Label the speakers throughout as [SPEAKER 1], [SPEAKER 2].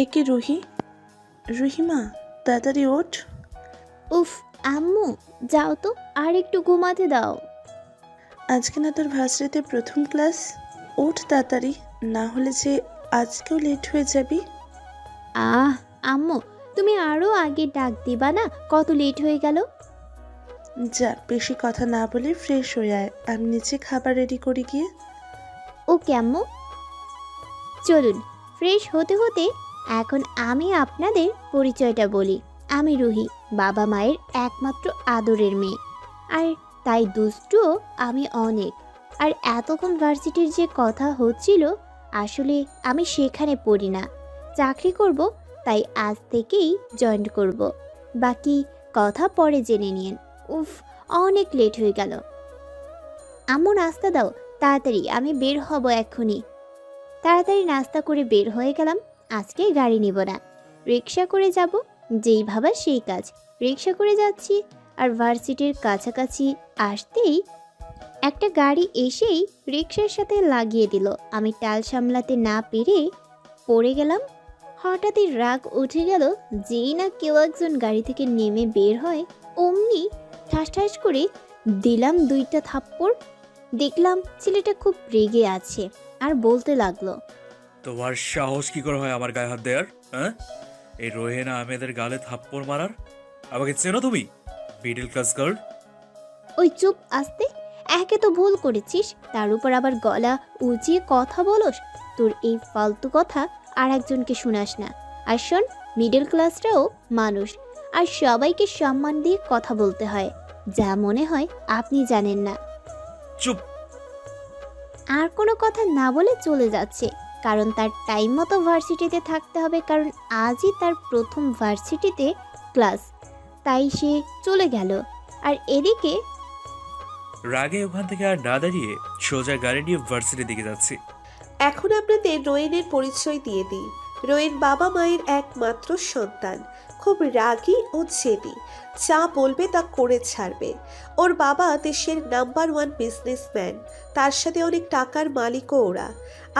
[SPEAKER 1] একে রুহি, রুহিমা, তাড়াতাড়ি ওঠ।
[SPEAKER 2] উফ, আম্মু যাও তো, আর একটু ঘুমাতে দাও।
[SPEAKER 1] আজকে না তোর ভার্সিটিতে প্রথম ক্লাস, ওঠ তাড়াতাড়ি, না হলে যে আজকেও লেট হয়ে যাবি।
[SPEAKER 2] আহ আম্মু, তুমি আরো আগে ডাক দিবা না? কত লেট হয়ে গেল।
[SPEAKER 1] যা, বেশি কথা না বলে ফ্রেশ হয়ে আয়, আমি নিচে খাবার রেডি করি গিয়ে।
[SPEAKER 2] ওকে আম্মু। চলুন, ফ্রেশ হতে হতে এখন আমি আপনাদের পরিচয়টা বলি। আমি রুহি, বাবা মায়ের একমাত্র আদরের মেয়ে। আর তাই দুষ্টুও আমি অনেক। আর এতক্ষণ ভার্সিটির যে কথা হচ্ছিল, আসলে আমি সেখানে পড়ি না, চাকরি করব। তাই আজ থেকেই জয়েন করব। বাকি কথা পরে জেনে নিন। উফ, অনেক লেট হয়ে গেল। আম্মু নাস্তা দাও তাড়াতাড়ি, আমি বের হব এক্ষুনি। তাড়াতাড়ি নাস্তা করে বের হয়ে গেলাম। আজকে গাড়ি নিব না, রিক্সা করে যাব। যেই ভাবা সেই কাজ, রিক্সা করে যাচ্ছি। আর ভার্সিটির কাছাকাছি আসতেই একটা গাড়ি এসেই রিক্সার সাথে লাগিয়ে দিল। আমি টাল সামলাতে না পেরে পড়ে গেলাম। হঠাৎই রাগ উঠে গেল। যেই না কেউ একজন গাড়ি থেকে নেমে বের হয়, অমনি ঠাস ঠাস করে দিলাম দুইটা থাপ্পড়। দেখলাম ছেলেটা খুব রেগে আছে আর বলতে লাগলো,
[SPEAKER 3] তোমার সাহস কি করে হয় আমার গায়ে হাত দেয়ার? হ্যাঁ, এই রোহেনা আহমেদের গালে থাপ্পড় মারার? আমাকে চেনো তুমি? Middle class girl.
[SPEAKER 2] ওই চুপ, আসতে। একে তো ভুল করেছিস, তার উপর আবার গলা উঁচিয়ে কথা বলস। তোর এই ফালতু কথা আর একজনকে শোনাস না। আর শোন, মিডল ক্লাসরাও মানুষ, আর সবাইকে সম্মান দিয়ে কথা বলতে হয়। যা মনে হয় আপনি জানেন না।
[SPEAKER 3] চুপ।
[SPEAKER 2] আর কোনো কথা না বলে চলে যাচ্ছে, কারণ তার টাইম মতো ভার্সিটিতে থাকতে হবে, কারণ আজই তার প্রথম ভার্সিটিতে ক্লাস। তাই সে চলে গেল। আর এদিকে
[SPEAKER 3] রাগে ওখান থেকে আর না দাঁড়িয়ে সোজা গাড়ি নিয়ে ভার্সিটির দিকে যাচ্ছি।
[SPEAKER 4] এখন আপনাদের রোয়েনের পরিচয় দিয়ে দিই। রোয়েন বাবা মায়ের একমাত্র সন্তান, খুব রাগী ও জেদি, যা বলবে তা করে ছাড়বে। ওর বাবা দেশের নাম্বার ওয়ান বিজনেসম্যান, তার সাথে অনেক টাকার মালিকও ওরা।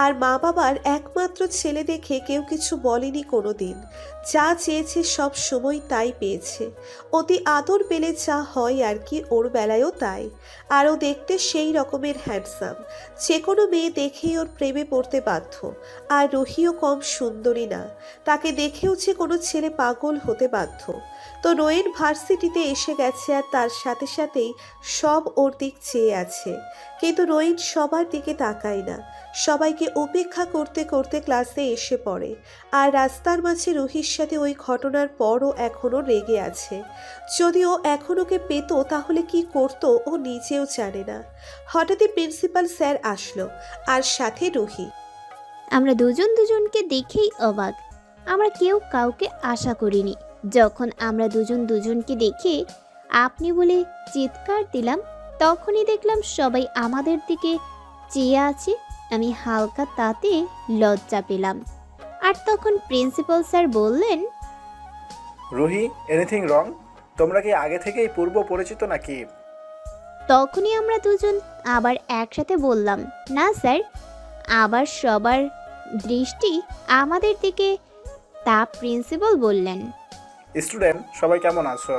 [SPEAKER 4] আর মা বাবার একমাত্র ছেলে দেখে কেউ কিছু বলেনি কোনো দিন। যা চেয়েছে সব সময় তাই পেয়েছে। অতি আদর পেলে যা হয় আর কি, ওর বেলায়ও তাই। আরও দেখতে সেই রকমের হ্যান্ডসাম, যে কোনো মেয়ে দেখেই ওর প্রেমে পড়তে বাধ্য। আর রুহিও কম সুন্দরী না, তাকে দেখেও যে কোনো ছেলে পাগল হতে বাধ্য। তো রোয়েন ভার্সিটিতে এসে গেছে, আর তার সাথে সাথেই সব ওর দিক চেয়ে আছে। কিন্তু রোয়েন সবার দিকে তাকায় না, সবাইকে উপেক্ষা করতে করতে ক্লাসে এসে পড়ে। আর রাস্তার মাঝে রুহির সাথে ওই ঘটনার পরও এখনও রেগে আছে। যদি ও এখন ওকে পেত তাহলে কি করত ও নিজেও জানে না। হঠাৎই প্রিন্সিপাল স্যার আসলো, আর সাথে রুহি।
[SPEAKER 2] আমরা দুজন দুজনকে দেখেই অবাক। আমরা কেউ কাউকে আশা করিনি। যখন আমরা দুজন দুজনকে দেখে আপনি বলে চিৎকার দিলাম, তখনই দেখলাম সবাই আমাদের দিকে চেয়ে আছে। আমি হালকা তাতে লজ্জা পেলাম। আর তখন প্রিন্সিপাল স্যার বললেন,
[SPEAKER 5] রুহি, এনিথিং রং? তোমরা কি আগে থেকেই পূর্ব পরিচিত নাকি?
[SPEAKER 2] তখনই আমরা দুজন আবার একসাথে বললাম, না স্যার। আবার সবার দৃষ্টি আমাদের দিকে। তা প্রিন্সিপাল বললেন,
[SPEAKER 5] স্টুডেন্ট সবাই কেমন আছো?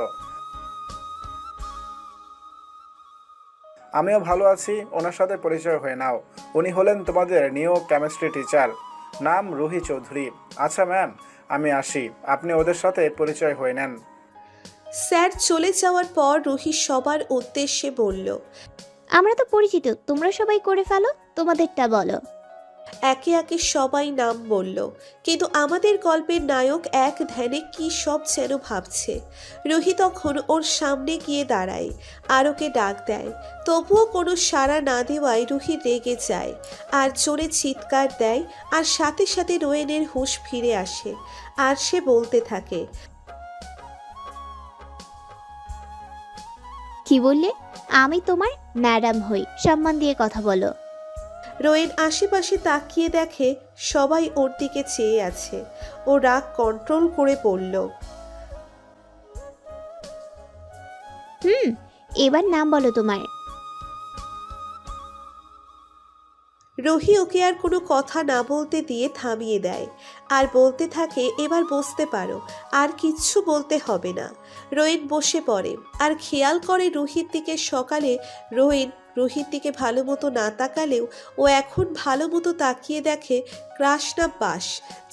[SPEAKER 5] আমিও ভালো আছি। ওনার সাথে পরিচয় হয়ে নাও। উনি হলেন তোমাদের নিউ কেমিস্ট্রি টিচার, নাম রুহি চৌধুরী। আচ্ছা ম্যাম, আমি আসি, আপনি ওদের সাথে পরিচয় হয়ে নেন।
[SPEAKER 4] স্যার চলে যাওয়ার পর রুহি সবার উদ্দেশ্যে বলল,
[SPEAKER 2] আমরা তো পরিচিত, তোমরা সবাই করে ফেলো, তোমাদেরটা বলো।
[SPEAKER 4] একে একে সবাই নাম বলল। কিন্তু আমাদের গল্পের নায়ক এক ধ্যানে কি সব যেন ভাবছে। রুহি তখন ওর সামনে গিয়ে দাঁড়ায়, আর ওকে ডাক দেয়। তবুও কোনো সাড়া না দেওয়ায় রুহি রেগে যায়, আর জোরে চিৎকার দেয়। আর সাথে সাথে রোয়েনের হুঁশ ফিরে আসে, আর সে বলতে থাকে,
[SPEAKER 2] কি বললে? আমি তোমার ম্যাডাম হই, সম্মান দিয়ে কথা বলো।
[SPEAKER 4] রোয়েন আশেপাশে তাকিয়ে দেখে সবাই ওর দিকে চেয়ে আছে। ও রাগ কন্ট্রোল করে বলল,
[SPEAKER 2] এবার নাম বলো তোমার।
[SPEAKER 4] রুহি ওকে আর কোনো কথা না বলতে দিয়ে থামিয়ে দেয় আর বলতে থাকে, এবার বসতে পারো, আর কিচ্ছু বলতে হবে না। রোহিত বসে পড়ে আর খেয়াল করে রুহির দিকে। সকালে রুহির দিকে ভালো মতো না তাকালেও ও এখন ভালো মতো তাকিয়ে দেখে ক্রাশ না বাস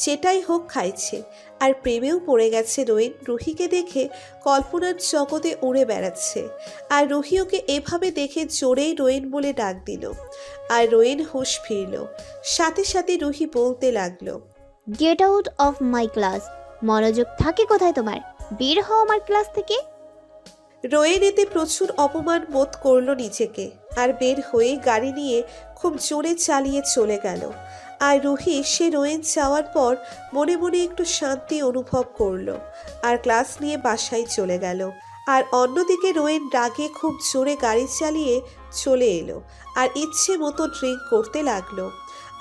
[SPEAKER 4] যেটাই হোক খাইছে। আর প্রেমেও পড়ে গেছে রোহিত। রুহিকে দেখে কল্পনার জগতে উড়ে বেড়াচ্ছে। আর রুহি ওকে এভাবে দেখে জোরেই রোয়েন বলে ডাক দিল। আর রোয়েন হুঁশ ফিরল। সাথে সাথে রুহি বলতে লাগলো,
[SPEAKER 2] get out of my class. মনোযোগ থাকে কোথায় তোমার? বের হও আমার ক্লাস থেকে।
[SPEAKER 4] রোয়েন এতে প্রচুর অপমান বোধ করলো নিজেকে আর বের হয়ে গাড়ি নিয়ে খুব জোরে চালিয়ে চলে গেল। আর রুহি সে রোয়েন যাওয়ার পর মনে মনে একটু শান্তি অনুভব করলো আর ক্লাস নিয়ে বাসায় চলে গেল। আর অন্যদিকে রোয়েন রাগে খুব জোরে গাড়ি চালিয়ে চলে এলো আর ইচ্ছে মতো ড্রিঙ্ক করতে লাগলো।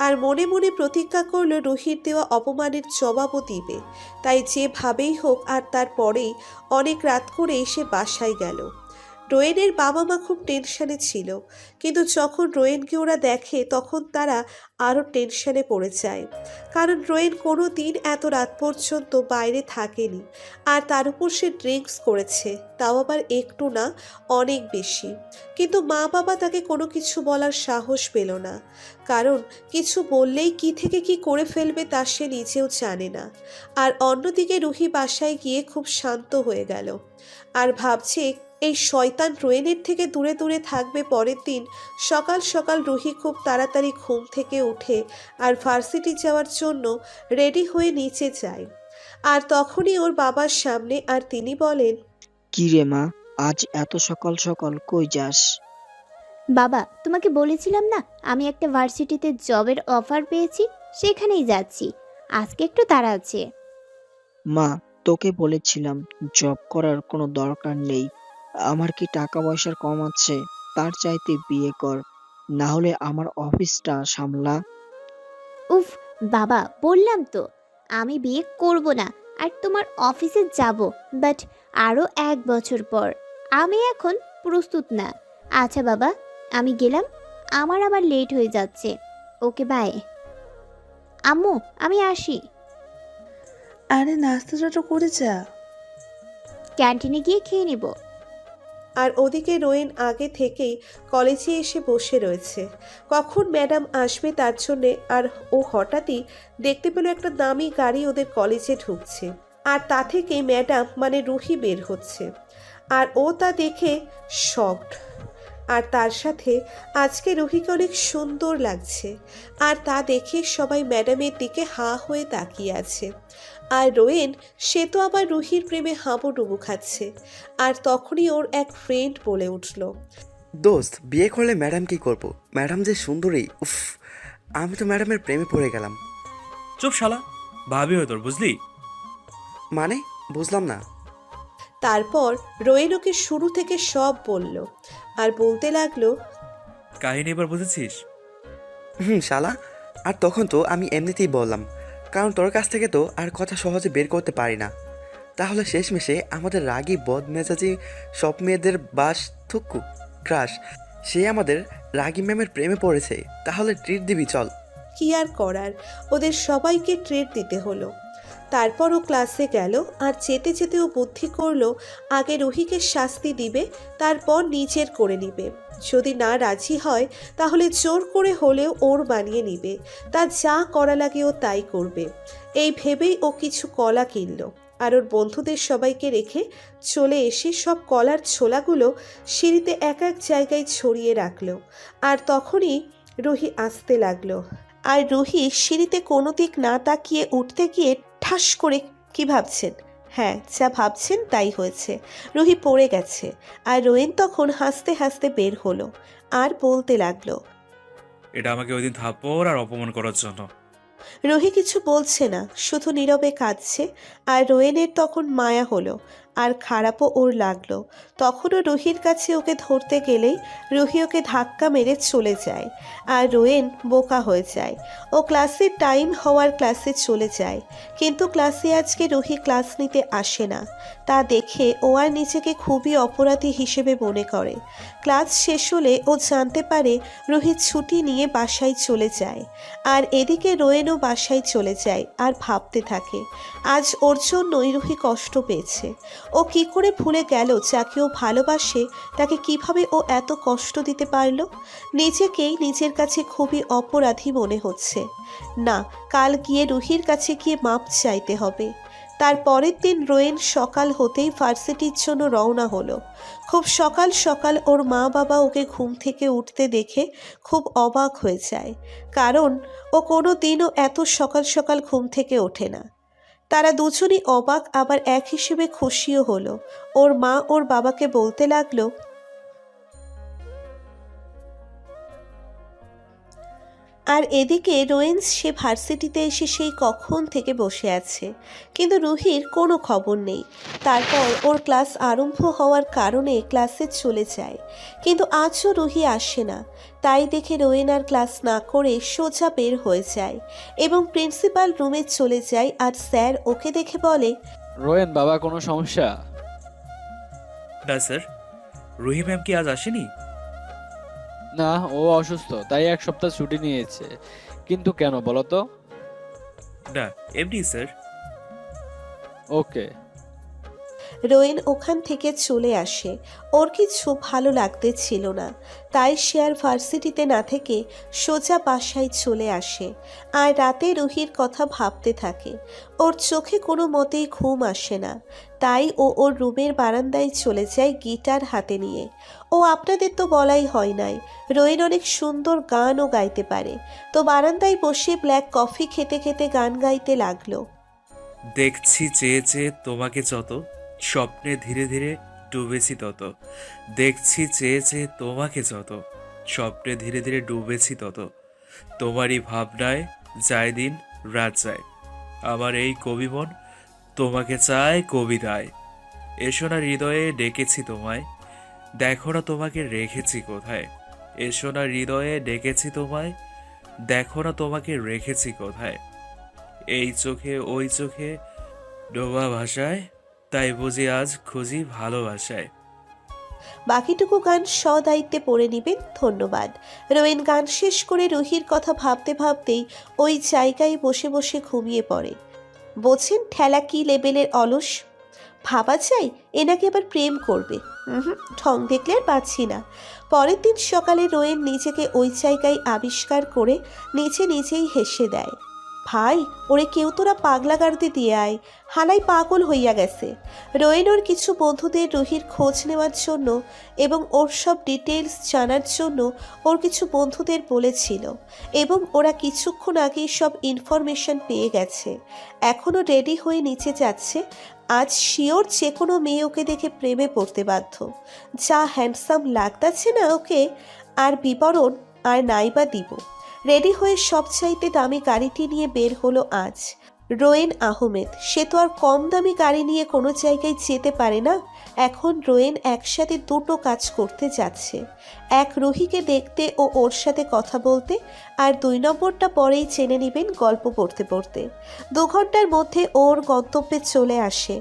[SPEAKER 4] আর মনে মনে প্রতিজ্ঞা করলো রুহির দেওয়া অপমানের জবাবও দিবে। তাই যেভাবেই হোক। আর তারপরেই অনেক রাত করে সে বাসায় গেল। রোয়েনের বাবা মা খুব টেনশনে ছিল, কিন্তু যখন রোয়েনকে ওরা দেখে তখন তারা আরও টেনশনে পড়ে যায়। কারণ রোয়েন কোনো দিন এত রাত পর্যন্ত বাইরে থাকেনি। আর তার উপর সে ড্রিঙ্কস করেছে, তাও আবার একটু না, অনেক বেশি। কিন্তু মা বাবা তাকে কোনো কিছু বলার সাহস পেল না, কারণ কিছু বললেই কি থেকে কি করে ফেলবে তা সে নিজেও জানে না। আর অন্যদিকে রুহি বাসায় গিয়ে খুব শান্ত হয়ে গেল আর ভাবছে এই শয়তান রোয়েনের থেকে দূরে দূরে থাকবে। পরের দিন সকাল সকাল রুহি খুব তাড়াতাড়ি ঘুম থেকে উঠে আর ভার্সিটি যাওয়ার জন্য রেডি হয়ে নিচে যায়। আর তখনই ওর বাবার সামনে। আর তিনি বলেন,
[SPEAKER 6] কি রে মা, আজ এত সকাল সকাল কই যাস?
[SPEAKER 2] বাবা, তোমাকে বলেছিলাম না আমি একটা ভার্সিটিতে জবের অফার পেয়েছি, সেখানেই যাচ্ছি। আজকে একটু তাড়া আছে।
[SPEAKER 6] মা, তোকে বলেছিলাম জব করার কোনো দরকার নেই। আমার কি টাকা পয়সার কম আছে? তার চাইতে বিয়ে কর, না হলে আমার অফিসটা সামলা।
[SPEAKER 2] উফ বাবা, বললাম তো আমি বিয়ে করব না, আর তোমার অফিসে যাব, বাট আরও 1 বছর পর। আমি এখন প্রস্তুত না। আচ্ছা বাবা, আমি গেলাম, আমার আবার লেট হয়ে যাচ্ছে। Okay bye. আম্মু, আমি আসি।
[SPEAKER 1] আরে নাস্তাটা তো করে যা।
[SPEAKER 2] ক্যান্টিনে গিয়ে খেয়ে নেব।
[SPEAKER 4] আর ওদিকে রোয়েন আগে থেকেই কলেজে এসে বসে রয়েছে, কখন ম্যাডাম আসবে তার জন্যে। আর ও হঠাৎই দেখতে পেল একটা দামি গাড়ি ওদের কলেজে ঢুকছে, আর তা থেকে ম্যাডাম মানে রুহি বের হচ্ছে। আর ও তা দেখে শকড। আর তার সাথে আজকে রুহিকে অনেক সুন্দর লাগছে। আর তা দেখে সবাই ম্যাডামের দিকে হাঁ হয়ে তাকিয়ে আছে। আর রোয়েন সে তো আবার রুহির প্রেমে হাবুডুবু খাচ্ছে। আর তখনই ওর এক ফ্রেন্ড বলে উঠল,
[SPEAKER 7] দোস্ত, বিয়ে করলে ম্যাডাম কি করব? ম্যাডাম যে সুন্দরী, উফ, আমি তো ম্যাডামের প্রেমে পড়ে গেলাম।
[SPEAKER 3] চুপ শালা, ভাবি হয় তোর, বুঝলি?
[SPEAKER 7] মানে বুঝলাম না।
[SPEAKER 4] তারপর রোয়েন ওকে শুরু থেকে সব বলল আর বলতে লাগলো,
[SPEAKER 3] কাহিনী এবার বুঝেছিস?
[SPEAKER 7] শালা। আর তখন তো আমি এমনিতেই বললাম, কারণ তোর কাছ থেকে তো আর কথা সহজে বের করতে পারি না। তাহলে শেষমেশে আমাদের রাগী বদমেজাজি সব মেয়েদের বাস থুক্কু ক্রাশ, সে আমাদের রাগী ম্যামের প্রেমে পড়েছে। তাহলে ট্রিট দিবি, চল।
[SPEAKER 4] কি আর করার, ওদের সবাইকে ট্রিট দিতে হলো। তারপর ও ক্লাসে গেল। আর যেতে যেতে ও বুদ্ধি করলো আগে রুহিকে শাস্তি দিবে, তারপর নিজের করে নিবে। যদি না রাজি হয় তাহলে জোর করে হলেও ওর বানিয়ে নিবে। তার যা করা লাগে ও তাই করবে। এই ভেবেই ও কিছু কলা কিনলো আর ওর বন্ধুদের সবাইকে রেখে চলে এসে সব কলার ছোলাগুলো সিঁড়িতে এক এক জায়গায় ছড়িয়ে রাখলো। আর তখনই রুহি আসতে লাগলো। আর রুহি সিঁড়িতে কোনো দিক না তাকিয়ে উঠতে গিয়ে ঠাস করে, কি ভাবছেন? হ্যাঁ, যা ভাবছেন তাই হয়েছে। রুহি পড়ে গেছে। আর রোয়েন তখন হাসতে হাসতে বের হলো আর বলতে লাগলো,
[SPEAKER 3] এটা আমাকে ওই দিন থাপ্পড় আর অপমান করার জন্য।
[SPEAKER 4] রুহি কিছু বলছে না, শুধু নীরবে কাঁদছে। আর রোয়েনের তখন মায়া হলো, আর খারাপও ওর লাগলো। তখনও রুহির কাছে ওকে ধরতে গেলেই রুহি ওকে ধাক্কা মেরে চলে যায়। আর রোয়েন বোকা হয়ে যায়। ও ক্লাসের টাইম হওয়ার ক্লাসে চলে যায়, কিন্তু ক্লাসে আজকে রুহি ক্লাস নিতে আসে না। তা দেখে ও আর নিজেকে খুবই অপরাধী হিসেবে মনে করে। ক্লাস শেষ হলে ও জানতে পারে রুহি ছুটি নিয়ে বাসায় চলে যায়। আর এদিকে রোয়েনও বাসায় চলে যায় আর ভাবতে থাকে আজ ওর জন্যই রুহি কষ্ট পেয়েছে। ও কি করে ভুলে গেল যাকে ও ভালোবাসে তাকে কিভাবে ও এত কষ্ট দিতে পারল। নিজেকেই নিজের কাছে খুবই অপরাধী মনে হচ্ছে। না, কাল গিয়ে রুহির কাছে গিয়ে মাপ চাইতে হবে। তার পরের দিন রোয়েন সকাল হতেই ভার্সিটির জন্য রওনা হলো। খুব সকাল সকাল ওর মা বাবা ওকে ঘুম থেকে উঠতে দেখে খুব অবাক হয়ে যায়, কারণ ও কোনো দিনও এত সকাল সকাল ঘুম থেকে ওঠে না। তারা দুজনই অবাক, আবার এক হিসেবে খুশিও হলো। ওর মা ওর বাবাকে বলতে লাগলো, আর এদিকে রোয়েন সে ভার্সিটিতে এসে সেই কখন থেকে বসে আছে, কিন্তু রুহির কোনো খবর নেই। তারপর ওর ক্লাস আরম্ভ হওয়ার কারণে ক্লাসে চলে যায়, কিন্তু আজও রুহি আসে না। তাই দেখে রোয়েন আর ক্লাস না করে সোজা বের হয়ে যায় এবং প্রিন্সিপাল রুমে চলে যায়। আর স্যার ওকে দেখে বলে,
[SPEAKER 8] রোয়েন বাবা, কোনো সমস্যা?
[SPEAKER 3] না স্যার, রুহি ম্যাম কি আজ আসেনি?
[SPEAKER 8] না, ও অসুস্থ, তাই এক সপ্তাহ ছুটি নিয়েছে। কিন্তু কেন বলো তো?
[SPEAKER 3] না, এমনি স্যার।
[SPEAKER 8] ওকে।
[SPEAKER 4] রোয়েন ওখান থেকে চলে আসে। ওর কিছু ভালো লাগতে ছিল না, তাই সে আর ভার্সিটিতে না থেকে সোজা বাসায় চলে আসে। আর রাতে রুহির কথা ভাবতে থাকে। ওর চোখে কোনো মতেই ঘুম আসে না, তাই ও ওর রুমের বারান্দায় চলে যায় গিটার হাতে নিয়ে। ও আপনাদের তো বলাই হয় নাই, রোয়েন অনেক সুন্দর গানও গাইতে পারে। তো বারান্দায় বসে ব্ল্যাক কফি খেতে খেতে গান গাইতে লাগলো।
[SPEAKER 3] দেখছি চেয়ে চেয়ে তোমাকে যত, স্বপ্নে ধীরে ধীরে ডুবেছি তত। দেখছি চেয়ে চেয়ে তোমাকে যত, স্বপ্নে ধীরে ধীরে ডুবেছি তত। তোমারই ভাবনায় যায় দিন রাত যায়, আমার এই কবি মন তোমাকে চায় কবিতায়। এসো না হৃদয়ে ডেকেছি তোমায়, দেখো না তোমাকে রেখেছি কোথায়। এসো না হৃদয়ে ডেকেছি তোমায়, দেখো না তোমাকে রেখেছি কোথায়। এই চোখে ওই চোখে ডোবা ভাষায়, তাই বুঝি আজ খুঁজি ভালোবাসায়।
[SPEAKER 4] বাকিটুকু গান সদায়িত্বে পড়ে নেবেন। ধন্যবাদ। রোয়েন গান শেষ করে রুহির কথা ভাবতে ভাবতেই ওই জায়গায় বসে বসে ঘুমিয়ে পড়ে। বোঝেন ঠেলা কি লেভেলের অলস। ভাবা যায় এনাকে আবার প্রেম করবে। ঢং দেখলে আর পাচ্ছি না। পরের দিন সকালে রোয়েন নিজেকে ওই জায়গায় আবিষ্কার করে নিজে নিজেই হেসে দেয়। ভাই, ওরে কেউ তোরা পাগলা গাড়তে দিয়ে আয়, হালাই পাগল হইয়া গেছে। রোয়েন ওর কিছু বন্ধুদের রুহির খোঁজ নেওয়ার জন্য এবং ওর সব ডিটেলস জানার জন্য ওর কিছু বন্ধুদের বলেছিল, এবং ওরা কিছুক্ষণ আগেই সব ইনফরমেশন পেয়ে গেছে। এখনও রেডি হয়ে নিচে যাচ্ছে। আজ শিওর যে কোনো মেয়ে ওকে দেখে প্রেমে পড়তে বাধ্য। যা হ্যান্ডসাম লাগতাছে না ওকে, আর বিবরণ আর নাইবা দিব। রেডি হয়ে সবচাইতে দামি গাড়িটি নিয়ে বের হলো আজ রোয়েন আহমেদ। সে তো আর কম দামি গাড়ি নিয়ে কোনো জায়গায় যেতে পারে না। এখন রোয়েন একসাথে দুটো কাজ করতে যাচ্ছে, এক রুহিকে দেখতে ও ওর সাথে কথা বলতে, আর 2 নম্বরটা পরেই জেনে নেবেন গল্প পড়তে পড়তে। 2 ঘন্টার মধ্যে ওর গন্তব্যে চলে আসে।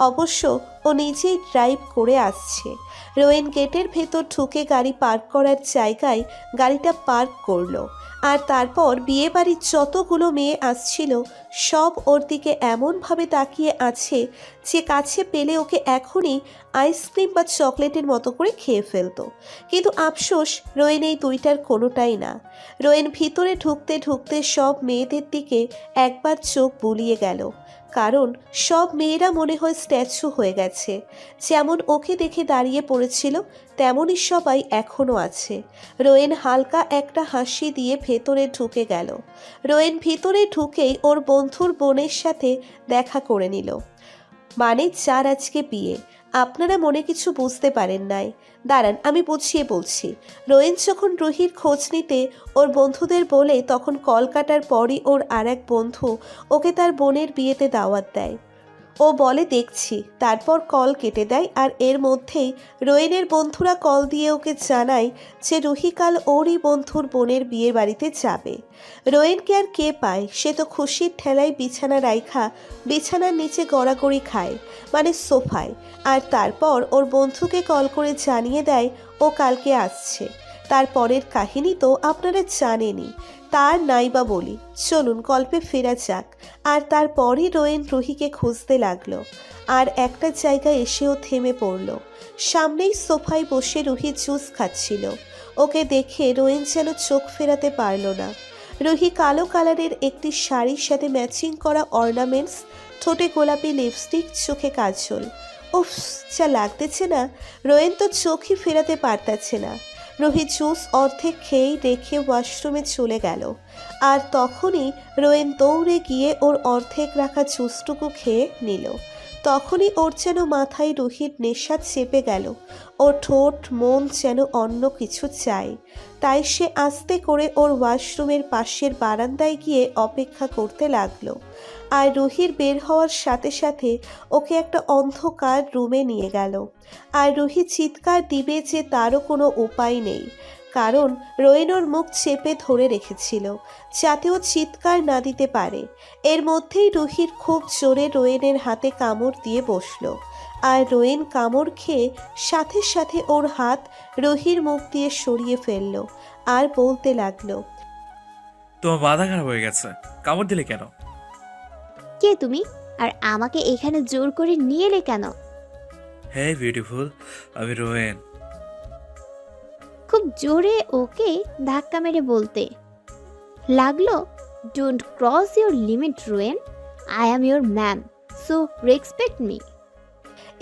[SPEAKER 4] অবশ্য ও নিজেই ড্রাইভ করে আসছে। রোয়েন গেটের ভেতর ঢুকে গাড়ি পার্ক করার জায়গায় গাড়িটা পার্ক করলো। আর তারপর বিয়ে বাড়ির যতগুলো মেয়ে আসছিল সব ওর দিকে এমনভাবে তাকিয়ে আছে যে কাছে পেলে ওকে এখনই আইসক্রিম বা চকলেটের মতো করে খেয়ে ফেলতো। কিন্তু আফসোস রোয়েন এই দুইটার কোনোটাই না। রোয়েন ভিতরে ঢুকতে ঢুকতে সব মেয়েদের দিকে একবার চোখ বুলিয়ে গেল, কারণ সব মেয়েরা মনে হয় স্ট্যাচু হয়ে গেছে। যেমন ওকে দেখে দাঁড়িয়ে পড়েছিল তেমনই সবাই এখনও আছে। রোয়েন হালকা একটা হাসি দিয়ে ভেতরে ঢুকে গেল। রোয়েন ভিতরে ঢুকেই ওর বন্ধুর বোনের সাথে দেখা করে নিল। মানে যার আজকে বিয়ে। আপনারা মনে কিছু বুঝতে পারেন নাই, দাঁড়ান আমি বুঝিয়ে বলছি। রোয়েন যখন রুহির খোঁজ নিতে ওর বন্ধুদের বলে, তখন কল কাটার পরই ওর আর এক বন্ধু ওকে তার বোনের বিয়েতে দাওয়াত দেয়। ও বলে দেখছি, তারপর কল কেটে দেয়। আর এর মধ্যেই রোয়েনের বন্ধুরা কল দিয়ে ওকে জানায় যে রুহি কাল ওরই বন্ধুর বোনের বিয়ের বাড়িতে যাবে। রোয়েনকে আর কে পায়, সে তো খুশির ঠেলায় বিছানা রাইখা বিছানার নিচে গড়াগড়ি খায়, মানে সোফায়। আর তারপর ওর বন্ধুকে কল করে জানিয়ে দেয় ও কালকে আসছে। তারপরের কাহিনী তো আপনারা জানেনই, তার নাইবা বলি। চলুন গল্পে ফেরা যাক। আর তারপরই রোয়েন রুহিকে খুঁজতে লাগলো। আর একটা জায়গায় এসেও থেমে পড়ল। সামনেই সোফায় বসে রুহি জুস খাচ্ছিল। ওকে দেখে রোয়েন যেন চোখ ফেরাতে পারল না। রুহি কালো কালারের একটি শাড়ির সাথে ম্যাচিং করা অর্নামেন্টস, ঠোঁটে গোলাপি লিপস্টিক, চোখে কাজল। উফ, যা লাগতেছে না! রোয়েন তো চোখই ফেরাতে পারতাছে না। রুহি জুস অর্ধেক খেয়েই রেখে ওয়াশরুমে চলে গেল। আর তখনই রোয়েন দৌড়ে গিয়ে ওর অর্ধেক রাখা জুসটুকু খেয়ে নিল। তখনই ওর যেন মাথায় রুহির নেশা চেপে গেল। ওর ঠোঁট মন যেন অন্য কিছু চায়। তাই সে আস্তে করে ওর ওয়াশরুমের পাশের বারান্দায় গিয়ে অপেক্ষা করতে লাগলো। আর রুহির বের হওয়ার সাথে সাথে ওকে একটা অন্ধকার রুমে নিয়ে গেল। আর রুহি চিৎকার দিবে যে তারও কোনো উপায় নেই, কারণ রোয়েন ওর মুখ চেপে ধরে রেখেছিল যাতে ও চিৎকার না দিতে পারে। এর মধ্যেই রুহির খুব জোরে রোয়েনের হাতে কামড় দিয়ে বসলো। আর রোয়েন কামড় খেয়ে সাথে সাথে ওর হাত রুহির মুখ দিয়ে সরিয়ে ফেললো। আর বলতে লাগলো,
[SPEAKER 3] তোমার মাথা খারাপ হয়ে গেছে, কামড় দিলে কেন?
[SPEAKER 2] কে তুমি? আর আমাকে এখানে জোর করে নিয়ে এলে কেন?
[SPEAKER 3] হ্যাঁ বিউটিফুল, আমি রোয়েন।
[SPEAKER 2] খুব জোরে ওকে ধাক্কা মেরে বলতে লাগলো, don't cross your limit Rowan, I am your ma'am, so respect me.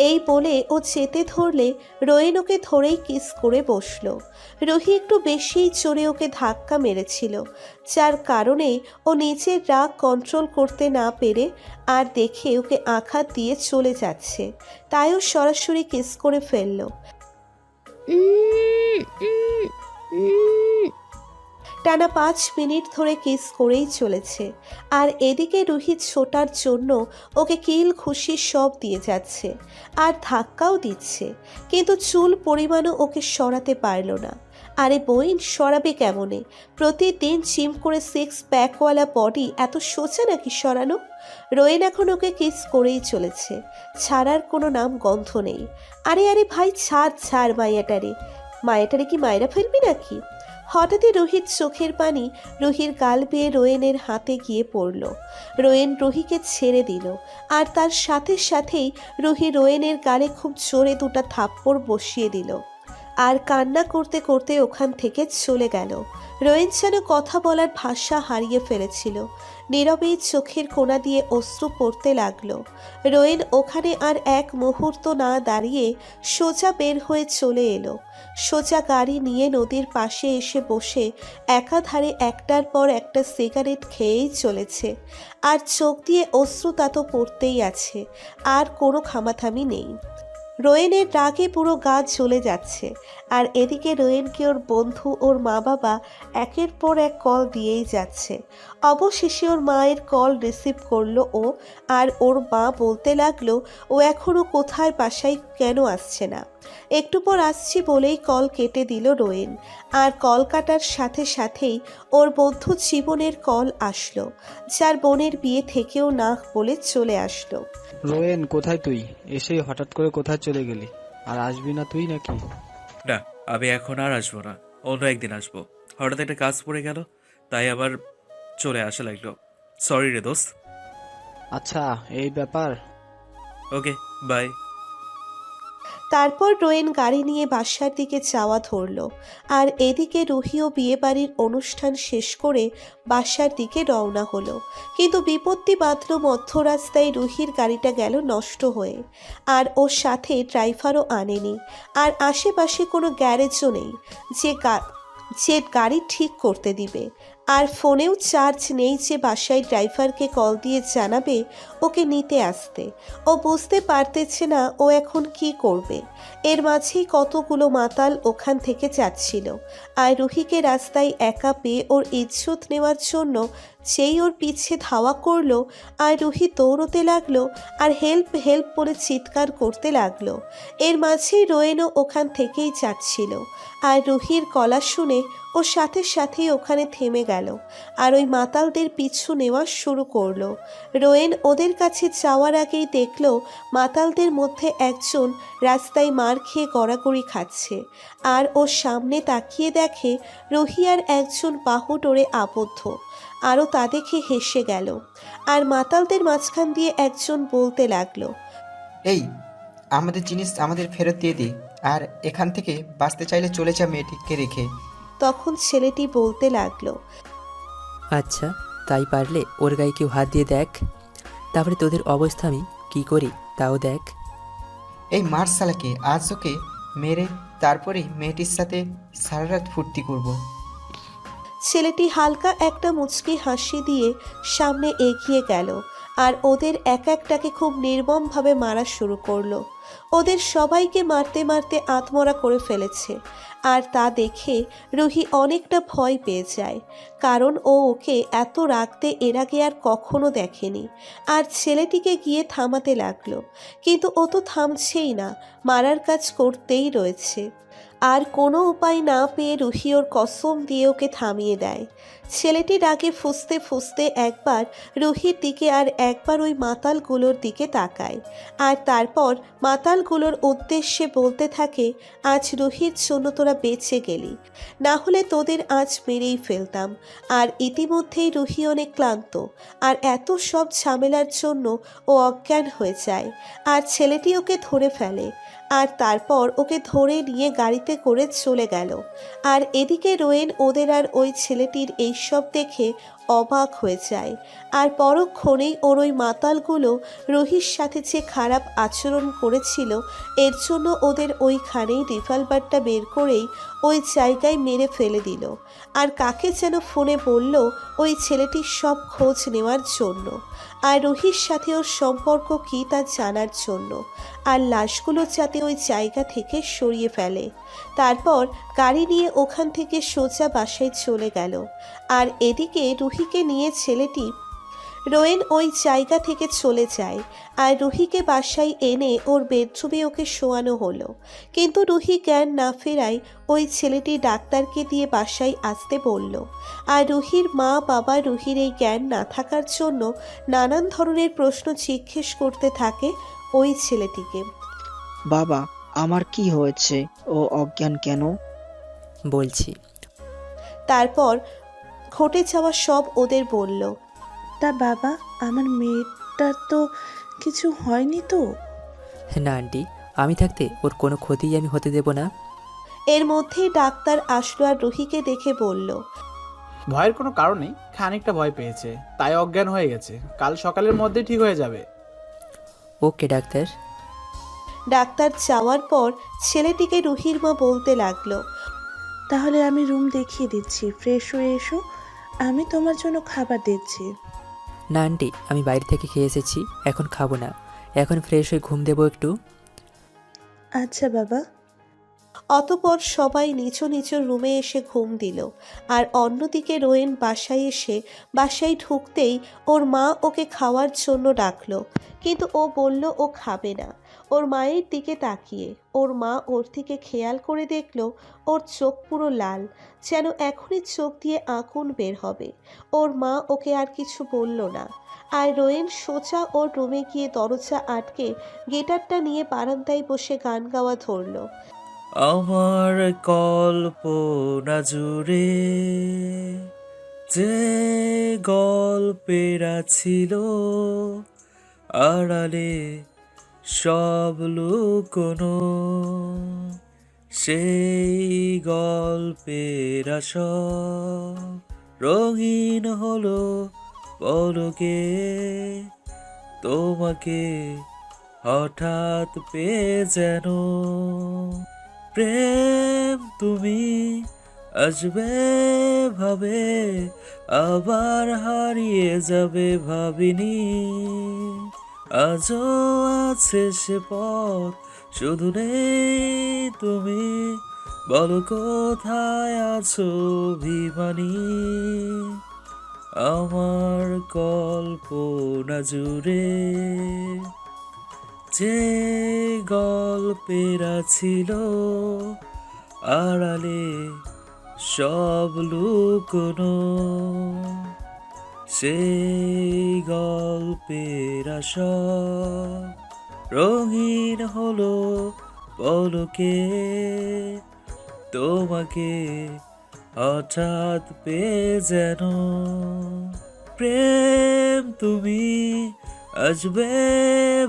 [SPEAKER 4] এই বলে ও চেতে ধরলে রোয়েন ওকে ধরেই কিস করে বসলো। রুহি একটু বেশিই জোরে ওকে ধাক্কা মেরেছিল, যার কারণে ও নিজের রাগ কন্ট্রোল করতে না পেরে আর দেখে ওকে আঘাত দিয়ে চলে যাচ্ছে, তাই ও সরাসরি কিস করে ফেললো। টানা 5 মিনিট ধরে কিস করেই চলেছে। আর এদিকে রুহি ছোটার জন্য ওকে কিল খুশি সব দিয়ে যাচ্ছে আর ধাক্কাও দিচ্ছে, কিন্তু চুল পরিমাণও ওকে সরাতে পারল না। আরে বইন, সরাবে কেমনে? প্রতিদিন জিম করে 6 প্যাকওয়ালা বডি এত সোজা নাকি সরানো? রোয়েন এখন ওকে কিস করেই চলেছে, ছাড়ার কোনো নাম গন্ধ নেই। আরে আরে ভাই, ছাড় মায়াটারে কি মায়েরা ফেলবি নাকি? হঠাৎই রোহিত চোখের পানি রুহির গাল বেয়ে রোয়েনের হাতে গিয়ে পড়ল। রোয়েন রুহিকে ছেড়ে দিল, আর তার সাথে সাথেই রুহি রোয়েনের গালে খুব জোরে 2টা থাপ্পড় বসিয়ে দিল। আর কান্না করতে করতে ওখান থেকে চলে গেল। রোয়েন যেন কথা বলার ভাষা হারিয়ে ফেলেছিল। নীরবেই চোখের কোণা দিয়ে অশ্রু পড়তে লাগলো। রোয়েন ওখানে আর এক মুহূর্ত না দাঁড়িয়ে সোজা বের হয়ে চলে এলো। সোজা গাড়ি নিয়ে নদীর পাশে এসে বসে একাধারে একটার পর একটা সিগারেট খেয়েই চলেছে। আর চোখ দিয়ে অশ্রু তা তো পড়তেই আছে, আর কোনো খামাথামি নেই। রোয়েনের রাগে পুরো গা জ্বলে যাচ্ছে। আর এদিকে রোয়েনকে ওর বন্ধু, ওর মা বাবা একের পর এক কল দিয়েই যাচ্ছে। অবশেষে ওর মায়ের কল রিসিভ করলো ও। আর ওর মা বলতে লাগলো ও এখনও কোথায়, বাসায় কেন আসছে না। একটু পর আসছি বলেই কল কেটে দিল রোয়েন। আর কল কাটার সাথে সাথেই ওর বন্ধু জীবনের কল আসলো, যার বোনের বিয়ে থেকেও না বলে চলে আসলো।
[SPEAKER 8] রোয়েন, কোথায় তুই? এসেই হঠাৎ করে কোথায় চলে গেলি? আর আসবি না তুই নাকি?
[SPEAKER 3] না, আমি এখন আর আসবো না, অন্য একদিন আসবো। হঠাৎ একটা কাজ পড়ে গেল, তাই আবার চলে আসা লাগলো। সরি রে দোস্ত।
[SPEAKER 8] আচ্ছা, এই ব্যাপার।
[SPEAKER 3] ওকে, বাই।
[SPEAKER 4] তারপর রোয়েন গাড়ি নিয়ে বাসার দিকে যাওয়া ধরল। আর এদিকে রুহিও বিয়েবাড়ির অনুষ্ঠান শেষ করে বাসার দিকে রওনা হলো। কিন্তু বিপত্তি বাঁধল মধ্যরাস্তায়, রুহির গাড়িটা গেল নষ্ট হয়ে। আর ওর সাথে ড্রাইভারও আনেনি। আর আশেপাশে কোনো গ্যারেজও নেই যে গাড়ি ঠিক করতে দিবে। আর ফোনেও চার্জ নেই যে বাসায় ড্রাইভারকে কল দিয়ে জানাবে ওকে নিতে আসতে। ও বুঝতে পারতেছে না ও এখন কি করবে। এর মাঝেই কতগুলো মাতাল ওখান থেকে যাচ্ছিল, আর রুহিকে রাস্তায় একা পেয়ে ওর ইজ্জত নেওয়ার জন্য যেই ওর পিছে ধাওয়া করলো, আর রুহি দৌড়তে লাগলো আর হেল্প হেল্প বলে চিৎকার করতে লাগলো। এর মাঝেই রোয়েনও ওখান থেকেই যাচ্ছিল, আর রুহির গলা শুনে ও সাথে সাথেই ওখানে থেমে গেল আর ওই মাতালদের পিছু নেওয়া শুরু করলো। রোয়েন ওদের কাছে যাওয়ার আগেই দেখলো মাতালদের মধ্যে একজন রাস্তায় মার খেয়ে গড়াগড়ি খাচ্ছে, আর ওর সামনে তাকিয়ে দেখে রুহি আর একজন বাহু ডোরে আবদ্ধ। আরও তা দেখে হেসে গেল, আর মাতালদের মাঝখান দিয়ে একজন বলতে লাগলো,
[SPEAKER 9] এই আমাদের জিনিস আমাদের ফেরত দিয়ে দে, আর এখান থেকে বাঁচতে চাইলে চলে যা মেয়েটিকে রেখে।
[SPEAKER 4] তখন ছেলেটি বলতে লাগলো,
[SPEAKER 10] আচ্ছা তাই পারলে ওর গায়ে কেউ হাত দিয়ে দেখ, তারপরে তোদের অবস্থা আমি কি করি তাও দেখ।
[SPEAKER 9] এই মার শালাকে, আজ ওকে মেরে তারপরেই মেয়েটির সাথে সারা রাত ফুর্তি করব।
[SPEAKER 4] ছেলেটি হালকা একটা মুচকি হাসি দিয়ে সামনে এগিয়ে গেল আর ওদের এক একটাকে খুব নির্মমভাবে মারা শুরু করলো। ওদের সবাইকে মারতে মারতে আত্মরা করে ফেলেছে, আর তা দেখে রুহি অনেকটা ভয় পেয়ে যায়, কারণ ও ওকে এত রাগতে এর আগে আর কখনো দেখেনি। আর ছেলেটিকে গিয়ে থামাতে লাগলো, কিন্তু ও তো থামছেই না, মারার কাজ করতেই রয়েছে। আর কোনো উপায় না পেয়ে রুহি ওর কসম দিয়ে ওকে থামিয়ে দেয়। ছেলেটি রাগে ফুঁসতে ফুঁসতে একবার রুহির দিকে আর একবার ওই মাতালগুলোর দিকে তাকায়, আর তারপর মাতালগুলোর উদ্দেশ্যে বলতে থাকে, আজ রুহির জন্য তোরা বেঁচে গেলি, না হলে তোদের আজ মেরেই ফেলতাম। আর ইতিমধ্যেই রুহি অনেক ক্লান্ত, আর এত সব ঝামেলার জন্য ও অজ্ঞান হয়ে যায়, আর ছেলেটি ওকে ধরে ফেলে, আর তারপর ওকে ধরে নিয়ে গাড়িতে করে চলে গেল। আর এদিকে রোয়েন ওদের আর ওই ছেলেটির এইসব দেখে অবাক হয়ে যায়, আর পরক্ষণেই ওর ওই মাতালগুলো রুহির সাথে যে খারাপ আচরণ করেছিল এর জন্য ওদের ওইখানেই রিভলভারটা বের করেই ওই জায়গায় মেরে ফেলে দিল। আর কাকে যেন ফোনে বলল ওই ছেলেটির সব খোঁজ নেওয়ার জন্য, আর রুহির সাথে ওর সম্পর্ক কী তা জানার জন্য, আর লাশগুলো যাতে ওই জায়গা থেকে সরিয়ে ফেলে। তারপর গাড়ি নিয়ে ওখান থেকে সোজা বাসায় চলে গেল। আর এদিকে রুহিকে নিয়ে ছেলেটি রোয়েন ওই জায়গা থেকে চলে যায়, আর রুহিকে বাসায় এনে ওর বেডরুমে ওকে শোয়ানো হলো। কিন্তু রুহি জ্ঞান না ফেরায় ওই ছেলেটি ডাক্তারকে দিয়ে বাসায় আসতে বলল। আর রুহির মা বাবা রুহির এই জ্ঞান না থাকার জন্য নানান ধরনের প্রশ্ন জিজ্ঞেস করতে থাকে ওই ছেলেটিকে।
[SPEAKER 6] বাবা, আমার কি হয়েছে? ও অজ্ঞান কেন?
[SPEAKER 10] বলছি।
[SPEAKER 4] তারপর ঘটে যাওয়া সব ওদের বলল।
[SPEAKER 1] তা বাবা, আমার মেয়েটার তো কিছু হয়নি তো?
[SPEAKER 10] না আন্টি, আমি থাকতে ওর কোনো ক্ষতিই আমি হতে দেব না।
[SPEAKER 4] এর মধ্যেই ডাক্তার আসলো আর রুহিকে দেখে বলল,
[SPEAKER 11] ভয়ের কোনো কারণ নেই, খানিকটা ভয় পেয়েছে তাই অজ্ঞান হয়ে গেছে, কাল সকালের মধ্যে ঠিক হয়ে যাবে।
[SPEAKER 10] ওকে ডাক্তার।
[SPEAKER 4] ডাক্তার যাওয়ার পর ছেলেটিকে রুহির মা বলতে লাগলো,
[SPEAKER 1] তাহলে আমি রুম দেখিয়ে দিচ্ছি, ফ্রেশ হয়ে এসো, আমি তোমার জন্য খাবার দিচ্ছি।
[SPEAKER 10] না আন্টি, আমি বাইরে থেকে খেয়ে এসেছি, এখন খাবো না, এখন ফ্রেশ হয়ে ঘুম দেবো একটু।
[SPEAKER 1] আচ্ছা বাবা।
[SPEAKER 4] অতপর সবাই নিজ নিজ রুমে এসে ঘুম দিল। আর অন্যদিকে রোয়েন বাসায় এসে বাসায় ঢুকতেই ওর মা ওকে খাওয়ার জন্য ডাকলো, কিন্তু ও বলল ও খাবে না। ওর মায়ের দিকে তাকিয়ে ওর মা ওর দিকে খেয়াল করে দেখলো ওর চোখ পুরো লাল, যেন এখনই চোখ দিয়ে আগুন বের হবে। ওর মা ওকে আর কিছু বলল না। আর রোয়েন সোজা ওর রুমে গিয়ে দরজা আটকে গিটারটা নিয়ে বারান্দায় বসে গান গাওয়া ধরলো।
[SPEAKER 3] আমার কল্পনা জুড়ে যে গল্পেরা ছিল, আড়ালে সব লুকোনো, সেই গল্পেরা সব রঙিন হলো পলকে, তোমাকে হঠাৎ পেয়ে যেন প্রেম তুমি আসবে ভাবে আবার হারিয়ে যাবে ভাবিনি, আজও আছে সে পথ, শুধু নেই তুমি। বলো কোথায় আছো অভিমানী, আমার কল্পনা জুড়ে যে গল্পেরা ছিল আড়ালে সব লুকোনো, সেই গল্পের সব রঙিন হলো পলকে, তোমাকে হঠাৎ পেয়ে যেন। প্রেম তুমি আসবে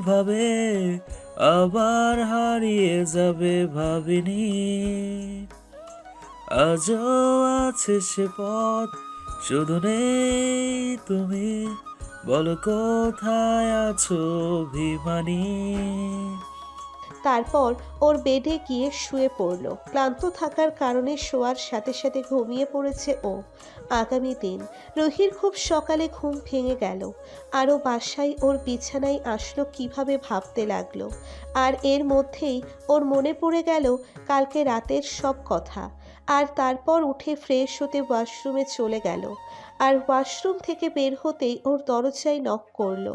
[SPEAKER 3] ভাবে, আবার হারিয়ে যাবে ভাবিনি, আজও আছে সে পথ, শুধু নেই তুমি। বলো কোথায় আছো অভিমানী।
[SPEAKER 4] তারপর ওর বেডে গিয়ে শুয়ে পড়ল। ক্লান্ত থাকার কারণে শোয়ার সাথে সাথে ঘুমিয়ে পড়েছে ও। আগামী দিন রুহির খুব সকালে ঘুম ভেঙে গেল। আরও বাসায় ওর বিছানায় আসলো কিভাবে ভাবতে লাগলো। আর এর মধ্যেই ওর মনে পড়ে গেল কালকে রাতের সব কথা। আর তারপর উঠে ফ্রেশ হতে ওয়াশরুমে চলে গেল। আর ওয়াশরুম থেকে বের হতেই ওর দরজায় নক করলো।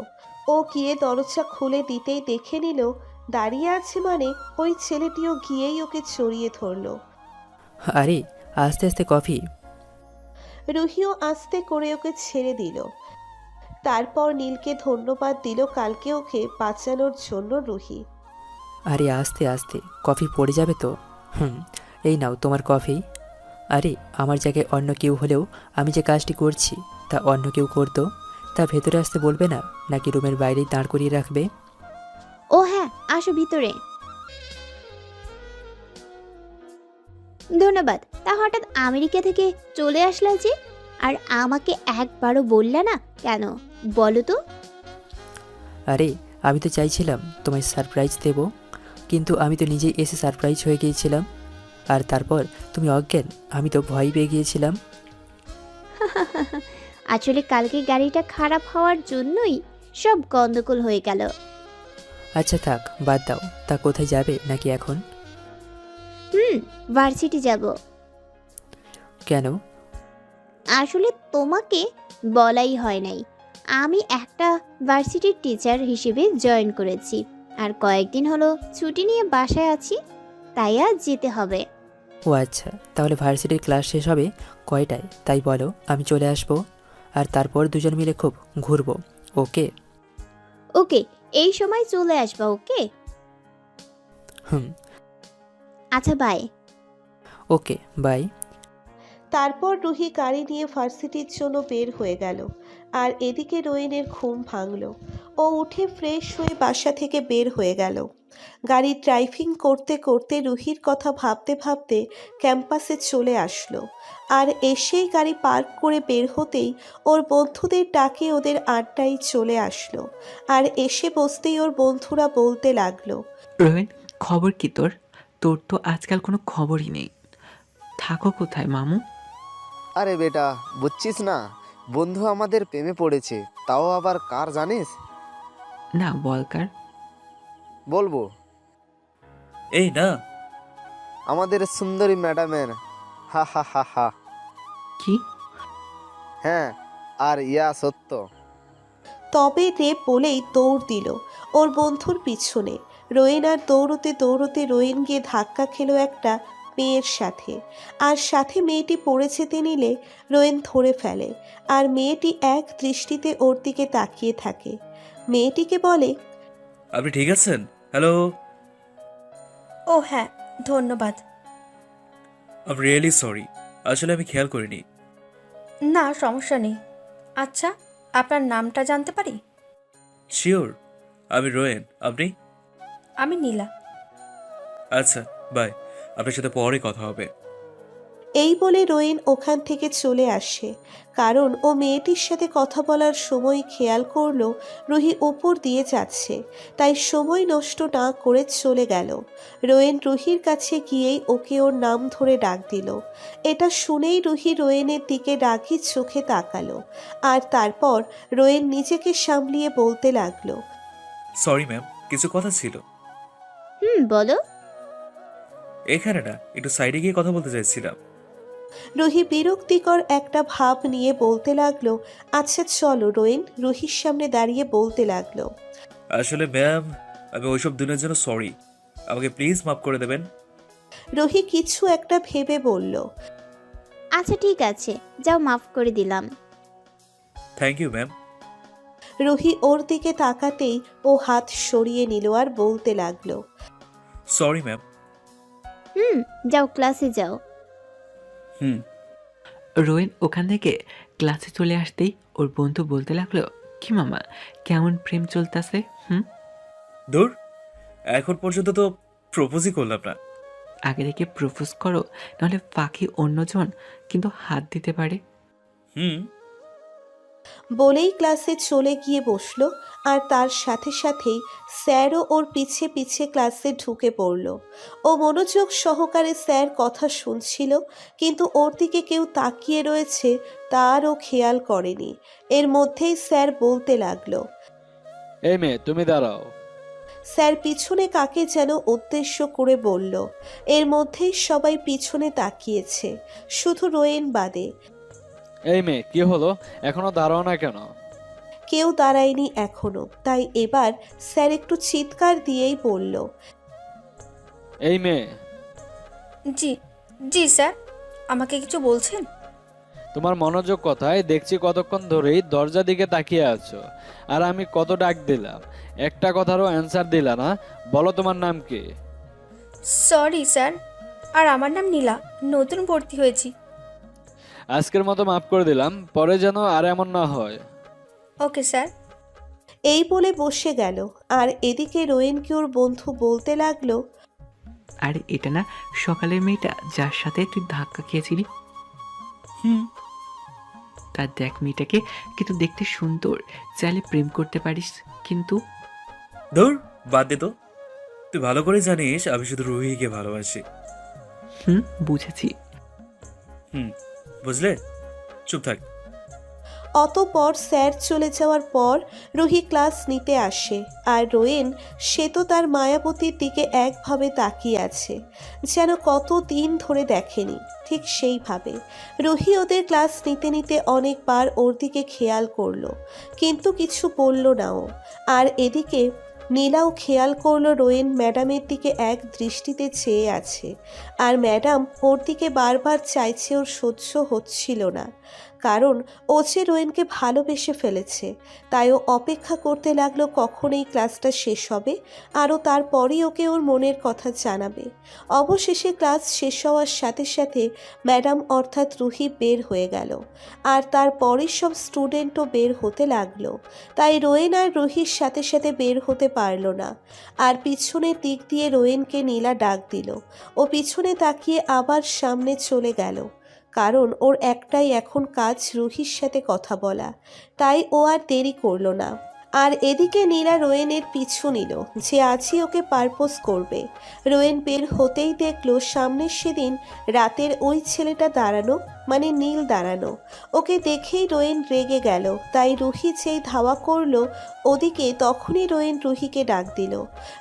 [SPEAKER 4] ও গিয়ে দরজা খুলে দিতেই দেখে নিল দাঁড়িয়ে আছে, মানে ওই ছেলেটিও গিয়েই ওকে জড়িয়ে ধরলো।
[SPEAKER 10] আরে আস্তে আস্তে কফি।
[SPEAKER 4] রুহিও আস্তে করে ওকে ছেড়ে দিল। তারপর নীলকে ধন্যবাদ দিল কালকে ওকে বাঁচানোর জন্য রুহি।
[SPEAKER 10] আরে আস্তে আস্তে, কফি পড়ে যাবে তো। এই নাও তোমার কফি। আরে আমার জায়গায় অন্য কেউ হলেও আমি যে কাজটি করছি তা অন্য কেউ করতো, তা ভেতরে আসতে বলবে না, নাকি রুমের বাইরেই দাঁড় করিয়ে রাখবে?
[SPEAKER 2] ও হ্যাঁ, আসো ভিতরে। ধন্যবাদ। তা হঠাৎ আমেরিকা থেকে চলে আসলা যে, আর আমাকে একবারও বললে না কেন, বলো তো?
[SPEAKER 10] আরে আমি তো চাইছিলাম তোমায় সারপ্রাইজ দেব, কিন্তু আমি তো নিজেই এসে সারপ্রাইজ হয়ে গিয়েছিলাম। আর তারপর তুমি অজ্ঞান, আমি তো ভয় পেয়ে গিয়েছিলাম।
[SPEAKER 2] আসলে কালকে গাড়িটা খারাপ হওয়ার জন্যই সব গন্ডগোল হয়ে গেল।
[SPEAKER 10] আচ্ছা থাক, বাদ দাও। তা কোথায় যাবে নাকি এখন?
[SPEAKER 2] ভার্সিটি যাব।
[SPEAKER 10] কেন?
[SPEAKER 2] আসলে তোমাকে বলাই হয় নাই, আমি একটা ভার্সিটির টিচার হিসেবে জয়েন করেছি। আর কয়েকদিন হলো ছুটি নিয়ে বাসায় আছি, তাই আজ যেতে হবে।
[SPEAKER 10] ও আচ্ছা, তাহলে ভার্সিটির ক্লাস শেষ হবে কয়টায় তাই বলো, আমি চলে আসবো। আর তারপর দুজন মিলে খুব ঘুরবো। ওকে?
[SPEAKER 2] ওকে, এই সময় চলে আসবা। ওকে
[SPEAKER 10] হুম।
[SPEAKER 2] আচ্ছা, বাই।
[SPEAKER 10] Okay, by.
[SPEAKER 4] তারপর রুহি গাড়ি নিয়ে ভার্সিটির জন্য বের হয়ে গেল। আর এদিকে রোয়েনের ঘুম ভাঙল। ও উঠে ফ্রেশ হয়ে বাসা থেকে বের হয়ে গেল। গাড়ি ড্রাইভিং করতে করতে রুহির কথা ভাবতে ভাবতে ক্যাম্পাসে চলে আসলো। আর এসেই গাড়ি পার্ক করে বের হতেই ওর বন্ধুদের ডাকে ওদের আড্ডায় চলে আসলো। আর এসে বসতেই ওর বন্ধুরা বলতে লাগলো,
[SPEAKER 12] রোহিন, খবর কি তোর? তোর তো আজকাল কোনো খবরই নেই। থাকো কোথায় মামু?
[SPEAKER 13] আরে বেটা, বুঝছিস না, বন্ধু আমাদের প্রেমে পড়েছে। তাও আবার কার জানিস?
[SPEAKER 12] না, বল কার।
[SPEAKER 13] বলবো?
[SPEAKER 3] এই না,
[SPEAKER 13] আমাদের সুন্দরী ম্যাডামের। হা হা হা হা।
[SPEAKER 12] কি?
[SPEAKER 13] হ্যাঁ, আর ইয়া সত্য।
[SPEAKER 4] তবে রে বলেই দৌড় দিল ওর বন্ধুর পিছনে। রোয়েন আর দৌড়তে দৌড়তে রোয়েন গিয়ে ধাক্কা খেলো একটা মেয়ের সাথে। আর সাথে মেয়েটি পড়ে যেতে নিলে রোয়েন ধরে ফেলে। আর মেয়েটি এক দৃষ্টিতে ওর দিকে তাকিয়ে থাকে। মেয়েটিকে বলে,
[SPEAKER 3] আপনি ঠিক আছেন? হ্যালো।
[SPEAKER 14] ও হ্যাঁ, ধন্যবাদ।
[SPEAKER 3] আই এম রিয়েলি সরি, আসলে আমি খেয়াল করিনি।
[SPEAKER 14] না, সমস্যা নেই। আচ্ছা, আপনার নামটা জানতে পারি?
[SPEAKER 3] শিওর, আমি রোয়েন। আপনি?
[SPEAKER 14] আমি নীলা।
[SPEAKER 3] আচ্ছা, বাই। আপনার সাথে পরে কথা হবে।
[SPEAKER 4] এই বলে রোয়েন ওখান থেকে চলে আসে, কারণ ও মেয়েটির সাথে কথা বলার সময় খেয়াল করলো রুহি উপর দিয়ে যাচ্ছে, তাই সময় নষ্ট না করে চলে গেল। রোয়েন রুহির কাছে গিয়েই ওকে ওর নাম ধরে ডাক দিল। এটা শুনেই রুহি রোয়েনের দিকে রাগি চোখে তাকালো, আর তারপর রোয়েন নিজেকে সামলিয়ে বলতে লাগলো,
[SPEAKER 3] সরি ম্যাম, কিছু কথা ছিল।
[SPEAKER 2] বলো।
[SPEAKER 3] এখানে না, একটু সাইডে গিয়ে কথা বলতে চাইছিলাম।
[SPEAKER 4] রুহি বিরক্তিকর একটা ভাব নিয়ে বলতে লাগলো, আচ্ছা চলো। রোয়েন রুহির সামনে দাঁড়িয়ে বলতে লাগলো,
[SPEAKER 3] আসলে ম্যাম, আমি ওইসব দিনের জন্য সরি, আমাকে প্লিজ মাফ করে দেবেন।
[SPEAKER 4] রুহি কিছু একটা ভেবে বলল,
[SPEAKER 2] আচ্ছা ঠিক আছে, যাও, মাফ করে দিলাম।
[SPEAKER 3] Thank you ma'am.
[SPEAKER 4] রুহি ওর দিকে তাকাতেই ও হাত সরিয়ে নিল আর বলতে লাগলো,
[SPEAKER 3] সরি ম্যাম।
[SPEAKER 2] যাও, ক্লাসে যাও।
[SPEAKER 12] রোয়েন ওখান থেকে ক্লাসে চলে আসতেই ওর বন্ধু বলতে লাগলো, কি মামা, কেমন প্রেম চলতেছে?
[SPEAKER 3] দূর, এখন পর্যন্ত তো প্রপোজই করলাম না।
[SPEAKER 12] আগে থেকে প্রপোজ করো, নাহলে ফাঁকি অন্যজন কিন্তু হাত দিতে পারে।
[SPEAKER 4] বলেই ক্লাসে চলে গিয়ে বসলো, আর তার সাথে সাথেই স্যারও ওর পিছে পিছে ক্লাসে ঢুকে পড়ল। ও মনোযোগ সহকারে স্যার কথা শুনছিল, কিন্তু ওর দিকে কেউ তাকিয়ে রয়েছে তারও খেয়াল করেনি। এর মধ্যেই স্যার বলতে লাগলো,
[SPEAKER 8] এই মেয়ে, তুমি দাঁড়াও।
[SPEAKER 4] স্যার পিছনে কাকে যেন উদ্দেশ্য করে বলল। এর মধ্যেই সবাই পিছনে তাকিয়েছে, শুধু রোয়েন বাদে।
[SPEAKER 8] এই মেয়ে, কি হলো, এখনো দাঁড়াও না কেন?
[SPEAKER 4] কেউ দাঁড়ায়নি এখনো, তাই এবার স্যার একটু চিৎকার দিয়েই বলল,
[SPEAKER 8] এই মেয়ে।
[SPEAKER 14] জি জি স্যার, আমাকে কিছু বলছেন?
[SPEAKER 8] তোমার মনোযোগ কোথায়? দেখছি কতক্ষণ ধরেই দরজা দিকে তাকিয়ে আছো, আর আমি কত ডাক দিলাম, একটা কথারও অ্যান্সার দিলা না। বলো তোমার নাম কি?
[SPEAKER 14] সরি স্যার, আর আমার নাম নীলা, নতুন ভর্তি হয়েছি।
[SPEAKER 8] আজকের মতো মাফ করে দিলাম, পরে যেন আর এমন না হয়।
[SPEAKER 14] Okay sir.
[SPEAKER 4] এই বলে বসে গেল। আর এদিকে রোয়েনকে ওর বন্ধু বলতে লাগলো,
[SPEAKER 12] আর এটা না সকালের মেয়েটা যার সাথে তুই ধাক্কা খেয়েছিলি? তার দেখ মেয়েটাকে, কিন্তু দেখতে সুন্দর, চাইলে প্রেম করতে পারিস। কিন্তু
[SPEAKER 3] দূর, বাদ দে তো। তুই ভালো করে জানিস আমি শুধু রুহিকে ভালোবাসি।
[SPEAKER 12] বুঝেছি।
[SPEAKER 3] বুঝলে? চুপ থাক।
[SPEAKER 4] অতঃপর স্যার চলে যাওয়ার পর রুহি ক্লাস নিতে আসে, আর রোয়েন সে তো তার মায়াবতীর দিকে একভাবে তাকিয়ে আছে, যেন কত দিন ধরে দেখেনি। ঠিক সেইভাবে রুহি ওদের ক্লাস নিতে নিতে অনেকবার ওর দিকে খেয়াল করলো, কিন্তু কিছু বলল না ও। আর এদিকে নীলাও খেয়াল করলো রোয়েন ম্যাডামের দিকে এক দৃষ্টিতে চেয়ে আছে, আর ম্যাডাম ওর দিকে বারবার চাইছে। ওর সহ্য হচ্ছিল না, কারণ ও যে রোয়েনকে ভালোবেসে ফেলেছে। তাই ও অপেক্ষা করতে লাগলো কখন এই ক্লাসটা শেষ হবে, আরও তারপরই ওকে ওর মনের কথা জানাবে। অবশেষে ক্লাস শেষ হওয়ার সাথে সাথে ম্যাডাম অর্থাৎ রুহি বের হয়ে গেল, আর তারপরই সব স্টুডেন্টও বের হতে লাগলো। তাই রোয়েন আর রুহির সাথে সাথে বের হতে পারল না। আর পিছনের দিক দিয়ে রোয়েনকে নীলা ডাক দিল। ও পিছনে তাকিয়ে আবার সামনে চলে গেল, কারণ ওর একটাই এখন কাজ রুহির সাথে কথা বলা। তাই ও আর দেরি করলো না। আর এদিকে নীলা রোয়েনের পিছু নিল যে আজই ওকে পারপোজ করবে। রোয়েন বের হতেই দেখলো সামনের সেদিন রাতের ওই ছেলেটা দাঁড়ানো, মানে নীল দাঁড়ানো। ওকে দেখেই রোয়েন রেগে গেল, তাই রুহি যেই ধাওয়া করলো ওদিকে, তখনই রোয়েন রুহিকে ডাক দিল।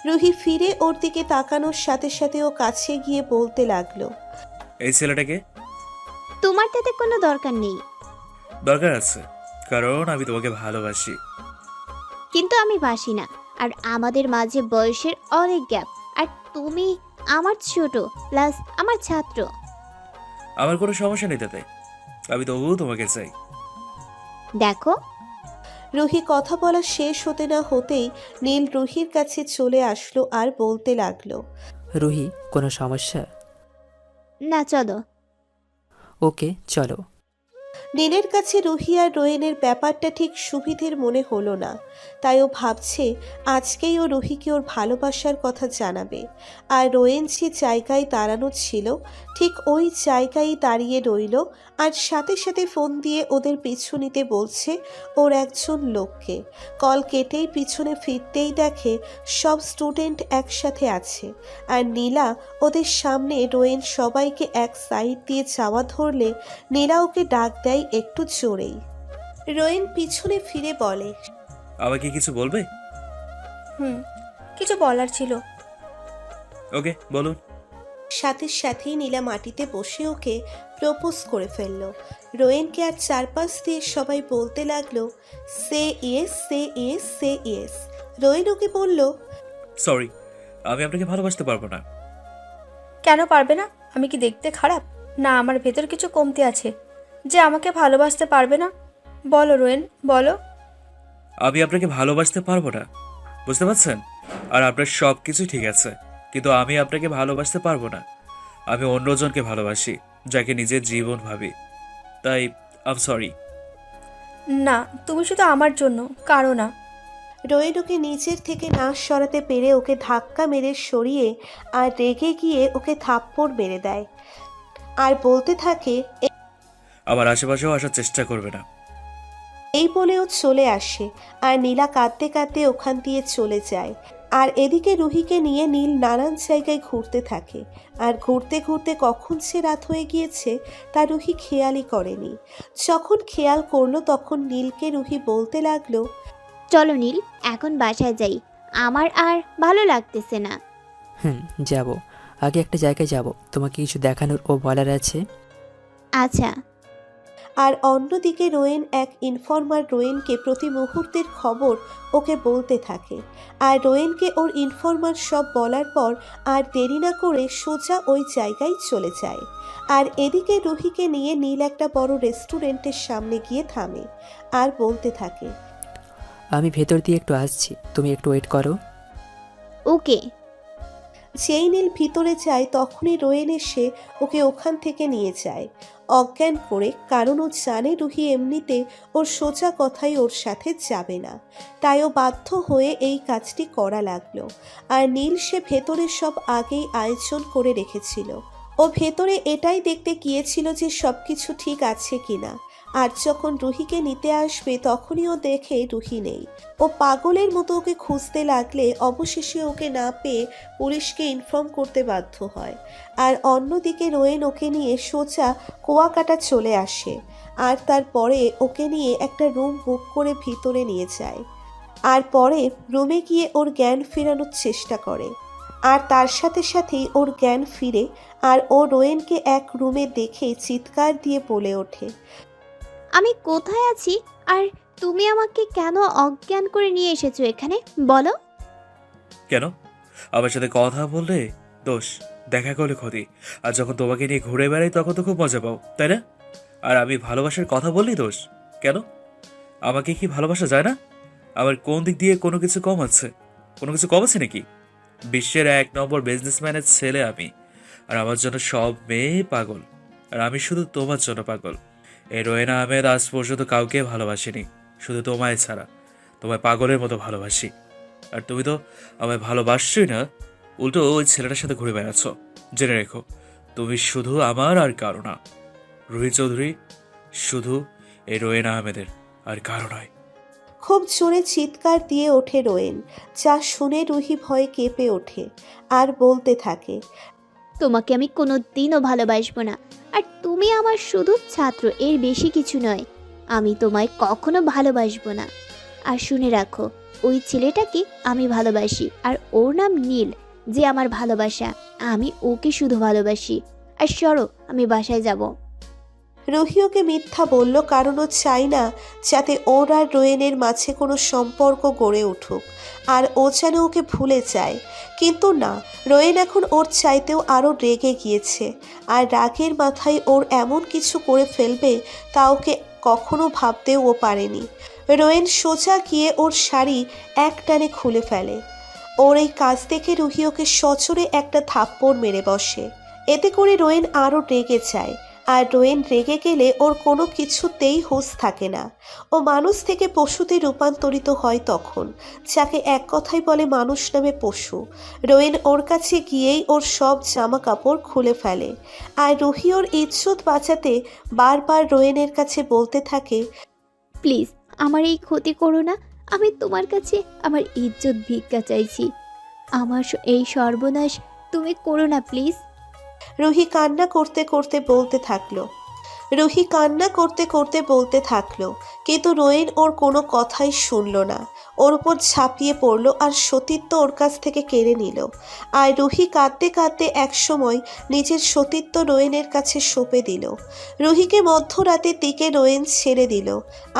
[SPEAKER 4] রুহি ফিরে ওর দিকে তাকানোর সাথে সাথে ও কাছে গিয়ে বলতে লাগলো,
[SPEAKER 3] এই ছেলেটাকে?
[SPEAKER 2] তোমার তাতে কোনো দরকার নেই।
[SPEAKER 3] দরকার আছে, কারণ আমি তোমাকে ভালোবাসি।
[SPEAKER 2] কিন্তু আমি বাসি না, আর আমাদের মাঝে বয়সের অনেক গ্যাপ, আর তুমি আমার ছোট, প্লাস আমার ছাত্র।
[SPEAKER 3] আমার কোনো সমস্যা নেই তাতে, আমি তবুও তোমাকে চাই।
[SPEAKER 2] দেখো,
[SPEAKER 4] রুহি কথা বলা শেষ হতে না হতেই নীল রুহির কাছে চলে আসলো আর বলতে লাগলো,
[SPEAKER 10] রুহি, কোনো সমস্যা?
[SPEAKER 2] না, চলো।
[SPEAKER 10] ওকে চলো।
[SPEAKER 4] নীলের কাছে রুহি আর রোয়েনের ব্যাপারটা ঠিক সুবিধের মনে হলো না, তাই ও ভাবছে আজকেই ও রুহিকে ওর ভালোবাসার কথা জানাবে। আর রোয়েন যে জায়গায় দাঁড়ানো ছিল ঠিক ওই জায়গায় দাঁড়িয়ে রইল, আর সাথে সাথে ফোন দিয়ে ওদের পিছু নিতে বলছে ওর একজন লোককে। কল কেটেই পিছনে ফিরতেই দেখে সব স্টুডেন্ট একসাথে আছে, আর নীলা ওদের সামনে। রোয়েন সবাইকে এক সাইড দিয়ে যাওয়া ধরলে নীলা ওকে ডাক দেয় একটু জোরেই। রোয়েন পিছনে ফিরে বলে,
[SPEAKER 3] আমাকে কিছু বলবে?
[SPEAKER 14] কিছু বলার ছিল।
[SPEAKER 3] ওকে, বলুন।
[SPEAKER 4] সাথে সাথেই নীলা মাটিতে বসে ওকে প্রপোজ করে ফেলল। রোয়েনকে আর চারপাশ দিয়ে সবাই বলতে লাগলো, সে ইয়েস, সে ইয়েস, সে ইয়েস। রোয়েন ওকে বলল,
[SPEAKER 3] সরি, আমি আপনাকে ভালোবাসতে পারবো না।
[SPEAKER 14] কেন পারবে না? আমি কি দেখতে খারাপ? না আমার ভেতর কিছু কমতি আছে যে আমাকে ভালোবাসতে পারবে না? বলো রোয়েন, বলো।
[SPEAKER 3] আমি আপনাকে ভালোবাসতে পারবো না, বুঝতে পারছেন? আর আপনার সব কিছু ঠিক আছে, কিন্তু আমি আপনাকে ভালোবাসতে পারবো না। আমি অন্যজনকে ভালোবাসি, যাকে নিজের জীবন ভাবি। তাই আম সরি।
[SPEAKER 14] না, তুমি শুধু আমার জন্য, কারো না।
[SPEAKER 4] রোয়েন ওকে নিচের থেকে না সরাতে পেরে ওকে ধাক্কা মেরে সরিয়ে আর রেগে গিয়ে ওকে থাপ্পড় মেরে দেয় আর বলতে থাকে,
[SPEAKER 3] আমার আশেপাশেও আসার চেষ্টা করবে না।
[SPEAKER 4] এই বলেও চলে আসে। আর নীলা কাঁদতে কাঁদতে ওখান দিয়ে চলে যায়। আর এদিকে রুহিকে নিয়ে নীল নানান জায়গায় ঘুরতে থাকে। আর ঘুরতে ঘুরতে কখন সে রাত হয়ে গিয়েছে তা রুহি খেয়ালই করেনি। যখন খেয়াল করলো তখন নীলকে রুহি বলতে লাগলো,
[SPEAKER 2] চলো নীল, এখন বাসায় যাই, আমার আর ভালো লাগতেছে না।
[SPEAKER 10] যাব। আগে একটা জায়গায় যাব, তোমাকে কিছু দেখানোর ও বলার আছে।
[SPEAKER 2] আচ্ছা।
[SPEAKER 4] আর অন্যদিকে রোয়েন এক ইনফর্মার রোয়েনকে প্রতি মুহূর্তের খবর ওকে বলতে থাকে। আর রোয়েনকে ওর ইনফর্মার সব বলার পর আর দেরি না করে সোজা ওই জায়গায় চলে যায়। আর এদিকে রুহিকে নিয়ে নীল একটা বড় রেস্টুরেন্টের সামনে গিয়ে থামে আর বলতে থাকে,
[SPEAKER 10] আমি ভেতর দিয়ে একটু আসছি, তুমি একটু ওয়েট করো।
[SPEAKER 2] ওকে।
[SPEAKER 4] যেই নীল ভিতরে যায় তখনই রোয়েন এসে ওকে ওখান থেকে নিয়ে যায় অজ্ঞান করে, কারণ ও জানে রুহি এমনিতে ওর সোজা কথাই ওর সাথে যাবে না, তাই ও বাধ্য হয়ে এই কাজটি করা লাগলো। আর নীল সে ভেতরে সব আগেই আয়োজন করে রেখেছিল। ও ভেতরে এটাই দেখতে গিয়েছিল যে সব কিছু ঠিক আছে কিনা। আর যখন রুহিকে নিতে আসবে তখনই ও দেখে রুহি নেই। ও পাগলের মতো ওকে খুঁজতে লাগলে অবশেষে ওকে না পেয়ে পুলিশকে ইনফর্ম করতে বাধ্য হয়। আর অন্যদিকে রোয়েন ওকে নিয়ে সোজা কুয়াকাটা চলে আসে। আর তারপরে ওকে নিয়ে একটা রুম বুক করে ভিতরে নিয়ে যায়। আর পরে রুমে গিয়ে ওর জ্ঞান ফেরানোর চেষ্টা করে। আর তার সাথে সাথেই ওর জ্ঞান ফিরে। আর ও রোয়েনকে এক রুমে দেখে চিৎকার দিয়ে বলে ওঠে,
[SPEAKER 2] আমি কোথায় আছি আর তুমি আমাকে কেন অজ্ঞান করে নিয়ে এসেছো এখানে, বলো।
[SPEAKER 3] কেন? আমার সাথে কথা বললে দোষ, দেখা করলে ক্ষতি, আর যখন তোমাকে নিয়ে ঘুরে বেড়াই তখন তো খুব মজা পাও, তাই না? আর আমি ভালোবাসার কথা বললেই দোষ কেন? আমাকে কি ভালোবাসা যায় না? আমার কোন দিক দিয়ে কোনো কিছু কম আছে? কোনো কিছু কম আছে নাকি? বিশ্বের 1 নম্বর বিজনেসম্যানের ছেলে আমি, আর আমার জন্য সব মেয়ে পাগল, আর আমি শুধু তোমার জন্য পাগল। এই রোয়েন আহমেদ আজ পর্যন্ত কাউকে ভালোবাসিনি, শুধু তোমায় ছাড়া। তোমায় পাগলের মতো ভালোবাসি, আর তুমি তো আমায় ভালোবাসছই না, উল্টো ওই ছেলেটার সাথে ঘুরে বেড়াচ্ছ। জেনে রেখো, তুমি শুধু আমার আর কারো না। রুহি চৌধুরী শুধু এই রোয়েন আহমেদের, আর কারো নয়।
[SPEAKER 4] খুব জোরে চিৎকার দিয়ে ওঠে রোয়েন, যা শুনে রুহি ভয়ে কেঁপে ওঠে আর বলতে থাকে,
[SPEAKER 2] তোমাকে আমি কোনো দিনও ভালোবাসবো না, আর তুমি আমার শুধু ছাত্র, এর বেশি কিছু নয়। আমি তোমায় কখনো ভালোবাসবো না। আর শুনে রাখো, ওই ছেলেটাকে আমি ভালোবাসি, আর ওর নাম নীল, যে আমার ভালোবাসা। আমি ওকে শুধু ভালোবাসি। আর সরো, আমি বাসায় যাব।
[SPEAKER 4] রুহি ওকে মিথ্যা বলল, কারণ ও চায় না যাতে ওর আর রোয়েনের মাঝে কোনো সম্পর্ক গড়ে উঠুক, আর ও যেন ওকে ভুলে যায়। কিন্তু না, রোয়েন এখন ওর চাইতেও আরও রেগে গিয়েছে। আর রাগের মাথায় ওর এমন কিছু করে ফেলবে তা ওকে কখনো ভাবতেও ও পারেনি। রোয়েন সোজা গিয়ে ওর শাড়ি এক টানে খুলে ফেলে। ওর এই কাজ দেখে রুহি ওকে সচরে একটা থাপ্পড় মেরে বসে। এতে করে রোয়েন আরও রেগে যায় আর রোয়েন রেগে গেলে ওর কোনো কিছুতেই হুঁশ থাকে না। ও মানুষ থেকে পশুতে রূপান্তরিত হয় তখন, যাকে এক কথায় বলে মানুষ নামে পশু। রোয়েন ওর কাছে গিয়েই ওর সব জামা কাপড় খুলে ফেলে। আর রুহি ওর ইজ্জত বাঁচাতে বারবার রোয়েনের কাছে বলতে থাকে,
[SPEAKER 2] প্লিজ আমার এই ক্ষতি করো না, আমি তোমার কাছে আমার ইজ্জত ভিক্ষা চাইছি, আমার এই সর্বনাশ তুমি করো না প্লিজ।
[SPEAKER 4] রুহি কান্না করতে করতে বলতে থাকলো, কিন্তু রোয়েন ওর কোনো কথাই শুনল না। ওর উপর ঝাঁপিয়ে পড়লো আর সতীত্ব ওর কাছ থেকে কেড়ে নিল। আর রুহি কাঁদতে কাঁদতে একসময় নিজের সতীত্ব রোয়েনের কাছে সঁপে দিল। রুহিকে মধ্যরাতের দিকে রোয়েন ছেড়ে দিল।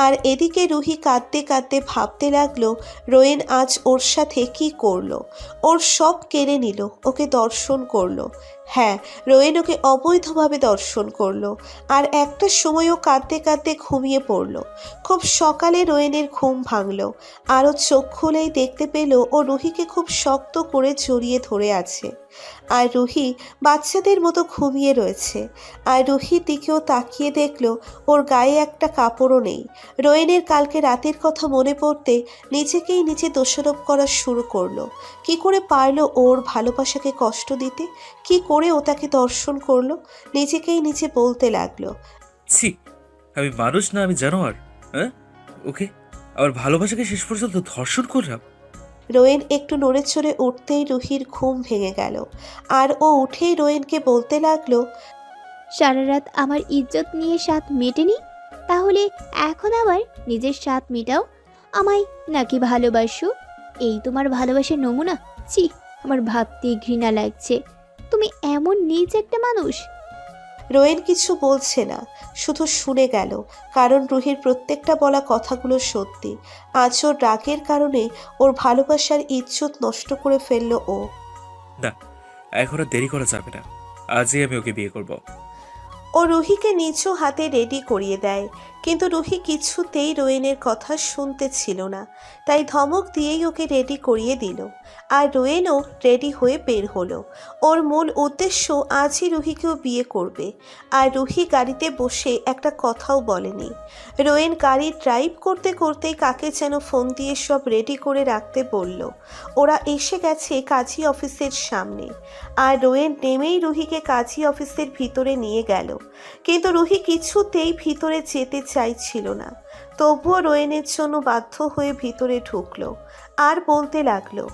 [SPEAKER 4] আর এদিকে রুহি কাঁদতে কাঁদতে ভাবতে লাগলো রোয়েন আজ ওর সাথে কি করলো। ওর সব কেড়ে নিল, ওকে দর্শন করলো। হ্যাঁ, রোয়েন ওকে অবৈধভাবে দর্শন করলো। আর একটা সময়ও কাঁদতে কাঁদতে ঘুমিয়ে পড়ল। খুব সকালে রোয়েনের ঘুম ভাঙল। আরও চোখ খুলেই দেখতে পেল ও রুহিকে খুব শক্ত করে জড়িয়ে ধরে আছে। আর রুহি বাচ্চাদের মতো ঘুমিয়ে রয়েছে। আর রুহির দিকেও তাকিয়ে দেখল ওর গায়ে একটা কাপড়ও নেই। রোয়েনের কালকে রাতের কথা মনে পড়তে নিজেকেই নিজে দোষারোপ করা শুরু করলো। কি করে পারলো ওর ভালোবাসাকে কষ্ট দিতে? কি করে ও তাকে দর্শন করলো? নিজেকেই নিজে বলতে লাগলো,
[SPEAKER 3] ছি, আমি মানুষ না, আমি জানোয়ার। হ্যাঁ, ওকে আমার ভালোবাসাকে শেষ পর্যন্ত ধর্ষণ করলাম।
[SPEAKER 4] রোয়েন একটু নড়ে চড়ে উঠতেই রুহির ঘুম ভেঙে গেল। আর ও উঠেই রোয়েনকে বলতে লাগলো,
[SPEAKER 2] সারা রাত আমার ইজ্জত নিয়ে স্বাদ মেটেনি, তাহলে এখন আবার নিজের স্বাদ মেটাও। আমায় নাকি ভালোবাসো? এই তোমার ভালোবাসার নমুনা? ছি, আমার ভাবতেই ঘৃণা লাগছে। তুমি এমন নীচ একটা মানুষ।
[SPEAKER 4] রোয়েন কিছু বলছে না, শুধু শুনে গেল। কারণ রুহির প্রত্যেকটা বলা কথাগুলো সত্যি। আজ ওর রাগের কারণে ওর ভালোবাসার ইজ্জত নষ্ট করে ফেললো ও।
[SPEAKER 3] না, এখন আর দেরি করা যাবে না, আজই আমি ওকে বিয়ে করব।
[SPEAKER 4] ও রুহিকে নিচু হাতে রেডি করিয়ে দেয়, কিন্তু রুহি কিছুতেই রোয়েনের কথা শুনতে ছিল না। তাই ধমক দিয়েই ওকে রেডি করিয়ে দিল। আর রোয়েনও রেডি হয়ে বের হলো। ওর মূল উদ্দেশ্য আজই রুহিকেও বিয়ে করবে। আর রুহি গাড়িতে বসে একটা কথাও বলেনি। রোয়েন গাড়ি ড্রাইভ করতে করতেই কাকে যেন ফোন দিয়ে সব রেডি করে রাখতে বলল। ওরা এসে গেছে কাজী অফিসের সামনে। আর রোয়েন নেমেই রুহিকে কাজী অফিসের ভিতরে নিয়ে গেল। কিন্তু রুহি কিছুতেই ভিতরে যেতে চাইছিল না। তবুও রোয়েনের জন্য বাধ্য হয়ে ভিতরে ঢুকলো। আর বলতে লাগলো,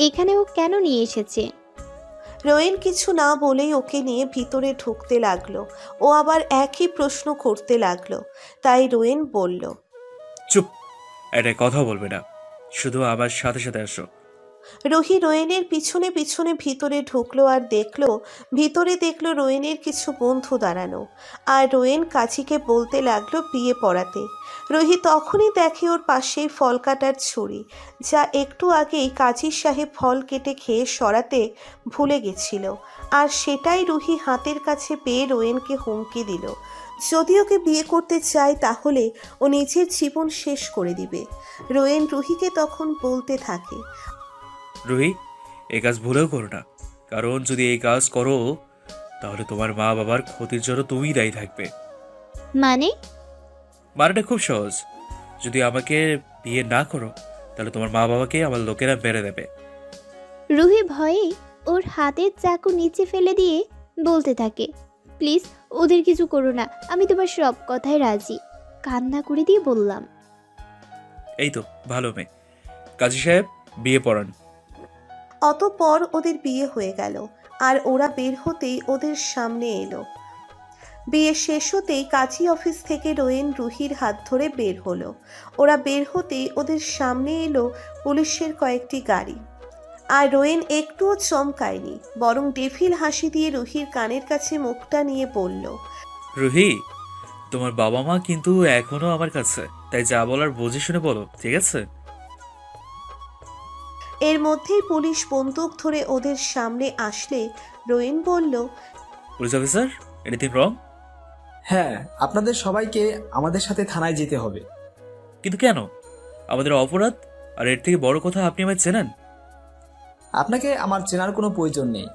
[SPEAKER 2] এখানে ও কেন নিয়ে এসেছে?
[SPEAKER 4] রোয়েন কিছু না বলেই ওকে নিয়ে ভিতরে ঢুকতে লাগলো। ও আবার একই প্রশ্ন করতে লাগলো। তাই রোয়েন বলল,
[SPEAKER 3] চুপ, একটা কথা বলবে না, শুধু আমার সাথে সাথে আসো।
[SPEAKER 4] রুহি রোয়েনের পিছনে পিছনে ভিতরে ঢুকলো। আর ভিতরে দেখলো রোয়েনের কিছু বন্ধু দাঁড়ানো। আর রোয়েন কাজীকে বলতে লাগলো বিয়ে পড়াতে। রুহি তখনই দেখে ওর পাশেই ফল কাটার ছুরি, যা একটু আগেই কাজী সাহেব ফল কেটে খেয়ে সরাতে ভুলে গেছিল। আর সেটাই রুহি হাতের কাছে পেয়ে রোয়েনকে হুমকি দিল, যদি ওকে বিয়ে করতে চায় তাহলে ও নিজের জীবন শেষ করে দিবে। রোয়েন রুহিকে তখন বলতে থাকে,
[SPEAKER 3] রুহি, এই কাজ ভুলেও করো না, কারণ যদি এই কাজ করো তাহলে তোমার মা বাবার ক্ষতির জন্য তুমিই দায়ী থাকবে। মানেটা খুব সহজ, যদি আমাকে বিয়ে না করো তাহলে তোমার মা বাবাকে আমার লোকেরা মেরে দেবে।
[SPEAKER 2] রুহি ভয়ে ওর হাতের চাকু নিচে ফেলে দিয়ে বলতে থাকে, প্লিজ ওদের কিছু করো না, আমি তোমার সব কথায় রাজি। কান্না করে দিয়ে বললাম,
[SPEAKER 3] এই তো ভালো মেয়ে, কাজী সাহেব বিয়ে পড়ান।
[SPEAKER 4] অতঃপর ওদের বিয়ে হয়ে গেল। আর ওরা বের হতেই ওদের সামনে এলো। বিয়ে শেষ হতেই কাজী অফিস থেকে রোয়েন রুহির হাত ধরে বের হলো। ওরা বের হতেই ওদের সামনে এলো পুলিশের কয়েকটি গাড়ি। আর রোয়েন একটুও চমকায়নি, বরং ডেভিল হাসি দিয়ে রুহির কানের কাছে মুখটা নিয়ে বলল,
[SPEAKER 3] রুহি, তোমার বাবা মা কিন্তু এখনো আমার কাছে, তাই যা বলার বুঝে শুনে বলো, ঠিক আছে?
[SPEAKER 4] এর মধ্যেই পুলিশ বন্দুক ধরে ওদের সামনে আসলে রোয়েন বলল,
[SPEAKER 3] পুলিশ অফিসার, এনিথিং রং?
[SPEAKER 11] হ্যাঁ, আপনাদের সবাইকে আমাদের সাথে থানায় যেতে হবে।
[SPEAKER 3] কিন্তু কেন? আমাদের অপরাধ, আর এর থেকে বড় কথা আপনি আমায় চেনেন।
[SPEAKER 11] আপনাকে আমার চেনার কোনো প্রয়োজন নেই।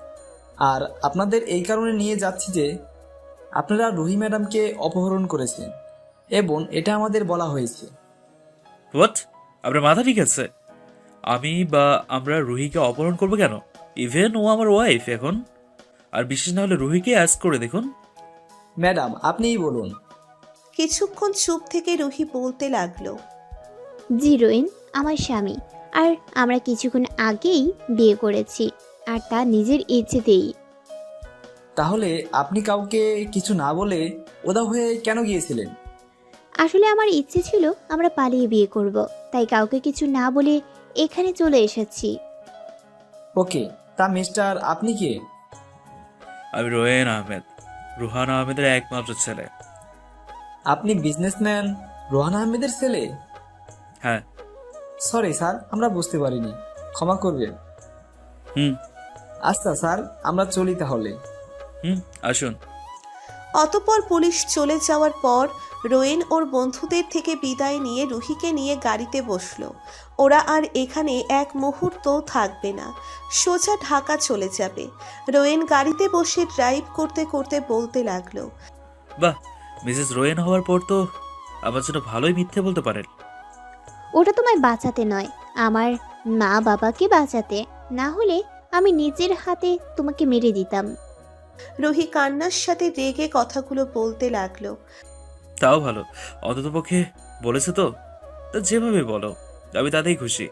[SPEAKER 11] আর আপনাদের এই কারণে নিয়ে যাচ্ছি যে
[SPEAKER 15] আপনারা রুহি ম্যাডামকে অপহরণ করেছেন এবং এটা আমাদের বলা হয়েছে।
[SPEAKER 3] হোয়াট? আপনার মাথা ঠিক আছে? আমি বা আমরা রুহিকে অপহরণ করবো কেন? ইভেন ও আমার ওয়াইফ এখন। আর বিশেষ না হলে রুহিকে অ্যাজ করে দেখুন।
[SPEAKER 15] ম্যাডাম আপনিই বলুন।
[SPEAKER 4] কিছুক্ষণ চুপ থেকে রুহি বলতে লাগলো,
[SPEAKER 2] জি রোয়েন আমার স্বামী, আর আমরা কিছুক্ষণ আগেই বিয়ে করেছি, আর তা নিজের ইচ্ছেতেই।
[SPEAKER 15] তাহলে আপনি কাউকে কিছু না বলে উধাও হয়ে কেন গিয়েছিলেন?
[SPEAKER 2] আসলে আমার ইচ্ছে ছিল আমরা পালিয়ে বিয়ে করব, তাই কাউকে কিছু না বলে এখানে চলে এসেছি।
[SPEAKER 15] ওকে, তা মিস্টার আপনি কে?
[SPEAKER 3] আমি রোয়েন আহমেদ, রুহান আহমেদের একমাত্র ছেলে।
[SPEAKER 15] আপনি বিজনেসম্যান রোহান আহমেদের ছেলে?
[SPEAKER 3] হ্যাঁ।
[SPEAKER 15] সরি স্যার, আমরা বুঝতে পারিনি, ক্ষমা করবেন। আচ্ছা স্যার, আমরা চলি তাহলে।
[SPEAKER 3] আসুন।
[SPEAKER 4] অতঃপর পুলিশ চলে যাওয়ার পর রোয়েন ওর বন্ধুদের থেকে বিদায় নিয়ে রুহিকে নিয়ে গাড়িতে বসলো। ওরা আর এখানে এক মুহূর্তও থাকবে না, সোজা ঢাকা চলে যাবে। রোয়েন গাড়িতে বসে ড্রাইভ করতে করতে বলতে লাগলো,
[SPEAKER 3] বাহ, মিসেস রোয়েন হওয়ার পর তো আমার জন্য ভালোই মিথ্যে বলতে পারেন।
[SPEAKER 2] ওটা তোমায় বাঁচাতে নয়, আমার মা বাবাকে বাঁচাতে, না হলে আমি নিজের হাতে তোমাকে মেরে দিতাম।
[SPEAKER 4] রুহি কান্নার সাথে রেগে কথাগুলো বলতে লাগলো,
[SPEAKER 3] তাও ভালো, অন্ততপক্ষে বলেছে তো। তা যেভাবে বলো, আমি তাতেই খুশি।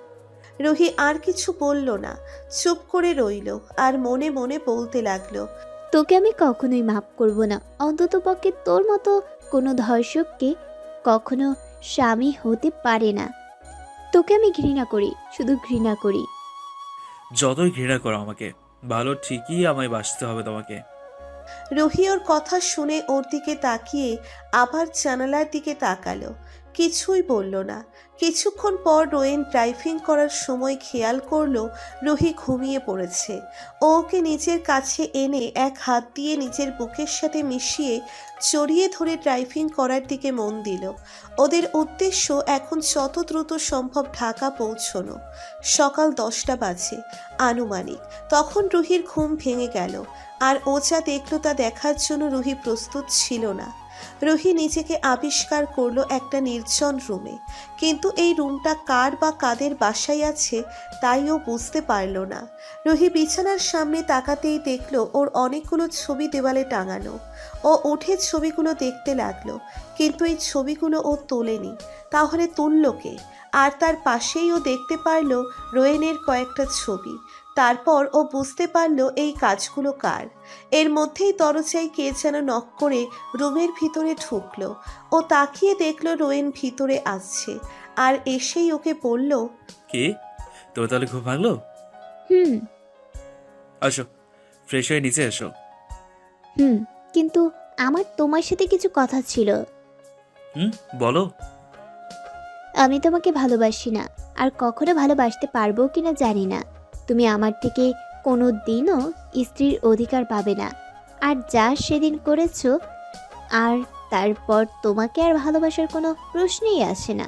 [SPEAKER 4] রুহি আর কিছু বলল না, চুপ করে রইল আর মনে মনে বলতে লাগলো,
[SPEAKER 2] তোকে আমি কখনোই মাফ করব না, অন্তত পক্ষে তোর মতো কোনো ধর্ষককে কখনো স্বামী হতে পারে না। তোকে আমি ঘৃণা করি, শুধু ঘৃণা করি।
[SPEAKER 3] যতই ঘৃণা করো আমাকে, ভালো ঠিকই আমায় বাঁচতে হবে তোমাকে।
[SPEAKER 4] রুহি ওর কথা শুনে ওর দিকে তাকিয়ে আবার জানালার দিকে তাকালো, কিছুই বলল না। কিছুক্ষণ পর রোয়েন ড্রাইভিং করার সময় খেয়াল করলো রুহি ঘুমিয়ে পড়েছে। ও ওকে নিজের কাছে এনে এক হাত দিয়ে নিজের বুকের সাথে মিশিয়ে জড়িয়ে ধরে ড্রাইভিং করার দিকে মন দিল। ওদের উদ্দেশ্য এখন যত দ্রুত সম্ভব ঢাকা পৌঁছনো। সকাল 10টা বাজে আনুমানিক। তখন রুহির ঘুম ভেঙে গেল, আর ও যা দেখলো তা দেখার জন্য রুহি প্রস্তুত ছিল না। রুহি নিজেকে আবিষ্কার করলো একটা নির্জন রুমে, কিন্তু এই রুমটা কার বা কাদের বাসায় আছে তাই ও বুঝতে পারল না। রুহি বিছানার সামনে তাকাতেই দেখলো ওর অনেকগুলো ছবি দেওয়ালে টাঙানো। ও উঠে ছবিগুলো দেখতে লাগলো, কিন্তু এই ছবিগুলো ও তোলেনি। তাহলে তুললো কে? আর তার পাশেই ও দেখতে পারলো রোয়েনের কয়েকটা ছবি। তারপর ও বুঝতে পারলো এই কাজগুলো কার। এর মধ্যেই দরজায় কে যেন নক করে রুমের ভিতরে ঢুকলো। ও তাকিয়ে দেখলো রোয়েন ভিতরে আসছে, আর এসেই ওকে বলল,
[SPEAKER 3] কি তোর তাহলে খুব ভালো? আসো, ফ্রেশ হয়ে নিচে এসো।
[SPEAKER 2] কিন্তু আমার তোমার সাথে কিছু কথা ছিল।
[SPEAKER 3] বলো।
[SPEAKER 2] আমি তোমাকে ভালোবাসি না, আর কখনো ভালোবাসতে পারবো কিনা জানি না। তুমি আমার থেকে কোনো দিনও স্ত্রীর অধিকার পাবে না, আর যা সেদিন করেছো, আর তারপর তোমাকে আর ভালোবাসার কোনো প্রশ্নই আসে না।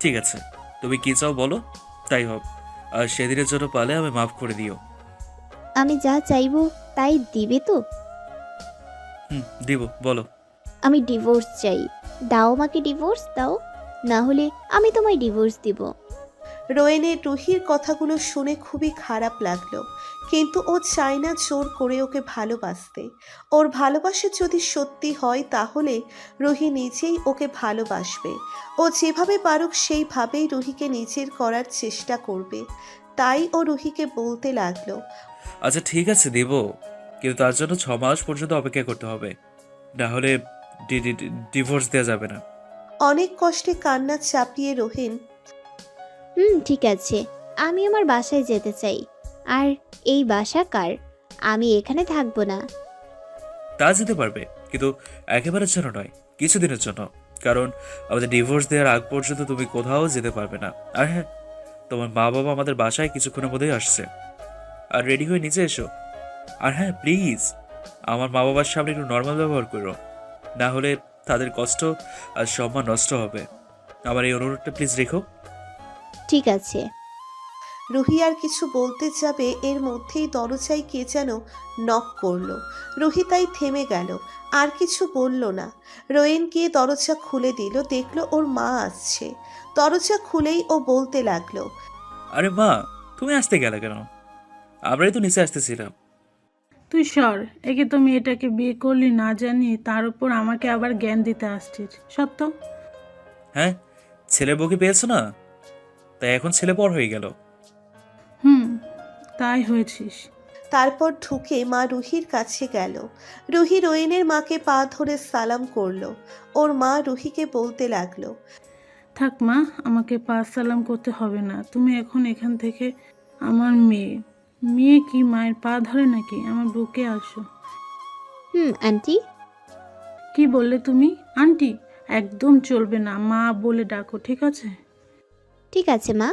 [SPEAKER 3] ঠিক আছে, তুমি কি চাও বলো, তাই হোক। আর সেদিনের জন্য পালে আমি মাফ করে দিও।
[SPEAKER 2] আমি যা চাইবো তাই দিবে তো?
[SPEAKER 3] দিব, বলো।
[SPEAKER 2] আমি ডিভোর্স চাই, দাও আমাকে ডিভোর্স দাও, না হলে আমি তোমায় ডিভোর্স দিব।
[SPEAKER 4] রোয়েনের রুহির কথাগুলো শুনে খুবই খারাপ লাগলো, কিন্তু ও চায় না জোর করে ওকে ভালোবাসতে। ওর ভালোবাসা যদি সত্যি হয় তাহলে রুহি নিজেই ওকে ভালোবাসবে। ও যেভাবে পারুক সেইভাবেই রুহিকে নিজের করার চেষ্টা করবে। তাই ও রুহিকে বলতে লাগলো,
[SPEAKER 3] আচ্ছা ঠিক আছে, দেব, কিন্তু তার জন্য 6 মাস পর্যন্ত অপেক্ষা করতে হবে, না হলে ডিভোর্স দেওয়া যাবে না।
[SPEAKER 4] অনেক কষ্টে কান্না চাপিয়ে রোহিন,
[SPEAKER 2] ঠিক আছে, আমি আমার বাসায় যেতে চাই। আর এই বাসা কার? আমি এখানে থাকবো না।
[SPEAKER 3] তা যেতে পারবে, কিন্তু একেবারের জন্য নয়, কিছুদিনের জন্য। কারণ আমাদের ডিভোর্স দেওয়ার আগ পর্যন্ত তুমি কোথাও যেতে পারবে না। আর হ্যাঁ, তোমার মা বাবা আমাদের বাসায় কিছুক্ষণের মধ্যেই আসছে, আর রেডি হয়ে নিচে এসো। আর হ্যাঁ প্লিজ, আমার মা বাবার সামনে একটু নর্মাল ব্যবহার করো, না হলে তাদের কষ্ট আর সম্মান নষ্ট হবে। আমার এই অনুরোধটা প্লিজ রেখো।
[SPEAKER 2] ঠিক আছে।
[SPEAKER 4] রুহি আর কিছু বলতে যাবে এর মধ্যেই দরজায় কে যেন নক করলো। রুহি তাই থেমে গেল, আর কিছু বলল না। রোয়েন গিয়ে দরজা খুলে দিল, দেখলো ওর মা আসছে। দরজা খুলেই ও বলতে লাগলো,
[SPEAKER 3] আরে মা, তুমি আসতে গেলে কেন? আমরাই তো নিচে আসতেছিলাম।
[SPEAKER 16] তুই সর, একে তো মেয়েটাকে বিয়ে করলি না জানি, তার উপর আমাকে আবার জ্ঞান দিতে আসছিস। সত্য?
[SPEAKER 3] হ্যাঁ, ছেলে বউকে পেয়েছো না, তাই এখন ছেলে পর হয়ে গেল।
[SPEAKER 16] তাই হয়েছিস।
[SPEAKER 4] তারপর ঢুকে মা রুহির কাছে গেল। রুহি রোয়েনের মাকে পা ধরে সালাম করলো। ওর মা রুহিকে বলতে লাগলো,
[SPEAKER 16] থাক মা, আমাকে পাঁচ সালাম করতে হবে না। তুমি এখন এখান থেকে আমার মেয়ে। মেয়ে কি মায়ের পা ধরে নাকি? আমার বুকে আসো।
[SPEAKER 2] আন্টি।
[SPEAKER 16] কি বললে তুমি? আন্টি একদম চলবে না, মা বলে ডাকো, ঠিক আছে?
[SPEAKER 2] ঠিক আছে মা।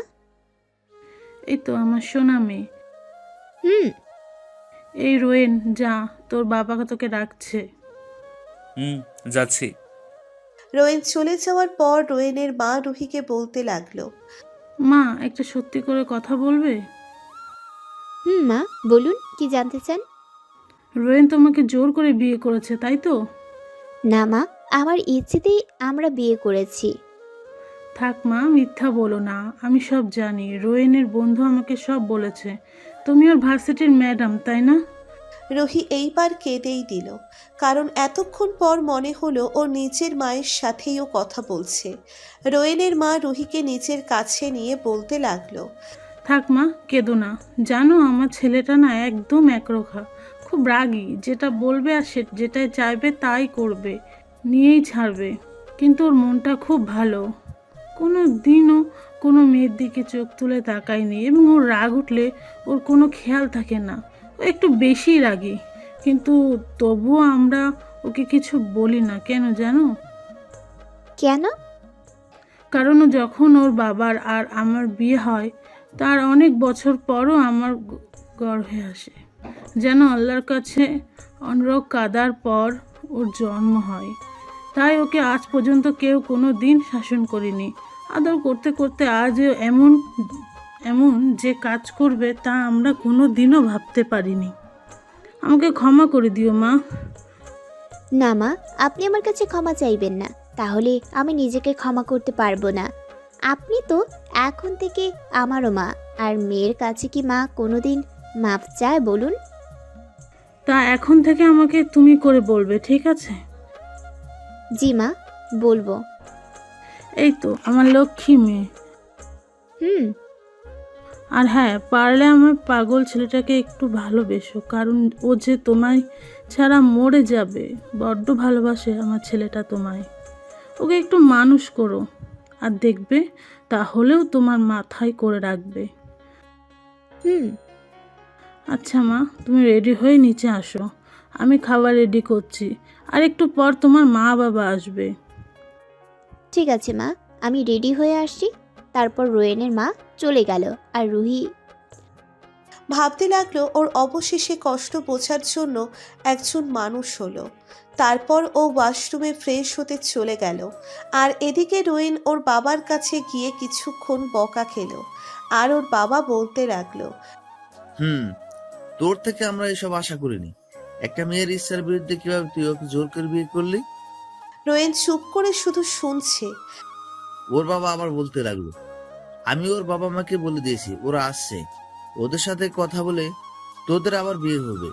[SPEAKER 16] এই তো আমার সোনা মেয়ে। এই রোয়েন, যা, তোর বাবা তোকে ডাকছে।
[SPEAKER 3] যাচ্ছি।
[SPEAKER 4] রোয়েন চলে যাওয়ার পর রোয়েনের মা রুহিকে বলতে লাগলো,
[SPEAKER 16] মা একটা সত্যি করে কথা বলবে?
[SPEAKER 2] মা বলুন, কি জানতে চান?
[SPEAKER 16] রোয়েন তোমাকে জোর করে বিয়ে করেছে, তাই তো?
[SPEAKER 2] না মা, আমার ইচ্ছেতেই আমরা বিয়ে করেছি।
[SPEAKER 16] থাক মা, মিথ্যা বলো না, আমি সব জানি। রোয়েনের বন্ধু আমাকে সব বলেছে। তুমি ওর ভার্সিটির ম্যাডাম, তাই না?
[SPEAKER 4] রুহি এইবার কেঁদেই দিল, কারণ এতক্ষণ পর মনে হলো ও নিজের মায়ের সাথেই ও কথা বলছে। রোয়েনের মা রুহিকে নিজের কাছে নিয়ে বলতে লাগলো,
[SPEAKER 16] থাক মা, কেঁদো না। জানো, আমার ছেলেটা না একদম একরোখা, খুব রাগী। যেটা বলবে আর যেটাই চাইবে তাই করবে, নিয়েই ছাড়বে। কিন্তু ওর মনটা খুব ভালো, কোনো দিনও কোনো মেয়ের দিকে চোখ তুলে তাকায়নি। এবং ওর রাগ উঠলে ওর কোনো খেয়াল থাকে না, ও একটু বেশি রাগী। কিন্তু তবুও আমরা ওকে কিছু বলি না। কেন জানো?
[SPEAKER 2] কেন?
[SPEAKER 16] কারণ যখন ওর বাবার আর আমার বিয়ে হয়, তার অনেক বছর পরও আমার গর্ভে আসে। যেন আল্লাহর কাছে অনরক কাদার পর ওর জন্ম হয়। তাই ওকে আজ পর্যন্ত কেউ কোনো দিন শাসন করেনি। আদর করতে করতে আজ এমন এমন যে কাজ করবে তা আমরা কোনো দিনও ভাবতে পারিনি। আমাকে ক্ষমা করে দিও মা।
[SPEAKER 2] না মা, আপনি আমার কাছে ক্ষমা চাইবেন না, তাহলে আমি নিজেকে ক্ষমা করতে পারবো না। আপনি তো এখন থেকে আমারও মা, আর মেয়ের কাছে কি মা কোনোদিন মাপ চায় বলুন?
[SPEAKER 16] তা এখন থেকে আমাকে তুমি করে বলবে, ঠিক আছে?
[SPEAKER 2] জি মা, বলবো।
[SPEAKER 16] এই তো আমার লক্ষ্মী মেয়ে। আর হ্যাঁ, পারলে আমার পাগল ছেলেটাকে একটু ভালোবেসো, কারণ ও যে তোমায় ছাড়া মরে যাবে। বড্ড ভালোবাসে আমার ছেলেটা তোমায়। ওকে একটু মানুষ করো, আর দেখবে তাহলেও তোমার মাথায় করে রাখবে। আচ্ছা মা, তুমি রেডি হয়ে নিচে আসো, আমি খাবার রেডি করছি। আর একটু পর তোমার মা বাবা আসবে।
[SPEAKER 2] ঠিক আছে মা, আমি রেডি হয়ে আসছি। তারপর রোয়েনের মা চলে গেল, আর রুহি
[SPEAKER 4] ভাবতে লাগলো ওর অবশেষে কষ্ট বোঝার জন্য একজন মানুষ হলো। তারপর ও ওয়াশরুমে ফ্রেশ হতে চলে গেল। আর এদিকে রোয়েন ওর বাবার কাছে গিয়ে কিছুক্ষণ বকা খেলো। আর ওর বাবা বলতে লাগলো,
[SPEAKER 17] তোর থেকে আমরা এসব আশা করিনি। একটা মেয়ের ইচ্ছার বিরুদ্ধে কিভাবে তুই ওকে জোর করে বিয়ে করলি?
[SPEAKER 4] রোয়েন চুপ করে শুধু শুনছে।
[SPEAKER 17] ওর বাবা আবার বলতে লাগলো, আমি ওর বাবা মাকে বলে দিয়েছি, ওরা আসছে, ওদের সাথে কথা বলে তোদের আবার বিয়ে হবে।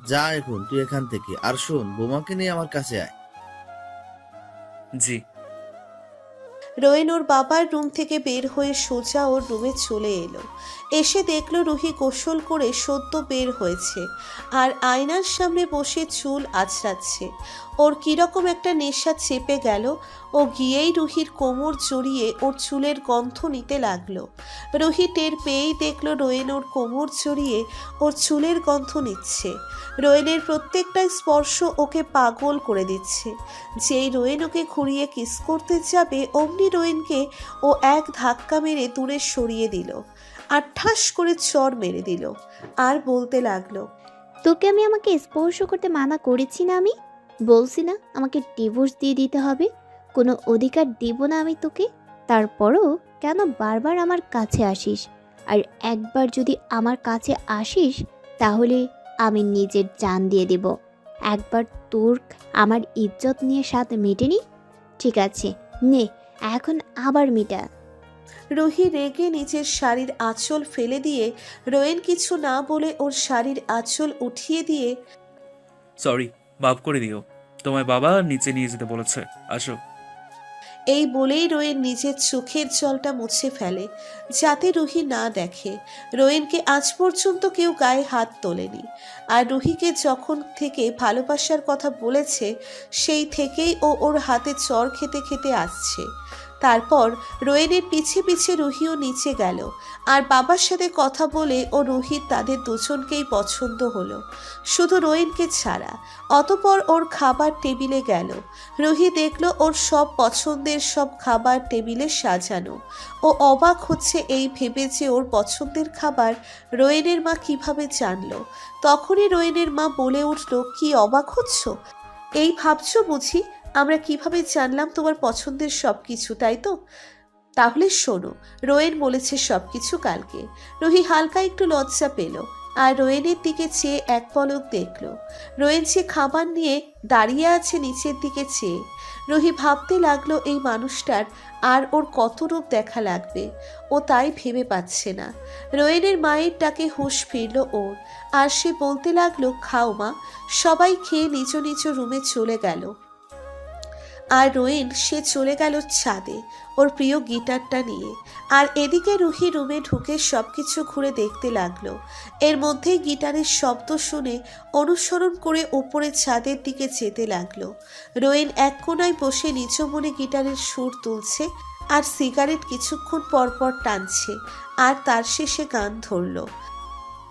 [SPEAKER 17] যা এখন তুই এখান থেকে। আর শোন, বোমাকে নিয়ে আমার কাছে আয়।
[SPEAKER 3] জি।
[SPEAKER 4] রোয়েন ওর বাবার রুম থেকে বের হয়ে সোজা ওর রুমে চলে এলো। এসে দেখলো রুহি গোসল করে সদ্য বের হয়েছে, আর আয়নার সামনে বসে চুল আঁচড়াচ্ছে। ওর কিরকম একটা নেশা চেপে গেল। ও গিয়েই রুহির কোমর জড়িয়ে ওর চুলের গন্ধ নিতে লাগলো। রুহি টের পেয়েই দেখলো রোয়েন ওর কোমর জড়িয়ে ওর চুলের গন্ধ নিচ্ছে। রোয়েনের প্রত্যেকটা স্পর্শ ওকে পাগল করে দিচ্ছে। যেই রোয়েন ওকে ঘুরিয়ে কিস করতে যাবে, অমনি রোয়েনকে ও এক ধাক্কা মেরে দূরে সরিয়ে দিল, আর ঠাস করে চড় মেরে দিল। আর বলতে লাগলো,
[SPEAKER 2] তোকে আমি আমাকে স্পর্শ করতে মানা করেছি না? আমি বলছি না আমাকে ডিভোর্স দিয়ে দিতে হবে? কোনো অধিকার দিব না আমি তোকে। তারপরও কেন বারবার আমার কাছে আসিস? আর একবার যদি আমার কাছে আসিস তাহলে আমি নিজের জান দিয়ে দেব। একবার তোর আমার ইজ্জত নিয়ে স্বাদ মেটেনি? ঠিক আছে, নে এখন আবার মিটা।
[SPEAKER 4] রুহি রেগে নিজের শাড়ির আঁচল ফেলে দিয়ে রোয়েন কিছু না বলে ওর শাড়ির আঁচল উঠিয়ে দিয়ে
[SPEAKER 3] সরি, মাফ করে দিও। তোমায় বাবা নিচে নিয়ে যেতে বলেছে, আসো।
[SPEAKER 4] এই বলেই রোয়েন নিজের চোখের জলটা মুছে ফেলে যাতে রুহি না দেখে। রোয়েনকে আজ পর্যন্ত কেউ গায়ে হাত তোলেনি, আর রুহিকে যখন থেকে ভালোবাসার কথা বলেছে সেই থেকেই ও ওর হাতে চড় খেতে খেতে আসছে। তারপর রোয়েনের পিছে পিছে রুহিও নিচে গেল, আর বাবার সাথে কথা বলে ও রুহির তাদের দুজনকেই পছন্দ হলো, শুধু রোয়েনকে ছাড়া। অতপর ওর খাবার টেবিলে গেল। রুহি দেখলো ওর সব পছন্দের সব খাবার টেবিলে সাজানো। ও অবাক হচ্ছে এই ভেবে যে ওর পছন্দের খাবার রোয়েনের মা কিভাবে জানলো। তখনই রোয়েনের মা বলে উঠল, কি অবাক হচ্ছ? এই ভাবছো বুঝি আমরা কিভাবে জানলাম তোমার পছন্দের সব কিছু, তাই তো? তাহলে শোনো, রোয়েন বলেছে সব কিছু কালকে। রুহি হালকা একটু লজ্জা পেল আর রোয়েনের দিকে চেয়ে এক পলক দেখল। রোয়েন সে খাবার নিয়ে দাঁড়িয়ে আছে নিচের দিকে চেয়ে। রুহি ভাবতে লাগলো এই মানুষটার আর ওর কত রূপ দেখা লাগবে, ও তাই ভেবে পাচ্ছে না। রোয়েনের মায়ের ডাকে হুঁশ ফিরল ওর, আর সে বলতে লাগলো, খাও মা। সবাই খেয়ে নিজ নিজ রুমে চলে গেল, আর রোয়েন সে চলে গেল ছাদে ওর প্রিয় গিটারটা নিয়ে। আর এদিকে রুহি রুমে ঢুকে সবকিছু ঘুরে দেখতে লাগলো। এর মধ্যেই গিটারের শব্দ শুনে অনুসরণ করে উপরে ছাদের দিকে যেতে লাগলো। রোয়েন এক কোনায় বসে নিজ মনে গিটারের সুর তুলছে আর সিগারেট কিছুক্ষণ পরপর টানছে, আর তার শেষে গান ধরলো।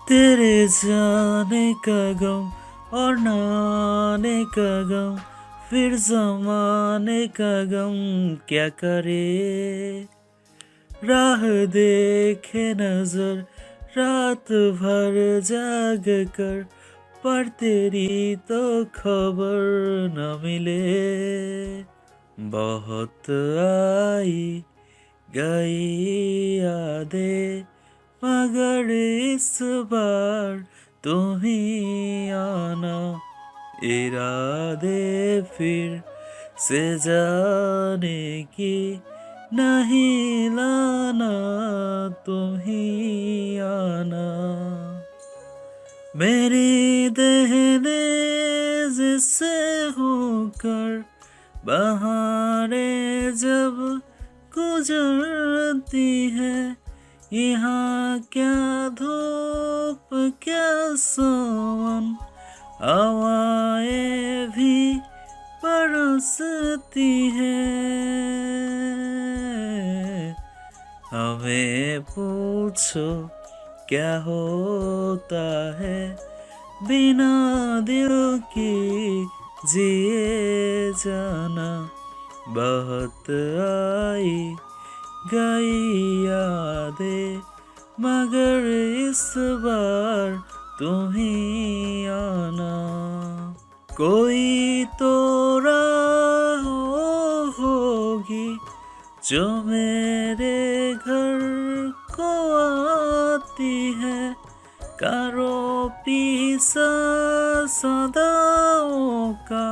[SPEAKER 3] तेरे जाने का गम और न आने का गम, फिर जमाने का गम क्या करे। राह देखे नजर रात भर जाग कर, पर तेरी तो खबर न मिले। बहुत आई गई यादें, मगर इस बार तुम ही आना। इरादे फिर से जाने की नहीं लाना, तुम ही आना। मेरी दहलीज से होकर बहारें जब गुजरती है, यहाँ क्या धूप क्या सावन, हवाएं भी बरसती है। हमें पूछो क्या होता है बिना दिल की जिए जाना। बहुत आई गई यादें, मगर इस बार तुम ही आना। कोई तो राह होगी जो मेरे घर को आती है, करो पीसा सदाओं का,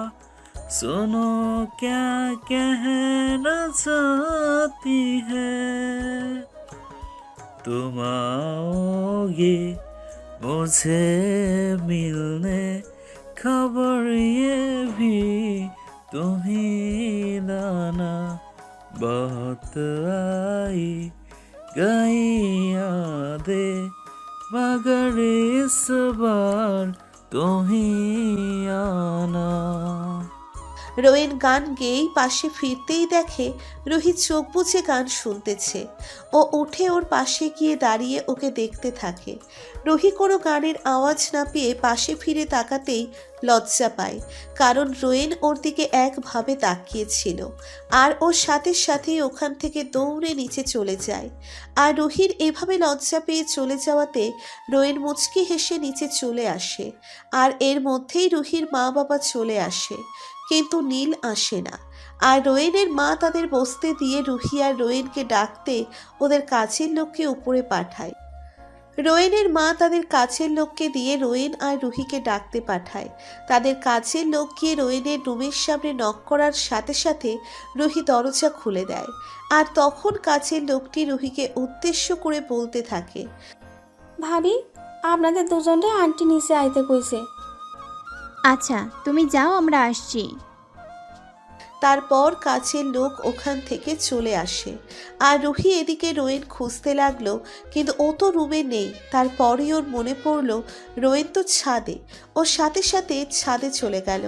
[SPEAKER 3] सुनो क्या कहना चाहती है। तुम आओगी मुझे मिलने, खबर ये भी तुम ही लाना। बहुत आई गई यादें, मगर इस बार तुम ही आना।
[SPEAKER 4] রোয়েন গান গেয়েই পাশে ফিরতেই দেখে রুহি চোখ বুজে গান শুনতেছে। ও উঠে ওর পাশে গিয়ে দাঁড়িয়ে ওকে দেখতে থাকে। রুহি কোনো গানের আওয়াজ না পেয়ে পাশে ফিরে তাকাতেই লজ্জা পায়, কারণ রোয়েন ওর দিকে একভাবে তাকিয়েছিল। আর ওর সাথে সাথেই ওখান থেকে দৌড়ে নিচে চলে যায়। আর রুহির এভাবে লজ্জা পেয়ে চলে যাওয়াতে রোয়েন মুচকি হেসে নিচে চলে আসে। আর এর মধ্যেই রুহির মা বাবা চলে আসে, কিন্তু নীল আসে না। আর রোয়েনের মা তাদের বসতে দিয়ে রুহি আর রোয়েনকে ডাকতে ওদের কাছের লোককে উপরে পাঠায়। রোয়েনের মা তাদের কাছের লোককে দিয়ে রোয়েন আর রুহিকে ডাকতে পাঠায়। তাদের কাছের লোক গিয়ে রোয়েনের রুমের সামনে নক করার সাথে সাথে রুহি দরজা খুলে দেয়। আর তখন কাছের লোকটি রুহিকে উদ্দেশ্য করে বলতে থাকে,
[SPEAKER 14] ভাবি, আপনাদের দুজনরে আন্টি নিচে আইতে কইছে।
[SPEAKER 2] আচ্ছা তুমি যাও, আমরা আসছি।
[SPEAKER 4] তারপর কাছের লোক ওখান থেকে চলে আসে। আর রুহি এদিকে রোয়েন খুঁজতে লাগলো, কিন্তু ও তো রুমে নেই। তারপরই ওর মনে পড়লো রোয়েন তো ছাদে। ও সাথে সাথে ছাদে চলে গেল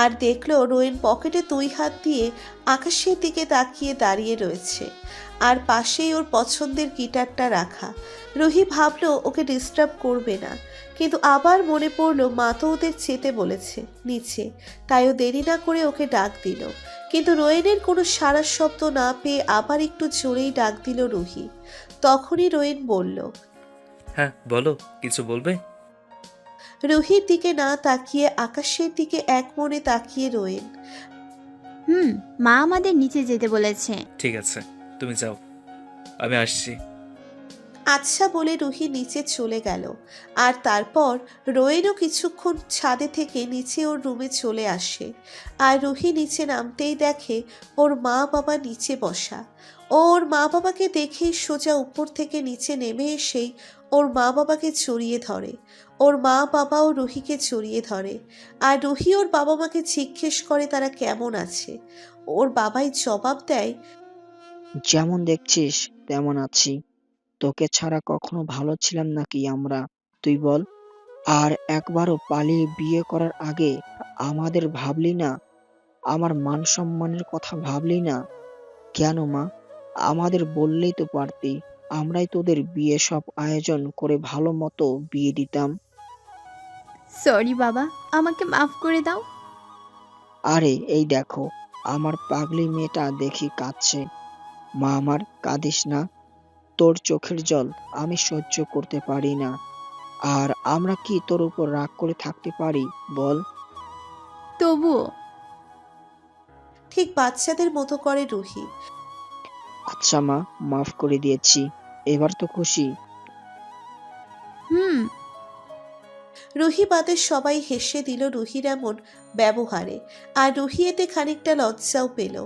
[SPEAKER 4] আর দেখলো রোয়েন পকেটে 2 হাত দিয়ে আকাশের দিকে তাকিয়ে দাঁড়িয়ে রয়েছে, আর পাশেই ওর পছন্দের গিটারটা রাখা। রুহি ভাবলো ওকে ডিস্টার্ব করবে না, কিন্তু আবার মনে পড়লো মা তো ওদের যেতে বলেছে নিচে, তাই ও দেরি না করে ওকে ডাক দিল। কিন্তু রোয়েনের কোনো সারা শব্দ না পেয়ে আবার একটু জোরেই ডাক দিল রুহি। তখনই রোয়েন বলল,
[SPEAKER 3] হ্যাঁ বলো, কিছু বলবে?
[SPEAKER 4] রুহির দিকে না তাকিয়ে আকাশের দিকে এক মনে তাকিয়ে রোয়েন।
[SPEAKER 2] মা আমাদের নিচে যেতে বলেছে।
[SPEAKER 3] ঠিক আছে, তুমি যাও, আমি আসছি।
[SPEAKER 4] আচ্ছা বলে রুহি নিচে চলে গেল। আর তারপর রোয়েনও কিছুক্ষণ ছাদে থেকে নিচে ওর রুমে চলে আসে। আর রুহি নিচে নামতেই দেখে ওর মা বাবা নিচে বসা। ওর মা বাবাকে দেখেই সোজা উপর থেকে নিচে নেমে এসেই ওর মা বাবাকে জড়িয়ে ধরে। ওর মা বাবাও রুহিকে জড়িয়ে ধরে। আর রুহি ওর বাবা মাকে জিজ্ঞেস করে তারা কেমন আছে। ওর বাবাই জবাব দেয়,
[SPEAKER 6] যেমন দেখছিস তেমন আছি। তোকে ছাড়া কখনো ভালো ছিলাম নাকি আমরা, তুই বল? আর একবারও পালিয়ে বিয়ে করার আগে আমাদের ভাবলি না? আমার মান সম্মানের কথা ভাবলি না? কেন মা? আমাদের বললেই তো পারতি, আমরাই তোদের বিয়ে সব আয়োজন করে ভালো মতো বিয়ে দিতাম।
[SPEAKER 2] সরি বাবা, আমাকে মাফ করে দাও।
[SPEAKER 6] আরে এই দেখো, আমার পাগলি মেয়েটা দেখি কাঁদছে। মা আমার, কাঁদিস না। তোর চোখের জল আমি সহ্য করতে পারি না। আর আমরা কি তোর উপর রাগ করে থাকতে পারি বল?
[SPEAKER 2] তবুও
[SPEAKER 4] ঠিক বাচ্চাদের মতো করে রুহি।
[SPEAKER 6] আচ্ছা মা, মাফ করে দিয়েছি, এবার তো খুশি?
[SPEAKER 4] রুহি বাদে সবাই হেসে দিল রুহির এমন ব্যবহারে। আর রুহি এতে খানিকটা লজ্জাও পেল।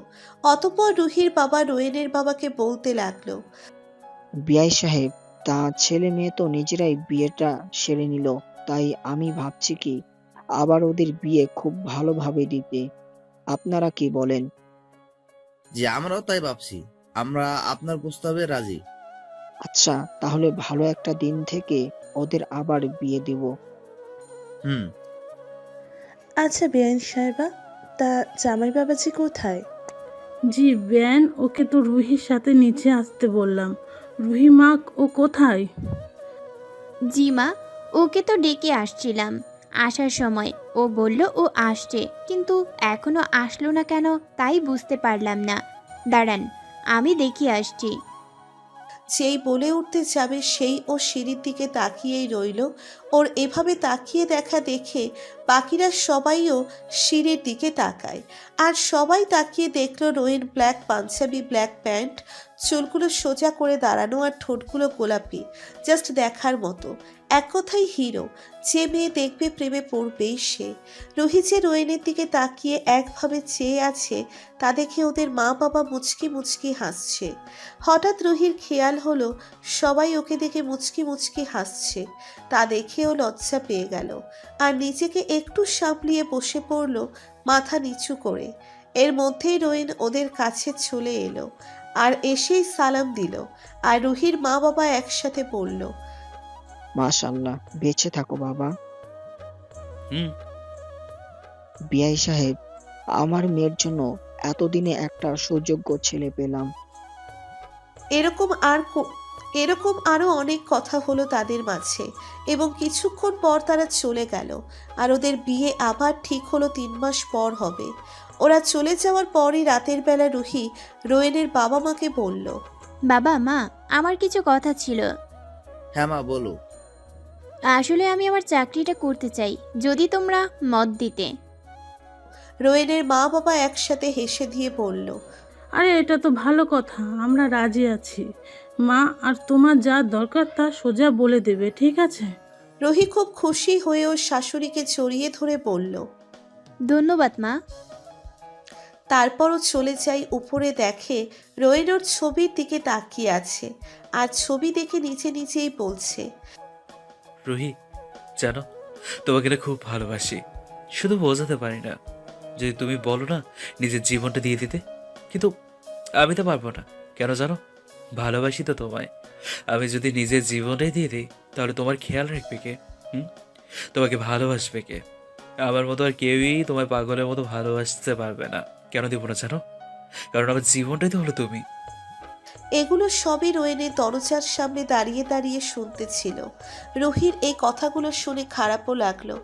[SPEAKER 4] অতঃপর রুহির বাবা রোয়েনের বাবাকে বলতে লাগলো,
[SPEAKER 6] বিআই সাহেব, তা ছেলে মেয়ে তো নিজেরাই বিয়েটা সেরে নিল, তাই আমি ভাবছি কি আবার ওদের বিয়ে খুব ভালোভাবে দিতে। আপনারা কি বলেন?
[SPEAKER 17] যে আমরাও তাই ভাবছি, আমরা আপনার প্রস্তাবে রাজি।
[SPEAKER 6] আচ্ছা, তাহলে ভালো একটা দিন থেকে ওদের আবার বিয়ে দেব।
[SPEAKER 1] আচ্ছা বেআইন সাহেবা, তা জামাই বাবাজি কোথায়?
[SPEAKER 16] জি বেন, ওকে তো রুহির সাথে নিচে আসতে বললাম। রুহি মা, ও কোথায়?
[SPEAKER 2] জি মা, ওকে তো ডেকে আসছিলাম। আসার সময় ও বলল ও আসছে, কিন্তু এখনো আসলো না কেন তাই বুঝতে পারলাম না। দাঁড়ান, আমি দেখিয়ে আসছি।
[SPEAKER 4] যেই বলে উঠতে যাবে সেই ও সিঁড়ির দিকে তাকিয়েই রইল। ওর এভাবে তাকিয়ে দেখা দেখে বাকিরা সবাইও সিঁড়ির দিকে তাকায়। আর সবাই তাকিয়ে দেখলো রোয়েন ব্ল্যাক পাঞ্জাবি, ব্ল্যাক প্যান্ট, চুলগুলো সোজা করে দাঁড়ানো আর ঠোঁটগুলো গোলাপি, জাস্ট দেখার মতো। এক কথাই হিরো। যে মেয়ে দেখবে প্রেমে পড়বেই সে। রুহি যে রোয়েনের দিকে তাকিয়ে একভাবে চেয়ে আছে তা দেখে ওদের মা বাবা মুচকি মুচকি হাসছে। হঠাৎ রুহির খেয়াল হলো সবাই ওকে দেখে মুচকি মুচকি হাসছে। তা দেখেও লজ্জা পেয়ে গেল আর নিজেকে একটু সামলিয়ে বসে পড়ল মাথা নিচু করে। এর মধ্যেই রোয়েন ওদের কাছে চলে এলো আর এসেই সালাম দিল। আর রুহির মা বাবা একসাথে বলল,
[SPEAKER 6] মাশাআল্লাহ, বেঁচে থাকো বাবা। বিআই সাহেব, আমার মেয়ের জন্য এতদিনে একটা সুযোগ্য ছেলে পেলাম।
[SPEAKER 4] এরকম আরো অনেক কথা হলো তাদের মাঝে এবং কিছুক্ষণ পর তারা চলে গেল। আর ওদের বিয়ে আবার ঠিক হলো 3 মাস পর হবে। ওরা চলে যাওয়ার পরই রাতের বেলা রুহি রোয়েনের বাবা মাকে বলল,
[SPEAKER 2] বাবা মা, আমার কিছু কথা ছিল।
[SPEAKER 17] হ্যাঁ মা, বলো।
[SPEAKER 2] আসলে আমি আমার চাকরিটা করতে চাই, যদি তোমরা মত দিতে।
[SPEAKER 4] রোয়েনের মা বাবা একসাথে হেসে দিয়ে বলল,
[SPEAKER 16] আরে এটা তো ভালো কথা, আমরা রাজি আছি মা। আর তোমার যা দরকার তা সোজা বলে দেবে, ঠিক আছে?
[SPEAKER 4] রুহি খুব খুশি হয়ে ওর শাশুড়িকে জড়িয়ে ধরে বলল।
[SPEAKER 2] ধন্যবাদ মা।
[SPEAKER 4] তারপরও চলে যাই উপরে, দেখে রোয়েন ওর ছবির দিকে তাকিয়ে আছে আর ছবি দেখে নিচে নিচেই বলছে।
[SPEAKER 3] রুহি, জানো তোমাকে না খুব ভালোবাসি, শুধু বোঝাতে পারি না। যদি তুমি বলো না নিজের জীবনটা দিয়ে দিতে, কিন্তু আমি তো পারবো না। কেন জানো? ভালোবাসি তো তোমায়। আমি যদি নিজের জীবনটাই দিয়ে দিই তাহলে তোমার খেয়াল রাখবে কে? তোমাকে ভালোবাসবে কে? আমার মতো আর কেউই তোমায় পাগলের মতো ভালোবাসতে পারবে না। কেন দিব না জানো? কারণ আমার জীবনটাই তো হলো তুমি।
[SPEAKER 4] এগুলো সবই রোয়েনের দরজার সামনে দাঁড়িয়ে দাঁড়িয়ে শুনতেছিল। রুহির এই কথাগুলো শুনে খারাপও লাগলো,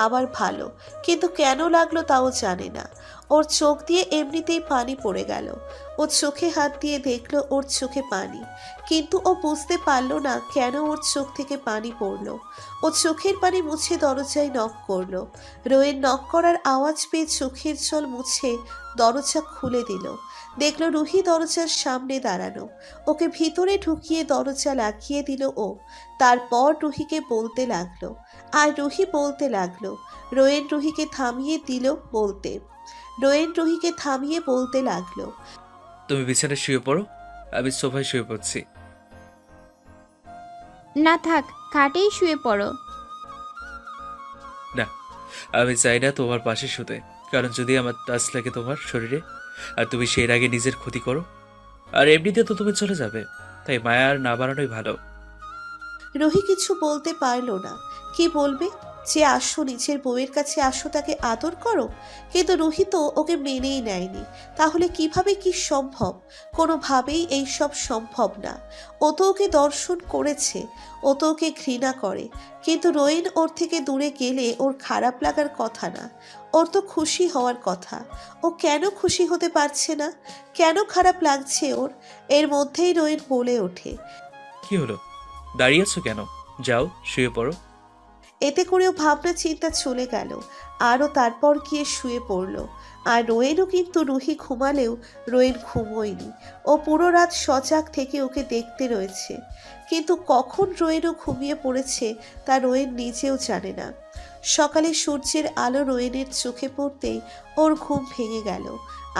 [SPEAKER 4] আবার ভালো, কিন্তু কেন লাগলো তাও জানে না। ওর চোখ দিয়ে এমনিতেই পানি পড়ে গেল। ও চোখে হাত দিয়ে দেখলো ওর চোখে পানি, কিন্তু ও বুঝতে পারলো না কেন ওর চোখ থেকে পানি পড়লো। ও চোখের পানি মুছে দরজায় নক করলো। রোয়েন নক করার আওয়াজ পেয়ে চোখের জল মুছে দরজা খুলে দিল। দেখলো রুহি দরজার সামনে দাঁড়ানো। ওকে ভিতরে ঢুকিয়ে দরজা লাগিয়ে দিল ও। তারপর রুহিকে বলতে লাগলো, আর রুহি বলতে লাগলো। রোয়েন রুহিকে থামিয়ে দিল বলতে। রোয়েন রুহিকে থামিয়ে বলতে লাগলো,
[SPEAKER 3] তুমি বিছানায় শুয়ে পড়ো, আমি সোফায় শুয়ে পড়ছি।
[SPEAKER 2] না থাক, খাটেই শুয়ে পড়ো।
[SPEAKER 3] না, আমি চাই না তোমার পাশে শুতে, কারণ যদি আমার টাচ লাগে তোমার শরীরে আর তুমি সেই আগে নিজের ক্ষতি করো, আর এমনিতে তো তুমি চলে যাবে, তাই মায়া আর না বাড়ানোই ভালো।
[SPEAKER 4] রুহি কিছু বলতে পারলো না। কি বলবে? যে আসো নিজের বউয়ের কাছে, আসো তাকে আদর করো, কিন্তু রুহি তো ওকে মেনেই নেয়নি। তাহলে কিভাবে কি সম্ভব? কোনোভাবেই এই সব সম্ভব না। ও তো ওকে দর্শন করেছে, ও তো ওকে ঘৃণা করে, কিন্তু রোয়েন ওর থেকে দূরে গেলে ওর খারাপ লাগার কথা না, ওর তো খুশি হওয়ার কথা। ও কেন খুশি হতে পারছে না? কেন খারাপ লাগছে ওর? এর মধ্যেই রোয়েন বলে ওঠে,
[SPEAKER 3] কি হলো, দাঁড়িয়ে আছো কেন? যাও শুয়ে পড়ো।
[SPEAKER 4] এতে করেও ভাবনা চিন্তা চলে গেল। আরও তারপর গিয়ে শুয়ে পড়ল। আর রোয়েনও, কিন্তু রুহি ঘুমালেও রোয়েন ঘুমোয়নি। ও পুরো রাত সজাগ থেকে ওকে দেখতে রয়েছে, কিন্তু কখন রোয়েনও ঘুমিয়ে পড়েছে তা রোয়েন নিজেও জানে না। সকালে সূর্যের আলো রোয়েনের চোখে পড়তেই ওর ঘুম ভেঙে গেল।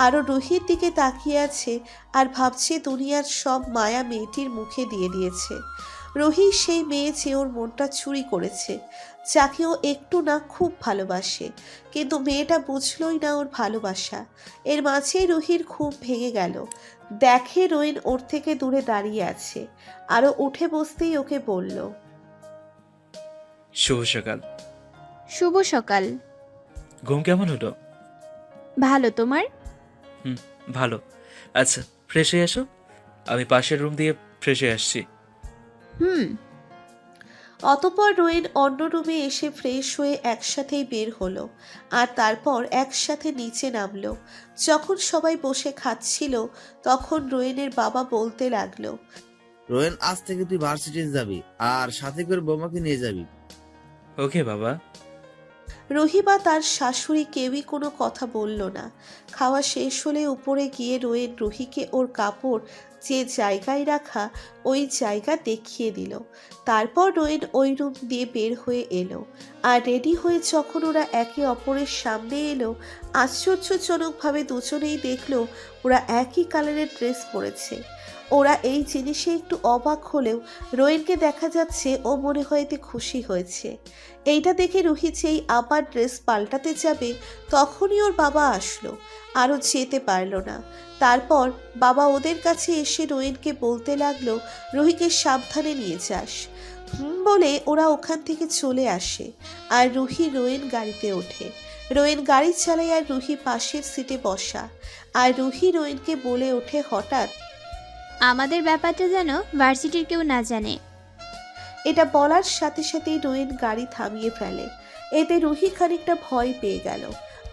[SPEAKER 4] আরও রুহির দিকে তাকিয়ে আছে আর ভাবছে দুনিয়ার সব মায়া মেয়েটির মুখে দিয়ে দিয়েছে। রুহি সেই মেয়ে যে ওর মনটা চুরি করেছে, যাকে ও একটু না খুব ভালোবাসে, কিন্তু মেয়েটা বুঝলই না ওর ভালোবাসা। এর মাঝেই রুহির ঘুম ভেঙে গেল। দেখে রোয়েন ওর থেকে দূরে দাঁড়িয়ে আছে। আরও উঠে বসতেই ওকে বলল,
[SPEAKER 3] শুভ সকাল।
[SPEAKER 2] শুভ সকাল।
[SPEAKER 3] ঘুম কেমন হলো?
[SPEAKER 2] ভালো, তোমার?
[SPEAKER 3] ভালো। আচ্ছা, ফ্রেশ হয়ে আসো, আমি পাশের রুম দিয়ে ফ্রেশ হয়ে আসছি।
[SPEAKER 4] অতঃপর রোয়েন অন্য রুমে এসে ফ্রেশ হয়ে একসাথেই বের হলো, আর তারপর একসাথে নিচে নামলো। যখন সবাই বসে খাচ্ছিল তখন রোয়েনের বাবা বলতে লাগলো,
[SPEAKER 17] রোয়েন, আজ থেকে তুই ভার্সিটি যাবি আর সাথে করে বৌমাকে নিয়ে যাবি।
[SPEAKER 3] ওকে বাবা।
[SPEAKER 4] রুহি বা তার শাশুড়ি কেউই কোনো কথা বলল না। খাওয়া শেষ হলে উপরে গিয়ে রোয়েন রুহিকে ওর কাপড় যে জায়গায় রাখা ওই জায়গা দেখিয়ে দিল। তারপর রোয়েন ওই রুম দিয়ে বের হয়ে এলো। আর রেডি হয়ে যখন ওরা একে অপরের সামনে এলো, আশ্চর্যজনকভাবে দুজনেই দেখলো ওরা একই কালারের ড্রেস পরেছে। ওরা এই জিনিসে একটু অবাক হলেও রোয়েনকে দেখা যাচ্ছে ও মনে হয় এতে খুশি হয়েছে। এইটা দেখে রুহি যেই আবার ড্রেস পাল্টাতে যাবে তখনই ওর বাবা আসলো। আরও যেতে পারল না। তারপর বাবা ওদের কাছে এসে রোয়েনকে বলতে লাগলো, রুহিকে সাবধানে নিয়ে যাস। বলে ওরা ওখান থেকে চলে আসে। আর রুহি রোয়েন গাড়িতে ওঠে। রোয়েন গাড়ি চালায় আর রুহি পাশের সিটে বসা। আর রুহি রোয়েনকে বলে ওঠে হঠাৎ,
[SPEAKER 2] আমাদের ব্যাপারটা যেন ভার্সিটির কেউ না জানে।
[SPEAKER 4] এটা বলার সাথে সাথেই রোয়েন গাড়ি থামিয়ে ফেলে। এতে রুহি খানিকটা ভয় পেয়ে গেল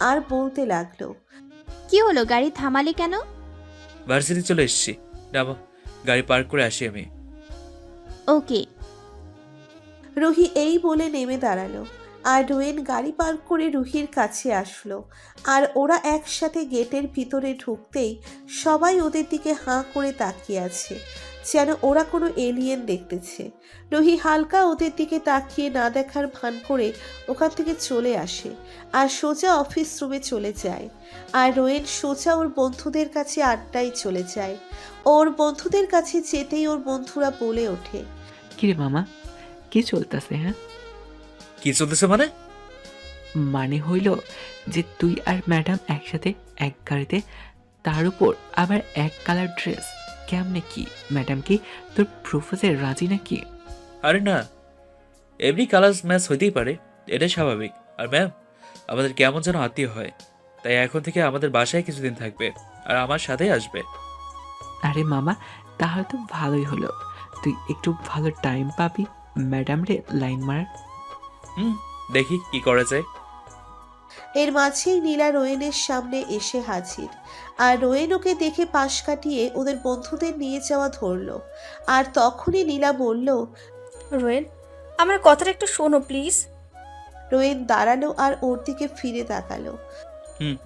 [SPEAKER 4] আর বলতে লাগলো,
[SPEAKER 2] কি হলো, গাড়ি থামালি কেন?
[SPEAKER 3] ভার্সিটি চলে এসেছি, নামো, গাড়ি পার্ক করে আসি আমি।
[SPEAKER 2] ওকে।
[SPEAKER 4] রুহি এই বলে নেমে দাঁড়ালো। আর রোয়েন গাড়ি পার্ক করে রুহির কাছে আসলো। আর ওরা একসাথে গেটের ভিতরে ঢুকতেই সবাই ওদের দিকে হাঁ করে তাকিয়ে আছে, যেন ওরা কোনো এলিয়েন দেখতেছে। রুহি হালকা ওদের দিকে তাকিয়ে না দেখার ভান করে ওখান থেকে চলে আসে আর সোজা অফিস রুমে চলে যায়। আর রোয়েন সোজা ওর বন্ধুদের কাছে আড্ডায় চলে যায়। ওর বন্ধুদের কাছে যেতেই ওর বন্ধুরা বলে ওঠে,
[SPEAKER 12] কিরে মামা, কি চলতেছে? হ্যাঁ,
[SPEAKER 3] কি চলতেছে মানে?
[SPEAKER 12] মানে হইল যে তুই আর ম্যাডাম একসাথে এক গাড়িতে, তার উপর আবার এক কালার ড্রেস। কেমনে কি? ম্যাডাম কি তোর প্রপোজে রাজি নাকি?
[SPEAKER 3] আরে না, এমনি কালার ম্যাচ হইতেই পারে, এটাই স্বাভাবিক। আর ম্যাম আমাদের কেমন যেন আত্মীয় হয়, তাই এখন থেকে আমাদের বাসায় কিছুদিন থাকবে আর আমার সাথেই আসবে।
[SPEAKER 12] আরে মামা, তাহলে তো ভালোই হলো। তুই একটু ভালো টাইম পাবি ম্যাডাম রে লাইন মারার।
[SPEAKER 3] দেখি কি করা যায়।
[SPEAKER 4] এর মাঝেই নীলা রোয়েনের সামনে এসে হাজির। আর রোয়েন ওকে দেখে পাশ কাটিয়ে ওদের বন্ধুদের নিয়ে যাওয়া ধরলো। আর তখনই নীলা বলল,
[SPEAKER 14] রোয়েন, আমার কথাটা একটু শোনো প্লিজ।
[SPEAKER 4] রোয়েন দাঁড়ালো আর ওর দিকে ফিরে তাকালো।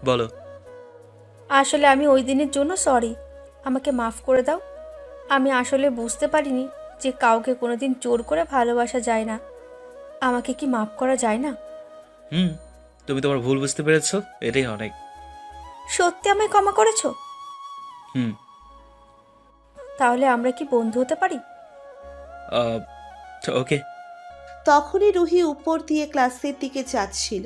[SPEAKER 3] বলো।
[SPEAKER 14] আসলে আমি ওই দিনের জন্য সরি, আমাকে মাফ করে দাও। আমি আসলে বুঝতে পারিনি যে কাউকে কোনোদিন জোর করে ভালোবাসা যায় না। আমাকে কি মাফ করা যায় না?
[SPEAKER 3] তুমি তোমার ভুল বুঝতে পেরেছো, এটাই অনেক।
[SPEAKER 14] সত্যি আমায় ক্ষমা করেছো?
[SPEAKER 3] হুম।
[SPEAKER 14] তাহলে আমরা কি বন্ধু হতে পারি?
[SPEAKER 3] ওকে।
[SPEAKER 4] তখনই রুহি উপর দিয়ে ক্লাসের দিকে যাচ্ছিল।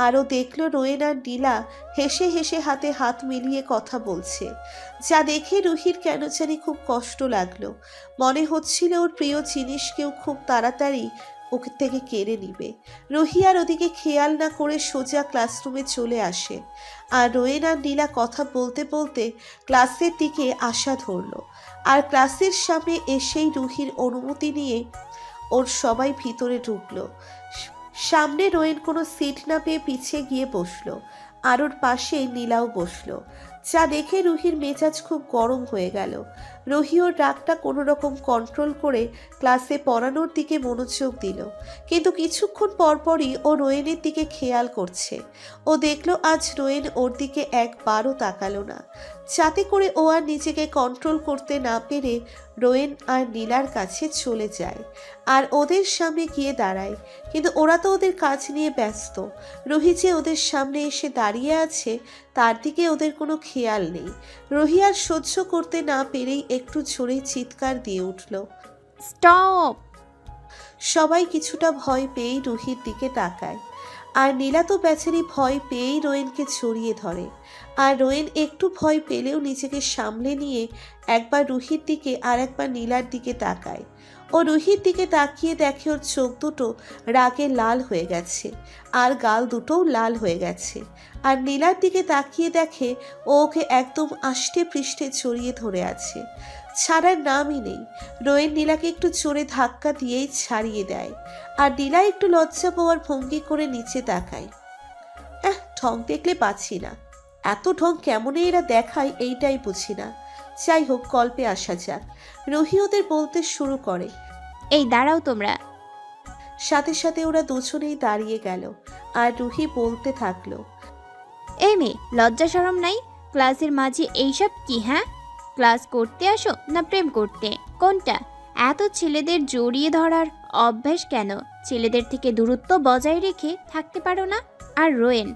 [SPEAKER 4] আরও দেখলো রোয়েন আর নীলা হেসে হেসে হাতে হাত মিলিয়ে কথা বলছে, যা দেখে রুহির কেন জানি খুব কষ্ট লাগলো। মনে হচ্ছিল ওর প্রিয় জিনিস কেউ খুব তাড়াতাড়ি ওকে থেকে কেড়ে নিবে। রুহি আর ওদিকে খেয়াল না করে সোজা ক্লাসরুমে চলে আসে। আর রোয়েন আর নীলা কথা বলতে বলতে ক্লাসের দিকে আসা ধরলো। আর ক্লাসের সামনে এসেই রুহির অনুমতি নিয়ে ওর সবাই ভিতরে ঢুকলো। সামনে রোয়েন কোনো সিট না পেয়ে পিছিয়ে গিয়ে বসলো। আর ওর পাশে নীলাও বসলো, যা দেখে রুহির মেজাজ খুব গরম হয়ে গেল। রুহি ওর রাগটা কোনো রকম কন্ট্রোল করে ক্লাসে পড়ানোর দিকে মনোযোগ দিল। কিন্তু কিছুক্ষণ পরপরই ও রোয়েনের দিকে খেয়াল করছে। ও দেখলো আজ রোয়েন ওর দিকে একবারও তাকালো না, যাতে করে ও আর নিজেকে কন্ট্রোল করতে না পেরে রোয়েন আর নীলার কাছে চলে যায় আর ওদের সামনে গিয়ে দাঁড়ায়। কিন্তু ওরা তো ওদের কাজ নিয়ে ব্যস্ত। রুহি যে ওদের সামনে এসে দাঁড়িয়ে আছে তার দিকে ওদের কোনো খেয়াল নেই। রুহি আর সহ্য করতে না পেরেই একটু জোরেই চিৎকার দিয়ে উঠল,
[SPEAKER 2] স্টপ!
[SPEAKER 4] সবাই কিছুটা ভয় পেয়েই রুহির দিকে তাকায়। আর নীলা তো বেচারি ভয় পেয়েই রোয়েনকে জড়িয়ে ধরে। আর রোয়েন একটু ভয় পেলেও নিজেকে সামলে নিয়ে একবার রুহির দিকে আর একবার নীলার দিকে তাকায়। ও রুহির দিকে তাকিয়ে দেখে ওর চোখ দুটো রাগে লাল হয়ে গেছে আর গাল দুটোও লাল হয়ে গেছে। আর নীলার দিকে তাকিয়ে দেখে ও ওকে একদম আষ্টে পৃষ্ঠে জড়িয়ে ধরে আছে, ছাড়ার নামই নেই। রোয়েন নীলাকে একটু জোরে ধাক্কা দিয়েই ছাড়িয়ে দেয়। আর নীলা একটু লজ্জা পাওয়ার ভঙ্গি করে নিচে তাকায়। ঢং দেখলে পাচ্ছি না, এত ঢং কেমনে এরা দেখায় এইটাই বুঝি না। যাই হোক, গল্পে আসা যাক। রুহি ওদের বলতে শুরু করে,
[SPEAKER 2] এই দাঁড়াও তোমরা।
[SPEAKER 4] সাথে সাথে ওরা দুজনেই দাঁড়িয়ে গেল। আর রুহি বলতে থাকলো,
[SPEAKER 2] এই মেয়ে, লজ্জা শরম নাই? ক্লাসের মাঝে এইসব কি? হ্যাঁ, ক্লাস করতে আসো না প্রেম করতে? কোনটা? এত ছেলেদের জড়িয়ে ধরার অভ্যাস কেন? ছেলেদের থেকে দূরত্ব বজায় রেখে থাকতে পারো না? আর রোয়েন,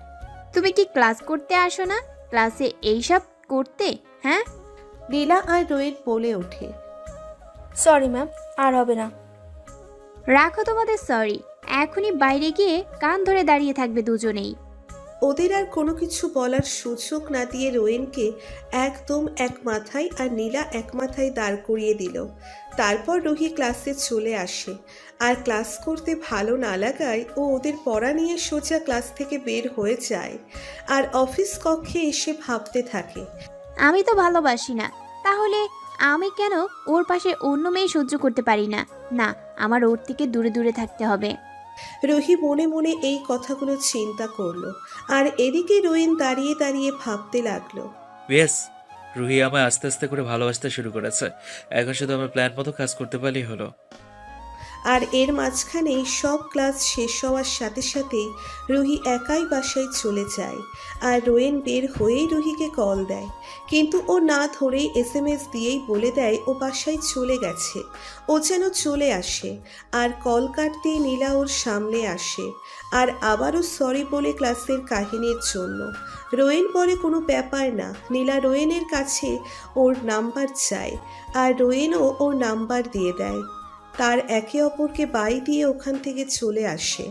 [SPEAKER 2] তুমি কি ক্লাস করতে আসো না, ক্লাসে এইসব করতে? হ্যাঁ?
[SPEAKER 4] নীলা আর রোয়েন বলে ওঠে,
[SPEAKER 14] সরি ম্যাম, আর হবে না।
[SPEAKER 2] রাখো তোমাদের সরি, এখনই বাইরে গিয়ে কান ধরে দাঁড়িয়ে থাকবে দুজনেই।
[SPEAKER 4] ওদের আর কোনো কিছু বলার সুযোগ না দিয়ে রোয়েনকে একদম এক মাথায় আর নীলা এক মাথায় দাঁড় করিয়ে দিল। তারপর রুহি ক্লাসে চলে আসে। আর ক্লাস করতে ভালো না লাগায় ও ওদের পড়া নিয়ে সোজা ক্লাস থেকে বের হয়ে যায় আর অফিস কক্ষে এসে ভাবতে থাকে,
[SPEAKER 2] আমি তো ভালোবাসি না, তাহলে আমি কেন ওর পাশে অন্য মেয়ে সহ্য করতে পারি না? না, আমার ওর থেকে দূরে দূরে থাকতে হবে।
[SPEAKER 4] রুহি মনে মনে এই কথাগুলো চিন্তা করলো। আর এদিকে রোয়েন দাঁড়িয়ে দাঁড়িয়ে ভাবতে লাগলো,
[SPEAKER 3] বেশ, রুহি আমায় আস্তে আস্তে করে ভালোবাসতে শুরু করেছে। এখন শুধু আমার প্ল্যান মতো কাজ করতে পারলেই হলো।
[SPEAKER 4] আর এর মাঝখানেই সব ক্লাস শেষ হওয়ার সাথে সাথেই রুহি একাই বাসায় চলে যায়। আর রোয়েন বের হয়েই রুহিকে কল দেয়, কিন্তু ও না ধরেই SMS দিয়েই বলে দেয় ও বাসায় চলে গেছে। ও যেন চলে আসে, আর কল কাটতেই নীলা ওর সামনে আসে আর আবারও সরি বলে ক্লাসের কাহিনীর জন্য। রোয়েন বলে কোনো ব্যাপার না। নীলা রোয়েনের কাছে ওর নাম্বার চায় আর রোয়েনও ওর নাম্বার দিয়ে দেয়। তার একে অপরকে বাই দিয়ে ওখান থেকে চলে আসে।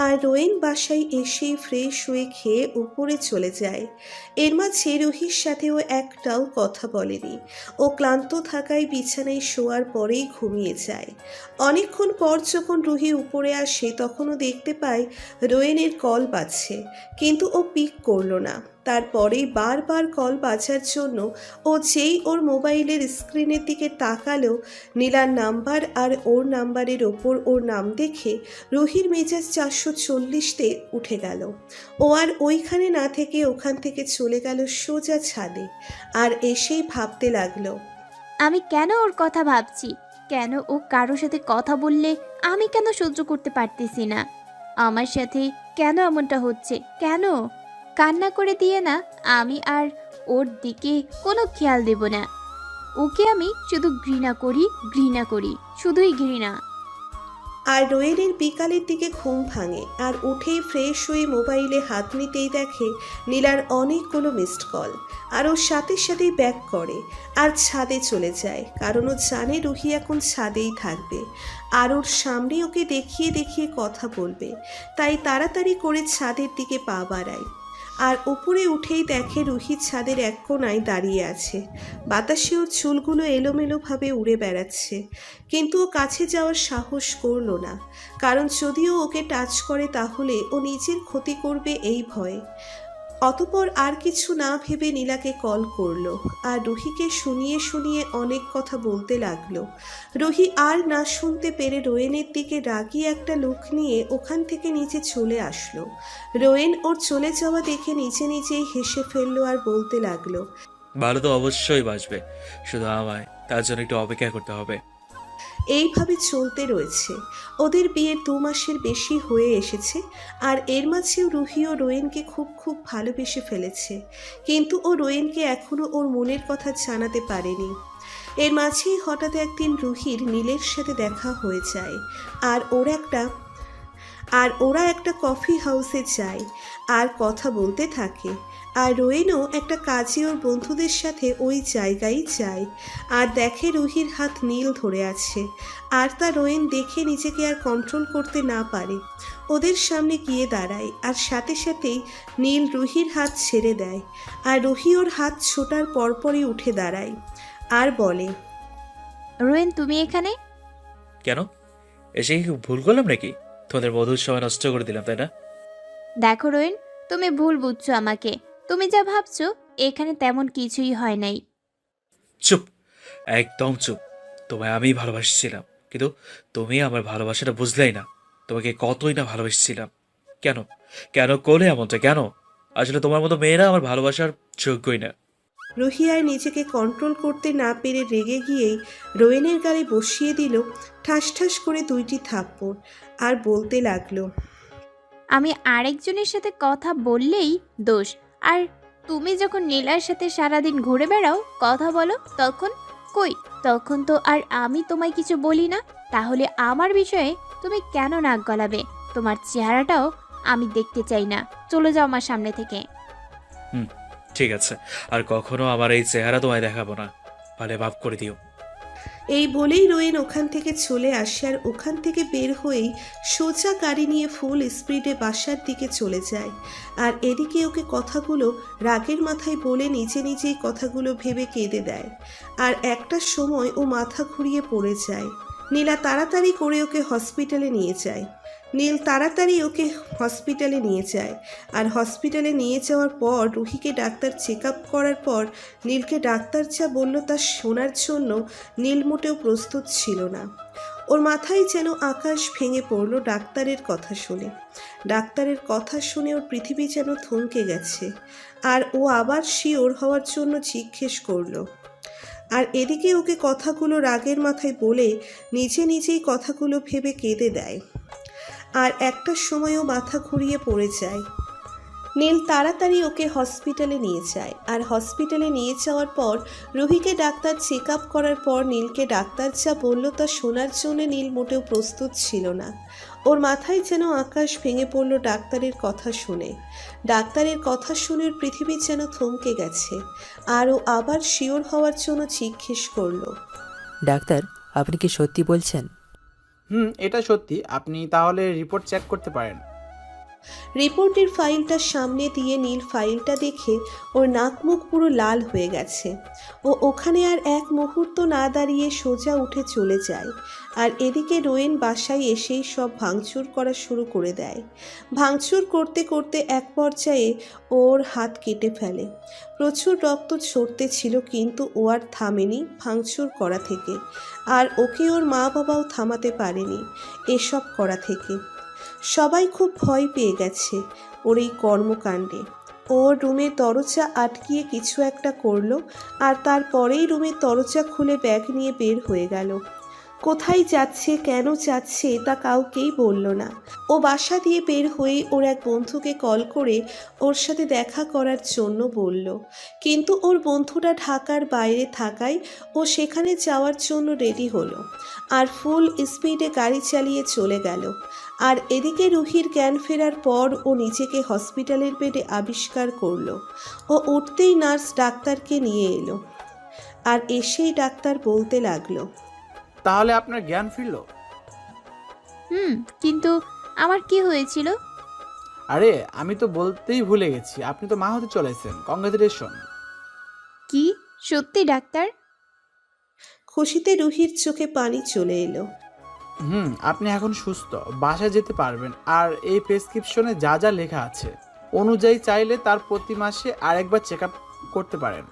[SPEAKER 4] আর রোয়েন বাসায় এসেই ফ্রেশ হয়ে খেয়ে উপরে চলে যায়। এর মাঝে রুহির সাথেও একটাও কথা বলেনি। ও ক্লান্ত থাকায় বিছানায় শোয়ার পরেই ঘুমিয়ে যায়। অনেকক্ষণ পর যখন রুহি উপরে আসে তখনও দেখতে পায় রোয়েনের কল বাজছে, কিন্তু ও পিক করলো না। তারপরেই বারবার কল বাজার জন্য ও যেই ওর মোবাইলের স্ক্রিনের দিকে তাকালো, নীলার নাম্বার আর ওর নাম্বারের ওপর ওর নাম দেখে রুহির মেজাজ 440তে উঠে গেল। ও আর ওইখানে না থেকে ওখান থেকে চলে গেল সোজা ছাদে। আর এসেই ভাবতে লাগলো,
[SPEAKER 2] আমি কেন ওর কথা ভাবছি, কেন ও কারোর সাথে কথা বললে আমি কেন সহ্য করতে পারতেছি না, আমার সাথে কেন এমনটা হচ্ছে, কেন কান্না করে দিয়ে না আমি আর ওর দিকে কোনো খেয়াল দেব না। ওকে আমি শুধু ঘৃণা করি, শুধুই ঘৃণা।
[SPEAKER 4] আর রোয়েনের বিকালের দিকে ঘুম ভাঙে আর উঠেই ফ্রেশ হয়ে মোবাইলে হাত নিতেই দেখে নীলার অনেকগুলো মিসড কল। আর ওর সাথে সাথেই ব্যাক করে আর ছাদে চলে যায়, কারণ ও জানে রুহি এখন ছাদেই থাকবে আর ওর সামনে ওকে দেখিয়ে দেখিয়ে কথা বলবে। তাই তাড়াতাড়ি করে ছাদের দিকে পা বাড়ায়। আর উপরে উঠেই দেখে রুহি ছাদের এক কোণায় দাঁড়িয়ে আছে। বাতাসে ওর চুলগুলো এলোমেলোভাবে উড়ে বেড়াচ্ছে, কিন্তু ও কাছে যাওয়ার সাহস করলো না, কারণ যদিও ওকে টাচ করে তাহলে ও নিজের ক্ষতি করবে এই ভয়ে। অতঃপর আর কিছু না ভেবে নীলাকে কল করলো আর রুহিকে শুনিয়ে শুনিয়ে অনেক কথা বলতে লাগলো। রুহি আর না শুনতে পেরে রোয়েনের দিকে রাগি একটা লুক নিয়ে ওখান থেকে নিচে চলে আসলো। রোয়েন ওর চলে যাওয়া দেখে নিজে নিজেই হেসে ফেললো আর বলতে লাগলো,
[SPEAKER 3] ভালো তো অবশ্যই বাসবে, শুধু আমায় তার জন্য একটু অপেক্ষা করতে হবে।
[SPEAKER 4] এইভাবে চলতে রয়েছে। ওদের বিয়ের 2 মাসের বেশি হয়ে এসেছে। আর এর মাঝেও রুহি ও রোয়েনকে খুব ভালোবেসে ফেলেছে, কিন্তু ও রোয়েনকে এখনো ওর মনের কথা জানাতে পারেনি। এর মাঝেই হঠাৎ একদিন রুহির নীলের সাথে দেখা হয়ে যায় আর ওরা একটা কফি হাউসে যায় আর কথা বলতে থাকে। আর রোয়েনও একটা কাজে ওর বন্ধুদের সাথে ওই জায়গায় যায় আর দেখে রুহির হাত নীল ধরে আছে। আর তা রোয়েন দেখে নিজেকে আর কন্ট্রোল করতে না পারে ওদের সামনে গিয়ে দাঁড়ায়, আর সাথে সাথেই নীল রুহির হাত ছেড়ে দেয়। আর রুহি ওর হাত ছোটার পরপরই উঠে দাঁড়ায় আর বলে,
[SPEAKER 2] রোয়েন তুমি এখানে
[SPEAKER 3] কেন? এসে কি ভুল করলাম নাকি? তোমাদের মধুর সময় নষ্ট করে দিলাম, তাই না?
[SPEAKER 2] দেখো রোয়েন, তুমি ভুল বুঝছো আমাকে। তুমি যা ভাবছো এখানে তেমন কিছুই হয় নাই।
[SPEAKER 3] চুপ, একদম চুপ। তোমায় আমি ভালোবাসছিলাম, কিন্তু তুমি আমার ভালোবাসাটা বুঝলেই না। তোমাকে কতই না ভালোবাসছিলাম। কেন কেন করলে এমনটা? কেন? আসলে তোমার মতো মেয়েরা আমার ভালোবাসার যোগ্যই না।
[SPEAKER 4] রুহি আর নিজেকে কন্ট্রোল করতে না পেরে রেগে গিয়েই রোয়েনের গালে বসিয়ে দিল ঠাস ঠাস করে 2টি থাপ্পড় আর বলতে লাগলো,
[SPEAKER 2] আমি আরেকজনের সাথে কথা বললেই দোষ, আর তুমি যখন নীলার সাথে সারাদিন ঘুরে বেড়াও, কথা বলো, তখন তো আর আমি তোমায় কিছু বলি না। তাহলে আমার বিষয়ে তুমি কেন নাক গলাবে? তোমার চেহারাটাও আমি দেখতে চাই না। চলে যাও আমার সামনে থেকে।
[SPEAKER 3] ঠিক আছে, আর কখনো আমার এই চেহারা তোমায় দেখাবো না, ভালো মাফ করে দিও।
[SPEAKER 4] এই বলেই রোয়েন ওখান থেকে চলে আসে আর ওখান থেকে বের হয়েই সোজা গাড়ি নিয়ে ফুল স্পিডে বাসার দিকে চলে যায়। আর এদিকে ওকে কথাগুলো রাগের মাথায় বলে নিজে নিজেই কথাগুলো ভেবে কেঁদে দেয়। আর একটা সময় ও মাথা ঘুরিয়ে পড়ে যায়। নীল তাড়াতাড়ি ওকে হসপিটালে নিয়ে যায় আর হসপিটালে নিয়ে যাওয়ার পর রুহিকে ডাক্তার চেক আপ করার পর নীলকে ডাক্তার যা বলল তা শোনার জন্য নীল মোটেও প্রস্তুত ছিল না। ওর মাথায় যেন আকাশ ভেঙে পড়ল ডাক্তারের কথা শুনে ওর পৃথিবী যেন থমকে গেছে। আর ও আবার শিওর হওয়ার জন্য জিজ্ঞেস করলো, আর এদিকে ওকে কথাগুলো রাগের মাথায় বলে নিজে নিজেই কথাগুলো ভেবে কেঁদে দেয়। আর একটা সময়ও মাথা ঘুরিয়ে পড়ে যায়। নীল তাড়াতাড়ি ওকে হসপিটালে নিয়ে যায়। আর হসপিটালে নিয়ে যাওয়ার পর রুহিকে ডাক্তার চেক আপ করার পর নীলকে ডাক্তার যা বলল তা শোনার জন্য নীল মোটেও প্রস্তুত ছিল না। ওর মাথায় যেন আকাশ ভেঙে পড়ল ডাক্তারের কথা শুনে। ডাক্তারের কথা শুনে ওর পৃথিবী যেন থমকে গেছে। আর ও আবার শিওর হওয়ার জন্য জিজ্ঞেস করলো,
[SPEAKER 10] ডাক্তার আপনি কি সত্যি বলছেন?
[SPEAKER 11] এটা সত্যি। আপনি তাহলে রিপোর্ট চেক করতে পারেন।
[SPEAKER 4] রিপোর্টের ফাইলটা সামনে দিয়ে নীল ফাইলটা দেখে ওর নাক মুখ পুরো লাল হয়ে গেছে। ও ওখানে আর এক মুহূর্ত না দাঁড়িয়ে সোজা উঠে চলে যায়। আর এদিকে রোয়েন বাসায় এসেই সব ভাঙচুর করা শুরু করে দেয়। ভাঙচুর করতে করতে এক পর্যায়ে ওর হাত কেটে ফেলে। প্রচুর রক্ত ঝরতে ছিল, কিন্তু ও আর থামেনি ভাঙচুর করা থেকে। আর ওকে ওর মা বাবাও থামাতে পারেনি এসব করা থেকে। সবাই খুব ভয় পেয়ে গেছে ওর এই কর্মকাণ্ডে। ওর রুমের দরজা আটকিয়ে কিছু একটা করলো, আর তারপরেই রুমের দরজা খুলে ব্যাগ নিয়ে বের হয়ে গেল। কোথায় যাচ্ছে, কেন যাচ্ছে তা কাউকেই বলল না। ও বাসা দিয়ে বের হয়ে ওর এক বন্ধুকে কল করে ওর সাথে দেখা করার জন্য বলল, কিন্তু ওর বন্ধুটা ঢাকার বাইরে থাকায় ও সেখানে যাওয়ার জন্য রেডি হলো আর ফুল স্পিডে গাড়ি চালিয়ে চলে গেল। আর এদিকে রুহির জ্ঞান ফেরার পর ও নিজেকে হসপিটালের বেডে আবিষ্কার করলো। ও উঠতেই নার্স ডাক্তারকে নিয়ে এলো। আর এসেই ডাক্তার বলতে লাগলো,
[SPEAKER 11] তাহলে আপনার জ্ঞান ফিরল?
[SPEAKER 2] কিন্তু আমার কি হয়েছিল?
[SPEAKER 11] আরে আমি তো বলতেই ভুলে গেছি, আপনি তো মা হতে চলেছেন। কংগ্রেচুলেশন।
[SPEAKER 2] কি সত্যি ডাক্তার?
[SPEAKER 4] খুশিতে রুহির চোখে পানি চলে এলো।
[SPEAKER 11] আপনি এখন সুস্থ, বাসায় যেতে পারবেন। আর এই প্রেসক্রিপশনে যা যা লেখা আছে অনুযায়ী চাইলে তার প্রতি মাসে আরেকবার চেক আপ করতে পারেন।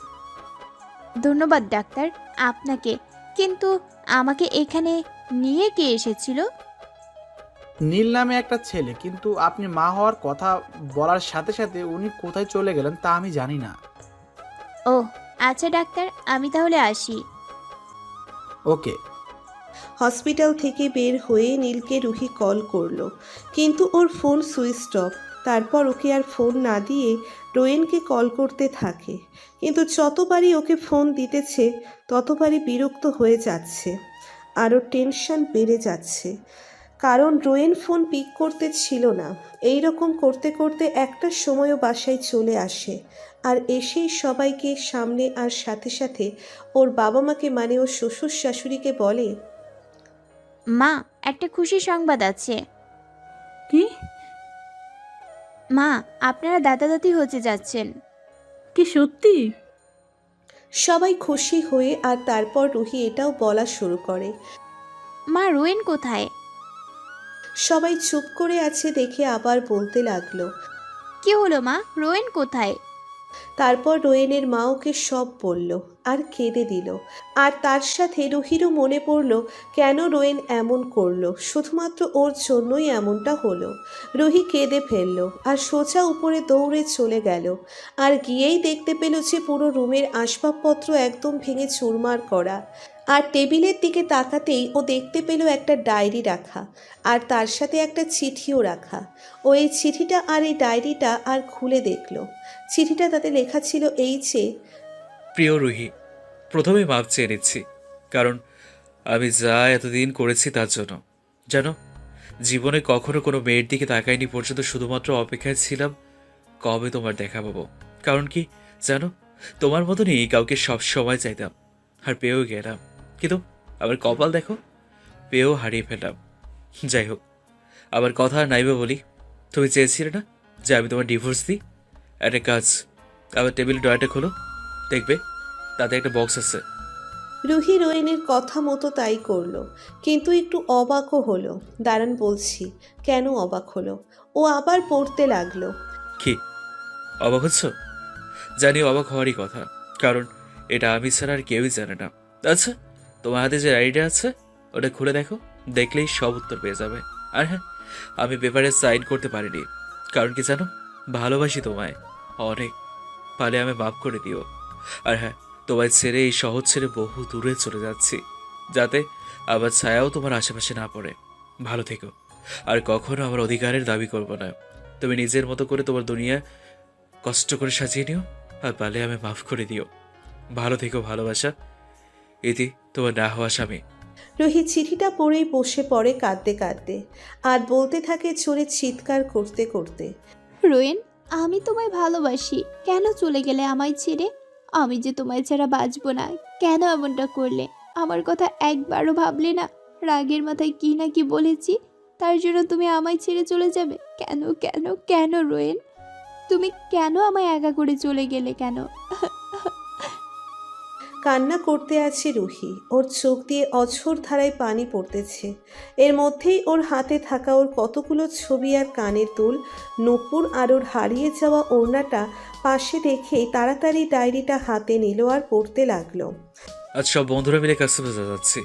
[SPEAKER 2] ধন্যবাদ ডাক্তার আপনাকে। কিন্তু আমাকে এখানে নিয়ে কে এসেছিল?
[SPEAKER 11] নীল নামে একটা ছেলে, কিন্তু আপনি মা হওয়ার কথা বলার সাথে সাথে উনি কোথায় চলে গেলেন তা আমি জানি না।
[SPEAKER 2] ও আচ্ছা ডাক্তার, আমি তাহলে আসি।
[SPEAKER 11] ওকে।
[SPEAKER 4] হসপিটাল থেকে বের হয়ে নীলকে রুহি কল করলো, কিন্তু ওর ফোন সুইচ অফ। তারপর ওকে আর ফোন না দিয়ে রোয়েনকে কল করতে থাকে, কিন্তু যতবারই ওকে ফোন দিতেছে ততবারই বিরক্ত হয়ে যাচ্ছে। আরও টেনশন বেড়ে যাচ্ছে, কারণ রোয়েন ফোন পিক করতে ছিল না। এই রকম করতে করতে একটা সময়ও বাসায় চলে আসে। আর এসেই সবাইকে সামনে আর সাথে সাথে ওর বাবা মাকে মানে ওর শ্বশুর শাশুড়িকে বলে,
[SPEAKER 2] মা একটা খুশি সংবাদ আছে।
[SPEAKER 16] কি?
[SPEAKER 2] মা আপনারা দাদা দাদি হতে যাচ্ছেন।
[SPEAKER 16] কি সত্যি?
[SPEAKER 4] সবাই খুশি হয়ে আর তারপর রুহি এটাও বলা শুরু করে,
[SPEAKER 2] মা রোয়েন কোথায়?
[SPEAKER 4] সবাই চুপ করে আছে দেখে আবার বলতে লাগলো,
[SPEAKER 2] কি হলো মা, রোয়েন কোথায়?
[SPEAKER 4] তারপর রোয়েনের মা ওকে সব বলল আর কেঁদে দিল। আর তার সাথে রুহিরও মনে পড়ল কেন রোয়েন এমন করলো, শুধুমাত্র ওর জন্যই এমনটা হলো। রুহি কেঁদে ফেলল আর সোজা উপরে দৌড়ে চলে গেল। আর গিয়েই দেখতে পেল যে পুরো রুমের আসবাবপত্র একদম ভেঙে চুরমার করা। আর টেবিলের দিকে তাকাতেই ও দেখতে পেল একটা ডায়েরি রাখা, আর তার সাথে একটা চিঠিও রাখা। ও এই চিঠিটা আর এই ডায়েরিটা আর খুলে দেখলো। চিঠিটা তাতে লেখা ছিল এই যে,
[SPEAKER 3] প্রিয় রুহি, প্রথমে মাপ চেয়ে নিচ্ছি, কারণ আমি যা এতদিন করেছি তার জন্য। জানো, জীবনে কখনো কোনো মেয়ের দিকে তাকাইনি পর্যন্ত, শুধুমাত্র অপেক্ষায় ছিলাম কবে তোমার দেখা পাবো। কারণ কি জানো, তোমার মতনই কাউকে সব সময় চাইতাম, আর পেয়েও গেলাম। কিন্তু আবার কপাল দেখো, পেয়েও হারিয়ে ফেললাম। যাই হোক, আবার কথা আর নাইবে বলি, তুমি চেয়েছিলে না যে আমি তোমার ডিভোর্স দিই? একটা কাজ, আবার টেবিল ড্রয়ারটা খোলো, দেখবে তাতে একটা বক্স আছে।
[SPEAKER 4] রুহি রোয়েনের কথা মতো তাই করলো, কিন্তু একটু অবাকও হলো। দাঁড়ান বলছি কেন অবাক হলো। ও আবার পড়তে লাগলো,
[SPEAKER 3] কি অবাক হচ্ছ? জানি অবাক হওয়ারই কথা, কারণ এটা আমি ছাড়া আর কেউই জানে না। আচ্ছা, তোমার হাতে যে আইডিয়া আছে ওটা খুলে দেখো, দেখলেই সব উত্তর পেয়ে যাবে। আর হ্যাঁ, আমি পেপারে সাইন করতে পারিনি, কারণ কি জানো, ভালোবাসি তোমায় অনেক, পালে আমি মাফ করে দিও। আর হ্যাঁ, তোমায় ছেড়ে এই শহর ছেড়ে বহু দূরে চলে যাচ্ছি, যাতে আবার ছায়াও তোমার আশেপাশে না পড়ে। ভালো থেকো, আর কখনো আমার অধিকারের দাবি করবো না। তুমি নিজের মতো করে তোমার দুনিয়া কষ্ট করে সাজিয়ে নিও, আর পালে আমি মাফ করে দিও। ভালো থেকো ভালোবাসা। ইতি, তোমার না হওয়া স্বামী।
[SPEAKER 4] রুহি চিঠিটা পড়েই বসে পড়ে কাঁদতে কাঁদতে, আর বলতে থাকে জোরে চিৎকার করতে করতে,
[SPEAKER 2] রোয়েন, আমি তোমায় ভালোবাসি। কেন চলে গেলে আমায় ছেড়ে? আমি যে তোমায় ছাড়া বাঁচবো না। কেন এমনটা করলে? আমার কথা একবারও ভাবলে না? রাগের মাথায় কি না কি বলেছি, তার জন্য তুমি আমায় ছেড়ে চলে যাবে? কেন কেন কেন রোয়েন? তুমি কেন আমায় একা করে চলে গেলে কেন?
[SPEAKER 4] কান্না করতে আছে রুহি। ওর চোখ দিয়ে অঝোর ধারায় পানি পড়তেছে। এর মধ্যেই ওর হাতে থাকা ওর কতগুলো ছবি আর কানের দুল, নূপুর আর ওর হারিয়ে যাওয়া ওড়নাটা পাশে রেখেই তাড়াতাড়ি ডায়েরিটা হাতে নিল আর পড়তে লাগলো।
[SPEAKER 3] আজ সব বন্ধুরা মিলে কক্সবাজার যাচ্ছি।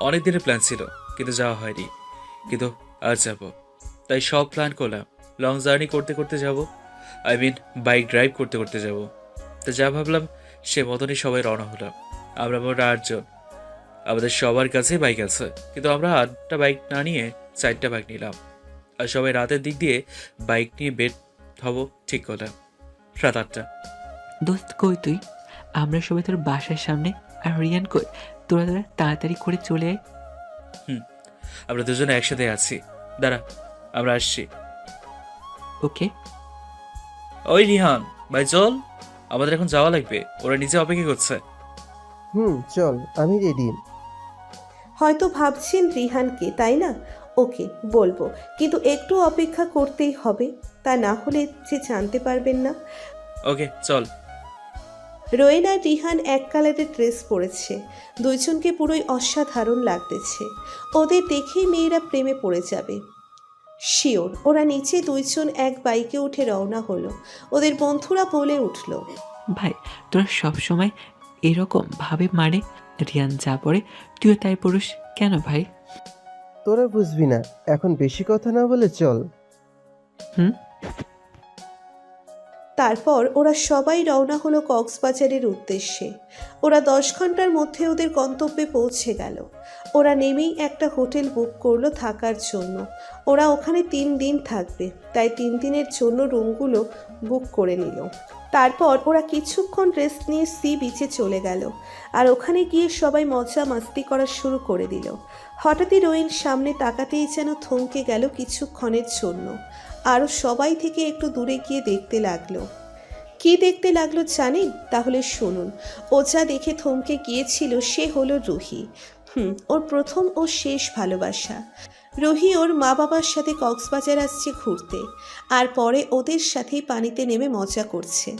[SPEAKER 3] অনেক দিনের প্ল্যান ছিল, কিন্তু যাওয়া হয়নি। কিন্তু আজ যাব, তাই সব প্ল্যান করলাম। লং জার্নি করতে করতে যাব, আই মিন বাইক ড্রাইভ করতে করতে যাব। তো যা ভাবলাম সে মতনই সবাই রওনা হলাম। আমরা মোট 8 জন। আমাদের সবার কাছে বাইক আছে, কিন্তু আমরা 8টা বাইক না নিয়ে 4টা বাইক নিলাম। আর সবাই রাতের দিক দিয়ে বাইক নিয়ে বের হব ঠিক করলাম। রাত 8টা।
[SPEAKER 12] দোস্ত কই তুই? আমরা সবাই তোর বাসার সামনে। আর রিয়ান কই? তোরা তাড়াতাড়ি করে চলে আয়।
[SPEAKER 3] আমরা দুজনে একসাথে আছি। দাঁড়া, আমরা আসছি।
[SPEAKER 12] ওকে।
[SPEAKER 3] ওই রিহান ভাই, চল, আমাদের এখন যাওয়া লাগবে। ওরা নিচে অপেক্ষা করছে।
[SPEAKER 18] চল, আমি রেডি।
[SPEAKER 4] হয়তো ভাবছেন রিহানকে, তাই না? ওকে, বলবো, কিন্তু একটু অপেক্ষা করতেই হবে, তা না হলে যে জানতে পারবেন না।
[SPEAKER 3] ওকে, চল।
[SPEAKER 4] রোয়েন আর রিহান এক কালারের ড্রেস পরেছে। দুইজনকে পুরোই অসাধারণ লাগতেছে। ওদের দেখেই মেয়েরা প্রেমে পড়ে যাবে শিওর। ওরা নিচে দুইজন এক বাইকে উঠে রওনা হলো। ওদের বন্ধুরা বলে উঠল,
[SPEAKER 12] ভাই তোরা সব সময় এরকম ভাবে মানে? রিয়ান যা পড়ে তুইও তাই পড়িস কেন ভাই?
[SPEAKER 18] তোরা বুঝবি না, এখন বেশি কথা না বলে চল।
[SPEAKER 4] তারপর ওরা সবাই রওনা হলো কক্সবাজারের উদ্দেশ্যে। ওরা 10 ঘন্টার মধ্যে ওদের গন্তব্যে পৌঁছে গেল। ওরা নেমেই একটা হোটেল বুক করলো থাকার জন্য। ওরা ওখানে 3 দিন থাকবে, তাই 3 দিনের জন্য রুমগুলো বুক করে নিল। তারপর ওরা কিছুক্ষণ রেস্ট নিয়ে সি বিচে চলে গেল, আর ওখানে গিয়ে সবাই মজা মাস্তি করা শুরু করে দিল। হঠাৎই রোয়েন সামনে তাকাতেই যেন থমকে গেল কিছুক্ষণের জন্য। আরও সবাই থেকে একটু দূরে গিয়ে দেখতে লাগলো। কি দেখতে লাগলো জানেন? তাহলে শুনুন। ও যা দেখে থমকে গিয়েছিল সে হলো রুহি। ওর প্রথম ও শেষ ভালোবাসা। রুহি ওর মা বাবার সাথে কক্সবাজার আসছে ঘুরতে, আর পরে ওদের সাথেই পানিতে নেমে মজা করছে।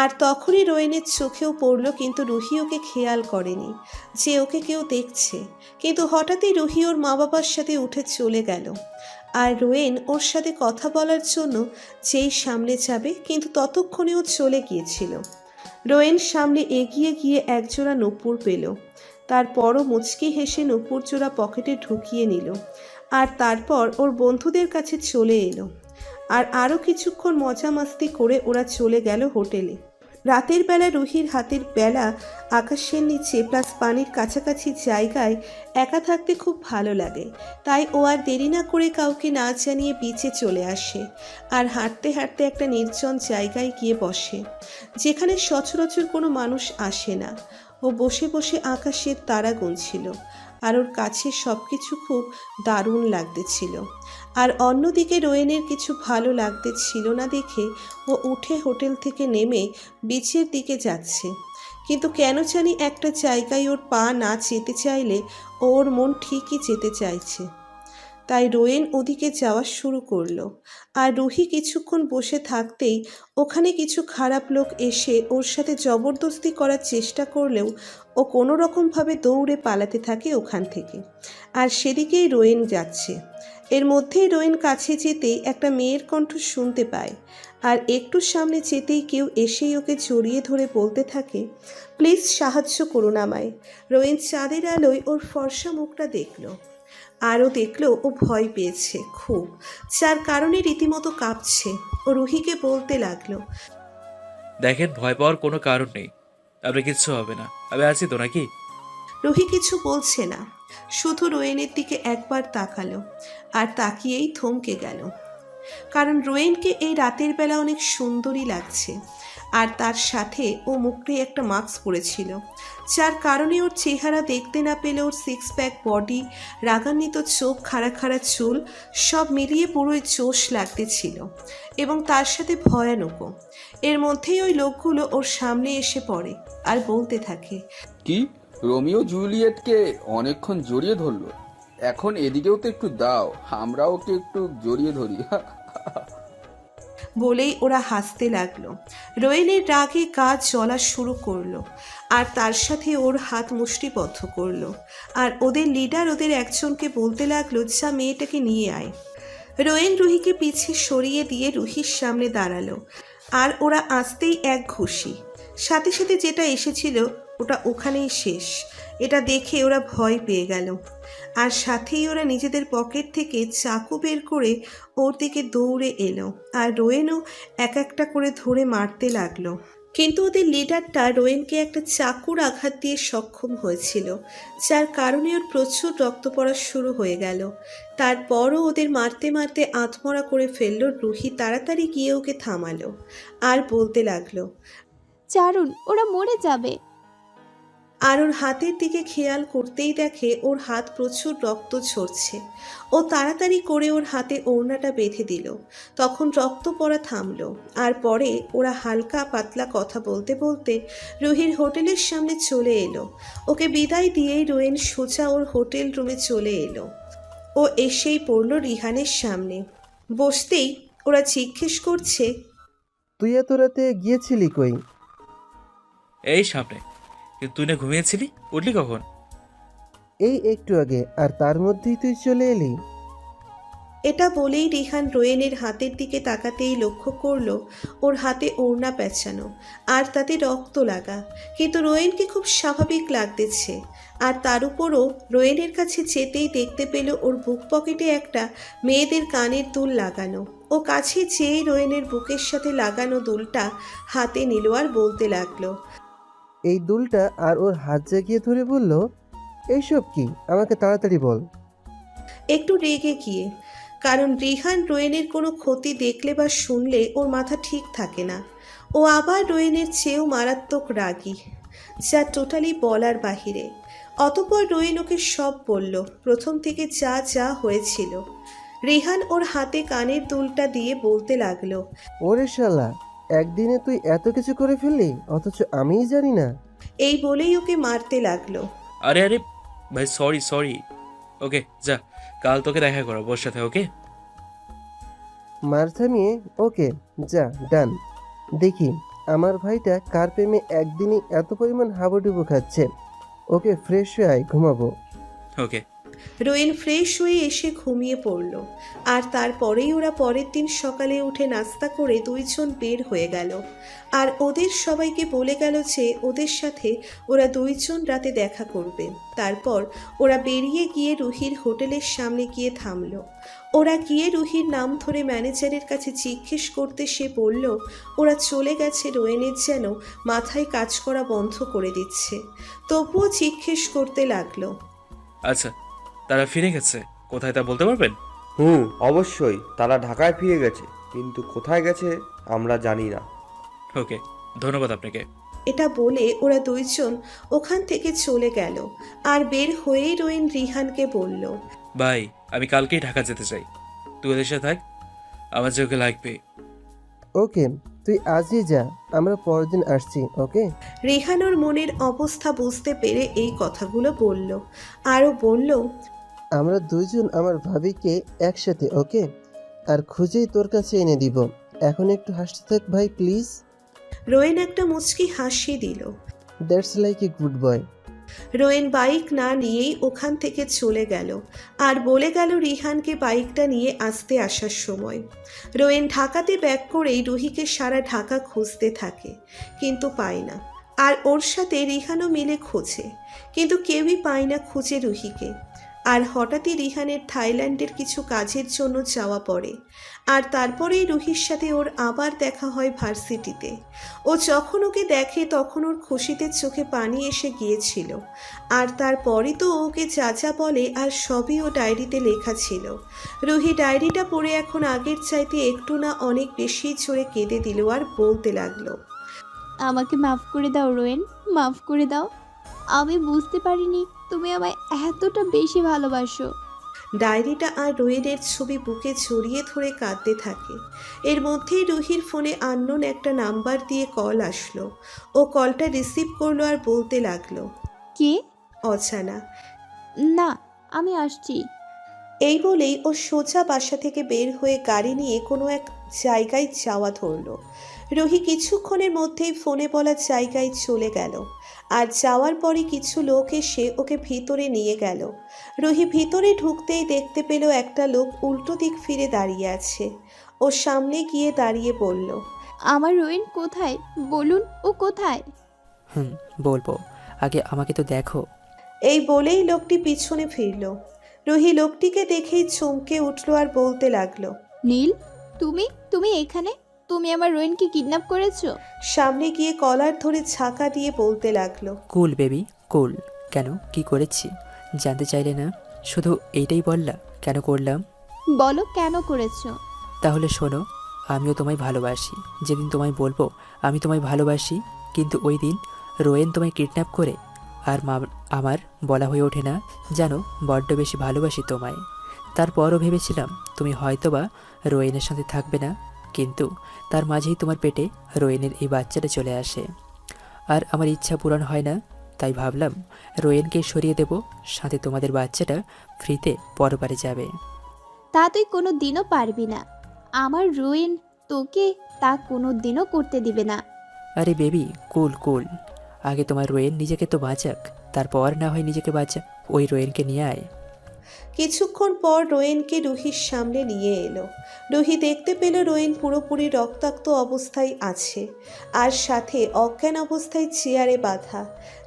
[SPEAKER 4] আর তখনই রোয়েনের চোখেও পড়ল, কিন্তু রুহি ওকে খেয়াল করেনি যে ওকে কেউ দেখছে। কিন্তু হঠাৎই রুহি ওর মা বাবার সাথে উঠে চলে গেল, আর রোয়েন ওর সাথে কথা বলার জন্য যেই সামনে যাবে, কিন্তু ততক্ষণে ও চলে গিয়েছিল। রোয়েন সামনে এগিয়ে গিয়ে একজোড়া নূপুর পেল। তারপরও মুচকি হেসে নূপুর জোড়া পকেটে ঢুকিয়ে নিল, আর তারপর ওর বন্ধুদের কাছে চলে এলো। আর আরও কিছুক্ষণ মজা মাস্তি করে ওরা চলে গেল হোটেলে। রাতের বেলা রুহির হাতের বেলা আকাশের নিচে প্লাস পানির কাছাকাছি জায়গায় একা থাকতে খুব ভালো লাগে। তাই ও আর দেরি না করে কাউকে না জানিয়ে বিচে চলে আসে, আর হাঁটতে হাঁটতে একটা নির্জন জায়গায় গিয়ে বসে, যেখানে সচরাচর কোনো মানুষ আসে না। ও বসে বসে আকাশের তারা গুনছিল, আর ওর কাছে সব কিছু খুব দারুণ লাগতেছিল। আর অন্যদিকে রোয়েনের কিছু ভালো লাগতেছিল না দেখে ও উঠে হোটেল থেকে নেমে বিচের দিকে যাচ্ছে। কিন্তু কেন জানি একটা জায়গায় ওর পা না যেতে চাইলে ওর মন ঠিকই যেতে চাইছে। তাই রোয়েন ওদিকে যাওয়া শুরু করলো। আর রুহি কিছুক্ষণ বসে থাকতেই ওখানে কিছু খারাপ লোক এসে ওর সাথে জবরদস্তি করার চেষ্টা করলেও ও কোনো রকমভাবে দৌড়ে পালাতে থাকে ওখান থেকে। আর সেদিকেই রোয়েন যাচ্ছে। এর মধ্যেই রোয়েন কাছে যেতেই একটা মেয়ের কণ্ঠ শুনতে পায়, আর একটু সামনে যেতেই কেউ এসেই ওকে জড়িয়ে ধরে বলতে থাকে, প্লিজ সাহায্য করুন আমায়। রোয়েন চাঁদের আলোয় ওর ফর্সা মুখটা দেখলো, আরও দেখলো ও ভয় পেয়েছে খুব, যার কারণে রীতিমতো কাঁপছে। ও রুহিকে বলতে লাগলো,
[SPEAKER 3] দেখেন, ভয় পাওয়ার কোনো কারণ নেই। আপনার কিচ্ছু হবে না, আমি আছি তো নাকি?
[SPEAKER 4] রুহি কিছু বলছে না, শুধু রোয়েনের দিকে একবার তাকালো আর তাকিয়েই থমকে গেল। কারণ রোয়েনকে এই রাতের বেলা অনেক সুন্দরী লাগছে, আর তার সাথে ও মুখে একটা মাস্ক পরেছিল, যার কারণে ওর চেহারা দেখতে না পেলে ওর সিক্স প্যাক বডি, রাগান্বিত চোখ, খাড়া খাড়া চুল সব মিলিয়ে পুরোই জোশ লাগতেছিল এবং তার সাথে ভয়ানকও। এর মধ্যেই ওই লোকগুলো ওর সামনে এসে পড়ে আর বলতে থাকে,
[SPEAKER 19] কি রোমিও জুলিয়েটকে অনেকক্ষণ জড়িয়ে ধরলো, এখন এদিকেও তো একটু দাও, আমরাও ওকে একটু জড়িয়ে ধরি।
[SPEAKER 4] বলেই ওরা হাসতে লাগলো। রোয়েনের রাগে গা জ্বলা শুরু করলো আর তার সাথে ওর হাত মুষ্টিবদ্ধ করলো। আর ওদের লিডার ওদের একজনকে বলতে লাগলো, যা মেয়েটাকে নিয়ে আয়। রোয়েন রুহিকে পিছিয়ে সরিয়ে দিয়ে রুহির সামনে দাঁড়ালো আর ওরা আসতেই এক ঘুষি। সাথে সাথে যেটা এসেছিল ওটা ওখানেই শেষ। এটা দেখে ওরা ভয় পেয়ে গেল আর সাথেই ওরা নিজেদের পকেট থেকে চাকু বের করে ওর দিকে দৌড়ে এলো আর রোয়েনও এক একটা করে ধরে মারতে লাগলো। কিন্তু ওদের লিডারটা রোয়েনকে একটা চাকুর আঘাত দিয়ে সক্ষম হয়েছিল, যার কারণে ওর প্রচুর রক্ত পড়া শুরু হয়ে গেল। তারপরও ওদের মারতে মারতে আত্মরা করে ফেললো। রুহি তাড়াতাড়ি গিয়ে ওকে থামালো আর বলতে লাগলো,
[SPEAKER 2] চারুন, ওরা মরে যাবে।
[SPEAKER 4] আর ওর হাতের দিকে খেয়াল করতেই দেখে ওর হাত প্রচুর রক্ত ঝরছে। ও তাড়াতাড়ি করে ওর হাতে ওড়নাটা বেঁধে দিল। তখন রক্ত পড়া থামলো আর পরে ওরা হালকা পাতলা কথা বলতে বলতে রুহির হোটেলের সামনে চলে এলো। ওকে বিদায় দিয়েই রোয়েন সোজা ওর হোটেল রুমে চলে এলো। ও এসেই পড়লো রিহানের সামনে। বসতেই ওরা জিজ্ঞেস করছে,
[SPEAKER 18] তুই এত রাতে গিয়েছিলি কই?
[SPEAKER 3] এই সামনে। কিন্তু তুই না ঘুমিয়েছিলি, উঠলি কখন?
[SPEAKER 18] এই একটু আগে, আর তার মধ্যেই তুই চলে এলি?
[SPEAKER 4] এটা বলেই রিহান রোয়েনের হাতের দিকে তাকাতেই লক্ষ্য করলো ওর হাতে ওড়না পেঁচানো আর তাতে রক্ত লাগা, কিন্তু রোয়েনকে খুব স্বাভাবিক লাগতেছে। আর তার উপরও রোয়েনের কাছে যেতেই দেখতে পেল ওর বুক পকেটে একটা মেয়েদের কানের দুল লাগানো। ও কাছে যেয়ে রোয়েনের বুকের সাথে লাগানো দুলটা হাতে নিল আর বলতে লাগলো,
[SPEAKER 18] এই দুলটা? আর ওর হাত জাগিয়ে ধরে বলল, এইসব কি, আমাকে তাড়াতাড়ি বল।
[SPEAKER 4] একটু রেগে গিয়ে, কারণ রিহান রোয়েনের কোনো ক্ষতি দেখলে বা শুনলে ওর মাথা ঠিক থাকে না। ও আবার রোয়েনের চেয়েও মারাত্মক রাগী, যা টোটালি বলার বাহিরে। অতঃপর রোয়েন ওকে সব বলল, প্রথম থেকে যা যা হয়েছিল। রিহান ওর হাতে কানের দুলটা দিয়ে বলতে লাগলো,
[SPEAKER 18] ওরে শালা, একদিনে তুই এত কিছু করে ফেললি, অথচ আমিই জানি না।
[SPEAKER 4] এই বলেই ওকে মারতে লাগলো।
[SPEAKER 3] আরে আরে ভাই, সরি। ওকে যা, কাল তোকে দেখা করাবো ওর সাথে। ওকে
[SPEAKER 18] মার থামিয়ে, ওকে যা, ডান। দেখি আমার ভাইটা কার প্রেমে একদিনই এত পরিমাণ হাবুডুবু খাচ্ছে। ওকে ফ্রেশ হয়ে আয়, ঘুমাবো।
[SPEAKER 3] ওকে।
[SPEAKER 4] রোয়েন ফ্রেশ হয়ে এসে ঘুমিয়ে পড়ল। আর তারপরেই ওরা পরের দিন সকালে উঠে নাস্তা করে দুইজন বের হয়ে গেল আর ওদের সবাইকে বলে গেল যে ওদের সাথে ওরা দুইজন রাতে দেখা করবে। তারপর ওরা বেরিয়ে গিয়ে রুহির হোটেলের সামনে গিয়ে থামলো। ওরা গিয়ে রুহির নাম ধরে ম্যানেজারের কাছে জিজ্ঞেস করতে সে বলল ওরা চলে গেছে। রোয়েনের যেন মাথায় কাজ করা বন্ধ করে দিচ্ছে, তবুও জিজ্ঞেস করতে লাগলো,
[SPEAKER 3] আচ্ছা তারা ফিরে গেছে কোথায় তা বলতে পারবেন?
[SPEAKER 20] অবশ্যই তারা ঢাকায় ফিরে গেছে, কিন্তু কোথায় গেছে আমরা জানি না।
[SPEAKER 3] ওকে, ধন্যবাদ আপনাকে।
[SPEAKER 4] এটা বলে ওরা দুইজন ওখান থেকে চলে গেল। আর বের হয়েই রোয়েন রিহানকে বলল,
[SPEAKER 3] ভাই আমি কালকেই ঢাকা যেতে চাই, তুই ওদের সাথে থাক, আমার যে ওকে লাগবে।
[SPEAKER 18] ওকে, তুই আজই যা, আমরা পরের দিন আসছি। ওকে।
[SPEAKER 4] রিহান ওর মনের অবস্থা বুঝতে পেরে এই কথাগুলো বলল। আরও বলল,
[SPEAKER 18] আমরা দুইজন আমার ভাবিকে একসাথে, ওকে, আর খুঁজেই তোর কাছে এনে দিব। এখন একটু হাসতে থাক ভাই, প্লিজ।
[SPEAKER 4] রোয়েন একটা মুচকি হাসি দিল।
[SPEAKER 18] That's like a good boy.
[SPEAKER 4] Rowan bike না নিয়েই ওখান থেকে চলে গেল আর বলে গেল রিহানকে বাইকটা নিয়ে আসতে আসার সময়। রোয়েন ঢাকাতে ব্যাক করেই রুহিকে সারা ঢাকা খুঁজতে থাকে, কিন্তু পায় না। আর ওর সাথে রিহানও মিলে খোঁজে, কিন্তু কেউই পায় না খুঁজে রুহিকে। আর হঠাৎই রিহানের থাইল্যান্ডের কিছু কাজের জন্য যাওয়া পড়ে। আর তারপরেই রুহির সাথে ওর আবার দেখা হয় ভার্সিটিতে। ও যখন ওকে দেখে তখন ওর খুশিতে চোখে পানি এসে গিয়েছিল। আর তারপরই তো ওকে যা যা বলে আর সবই ও ডায়েরিতে লেখা ছিল। রুহি ডায়েরিটা পড়ে এখন আগের চাইতে একটু না অনেক বেশি জোরে কেঁদে দিল আর বলতে লাগলো,
[SPEAKER 2] আমাকে মাফ করে দাও রোয়েন, মাফ করে দাও। আমি বুঝতে পারিনি তুমি আমায় এতটা বেশি ভালোবাসো।
[SPEAKER 4] ডায়েরিটা আর রোয়েনের ছবি বুকে জড়িয়ে ধরে কাঁদতে থাকে। এর মধ্যেই রুহির ফোনে আননোন একটা নাম্বার দিয়ে কল আসলো। ও কলটা রিসিভ করলো আর বলতে লাগলো,
[SPEAKER 2] কে?
[SPEAKER 4] অজানা।
[SPEAKER 2] না, আমি আসছি।
[SPEAKER 4] এই বলেই ও সোজা বাসা থেকে বের হয়ে গাড়ি নিয়ে কোনো এক জায়গায় যাওয়া ধরলো। রুহি কিছুক্ষণের মধ্যেই ফোনে বলা জায়গায় চলে গেল। আর যাওয়ার পরই কিছু লোক এসে ওকে ভিতরে নিয়ে গেল। রুহি ভিতরে ঢুকতেই দেখতে পেল একটা লোক উল্টো দিক ফিরে দাঁড়িয়ে আছে। ও সামনে গিয়ে দাঁড়িয়ে বলল,
[SPEAKER 2] আমার রোয়েন কোথায়? বলুন, ও কোথায়?
[SPEAKER 10] বলবো, আগে আমাকে তো দেখো।
[SPEAKER 4] এই বলেই লোকটি পিছনে ফিরল। রুহি লোকটিকে দেখেই চমকে উঠল আর বলতে লাগলো,
[SPEAKER 2] নীল, তুমি তুমি এখানে? তুমি আমার রোয়েনকে কিডন্যাপ করেছো?
[SPEAKER 4] সামনে গিয়ে কলার ধরে ঝাঁকা দিয়ে বলতে লাগলো,
[SPEAKER 10] কুল বেবি কুল। কেন, কি করেছি জানতে চাইলে না? শুধু এইটাই বললা কেন করলাম?
[SPEAKER 2] বলো কেন করেছো?
[SPEAKER 10] তাহলে শোনো, আমিও তোমায় ভালোবাসি। যেদিন তোমায় বলবো আমি তোমায় ভালোবাসি, কিন্তু ওই দিন রোয়েন তোমায় কিডন্যাপ করে। আর আমার বলা হয়ে ওঠে না, জানো বড্ড বেশি ভালোবাসি তোমায়। তারপরও ভেবেছিলাম তুমি হয়তোবা রোয়েনের সাথে থাকবে না, কিন্তু তার মাঝেই তোমার পেটে রোয়েনের এই বাচ্চাটা চলে আসে। আর আমার ইচ্ছা পূরণ হয় না, তাই ভাবলাম রোয়েনকে সরিয়ে দেব, সাথে তোমাদের বাচ্চাটা ফ্রিতে পরপারে যাবে।
[SPEAKER 2] তা তুই কোনো দিনও পারবি না। আমার রোয়েন তোকে তা কোনো দিনও করতে দিবে না।
[SPEAKER 10] আরে বেবি কুল কুল, আগে তোমার রোয়েন নিজেকে তো বাঁচাক, তারপর না হয় নিজেকে বাঁচা। ওই রোয়েনকে নিয়ে আয়।
[SPEAKER 4] কিছুক্ষণ পর রোয়েনকে রুহির সামনে নিয়ে এলো। রুহি দেখতে পেল রোয়েন পুরোপুরি রক্তাক্ত অবস্থায় আছে, আর সাথে অজ্ঞান অবস্থায় চেয়ারে বাঁধা।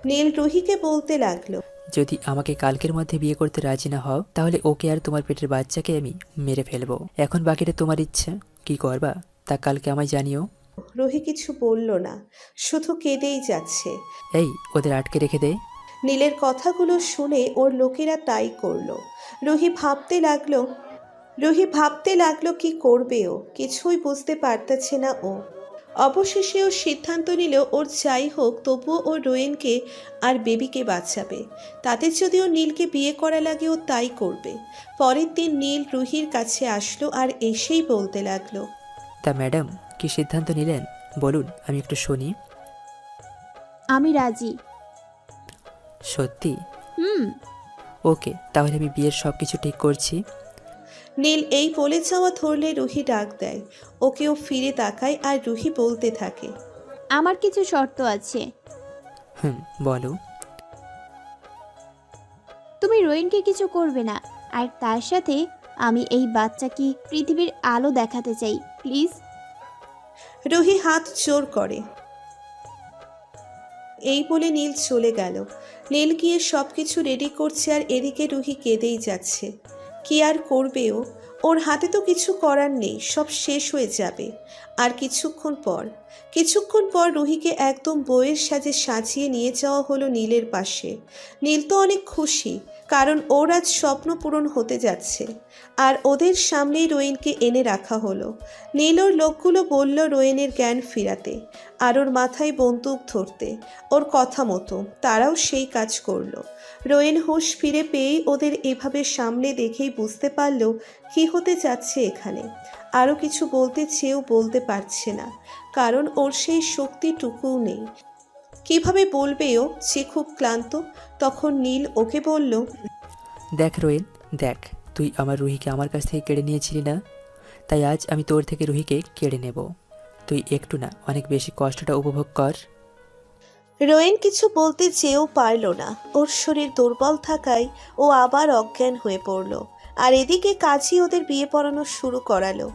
[SPEAKER 4] নীল রুহিকে বলতে লাগলো,
[SPEAKER 10] যদি আমাকে কালকের মধ্যে বিয়ে করতে রাজি না হও, তাহলে ওকে আর তোমার পেটের বাচ্চাকে আমি মেরে ফেলবো। এখন বাকিটা তোমার ইচ্ছা, কি করবা তা কালকে আমায় জানিও।
[SPEAKER 4] রুহি কিছু বলল না, শুধু কেঁদেই যাচ্ছে।
[SPEAKER 10] এই ওদের আটকে রেখে দে।
[SPEAKER 4] নীলের কথাগুলো শুনে ওর লোকেরা তাই করলো। রুহি ভাবতে লাগলো কি করবে ও, কিছুই বুঝতে পারতেছে না ও। অবশেষে ও সিদ্ধান্ত নিল ওর যাই হোক তবুও ও রোয়েনকে আর বেবিকে বাঁচাবে। তাতে যদি ও নীলকে বিয়ে করা লাগে ও তাই করবে। পরের দিন নীল রুহির কাছে আসলো আর এসেই বলতে লাগলো,
[SPEAKER 10] তা ম্যাডাম কি সিদ্ধান্ত নিলেন বলুন, আমি একটু শুনি।
[SPEAKER 2] আমি রাজি।
[SPEAKER 10] সত্যি? ওকে, তাহলে আমি বিয়ের সব কিছু ঠিক করছি।
[SPEAKER 4] নীল এই বলে যাওয়া ধরলে রুহি ডাক দেয়। ওকেও ফিরে তাকায় আর রুহি বলতে থাকে,
[SPEAKER 2] আমার কিছু শর্ত আছে।
[SPEAKER 10] বলো।
[SPEAKER 2] তুমি রোয়েনকে কিছু করবে না, আর তার সাথে আমি এই বাচ্চাকে পৃথিবীর আলো দেখাতে চাই, প্লিজ।
[SPEAKER 4] রুহি হাত জোর করে। এই বলে নীল চলে গেল। নীল গিয়ে সবকিছু রেডি করছে আর এদিকে রুহি কেঁদেই যাচ্ছে। কি আর করবে ও, ওর হাতে তো কিছু করার নেই, সব শেষ হয়ে যাবে। আর কিছুক্ষণ পর রুহিকে একদম বইয়ের সাজে সাজিয়ে নিয়ে যাওয়া হলো নীলের পাশে। নীল তো অনেক খুশি, কারণ ওর আজ স্বপ্ন পূরণ হতে যাচ্ছে। আর ওদের সামনেই রোয়েনকে এনে রাখা হলো। নীল ওর লোকগুলো বলল রোয়েনের জ্ঞান ফিরাতে, আর ওর মাথায় বন্দুক ধরতে। ওর কথা মতো তারাও সেই কাজ করলো। রোয়েন হুঁশ ফিরে পেয়েই ওদের এভাবে সামনে দেখেই বুঝতে পারল কি হতে যাচ্ছে এখানে। আরও কিছু বলতে চেয়েও বলতে পারছে না, কারণ ওর সেই শক্তিটুকুও নেই। কিভাবে বলবে ও যে খুব ক্লান্ত। তখন নীল ওকে বলল,
[SPEAKER 10] দেখ রোয়েন, দেখ, তুই আমার রুহিকে আমার কাছ থেকে কেড়ে নিয়েছিলি না, তাই আজ আমি তোর থেকে রুহিকে কেড়ে নেব। তুই একটু না অনেক বেশি কষ্টটা উপভোগ কর।
[SPEAKER 4] রোয়েন কিছু বলতে চেয়েও পারল না। ওর শরীর দুর্বল থাকায় ও আবার অজ্ঞান হয়ে পড়ল। আর এদিকে কাজী ওদের বিয়ে পড়ানো শুরু করালো।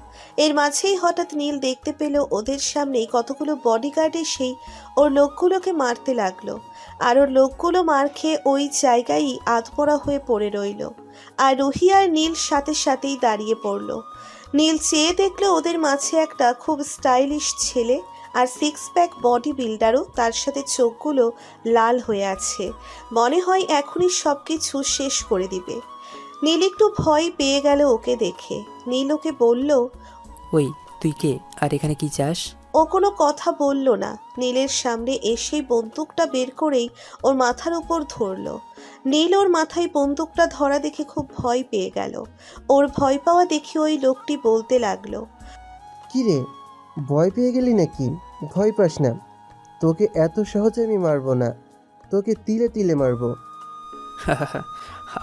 [SPEAKER 4] এর মাঝেই হঠাৎ নীল দেখতে পেল ওদের সামনেই কতগুলো বডিগার্ড এসেই ওর লোকগুলোকে মারতে লাগলো। আর ওর লোকগুলো মার খেয়ে ওই জায়গায়ই আধপোড়া হয়ে পড়ে রইল। আর রুহি আর নীল সাথে সাথেই দাঁড়িয়ে পড়ল। নীল চেয়ে দেখলো ওদের মাঝে একটা খুব স্টাইলিশ ছেলে আর সিক্স প্যাক বডি বিল্ডারও, তার সাথে চোখগুলো লাল হয়ে আছে। মনে হয় এখনই সব কিছু শেষ করে দিবে। নীল একটু ভয় পেয়ে গেল ওকে দেখে। নীল ওকে বলল,
[SPEAKER 10] ওই তুই কে আর এখানে কি চাস?
[SPEAKER 4] ও কোনো কথা বলল না। নীলের সামনে এসেই বন্দুকটা বের করেই ওর মাথার উপর ধরল। নীল ওর মাথায় বন্দুকটা ধরা দেখে খুব ভয় পেয়ে গেল। ওর ভয় পাওয়া দেখে ওই লোকটি বলতে লাগলো,
[SPEAKER 18] কি রে, ভয় পেয়ে গেলি নাকি? ভয় পাস না, তোকে এত সহজে আমি মারবো না, তোকে তিলে তিলে মারবো।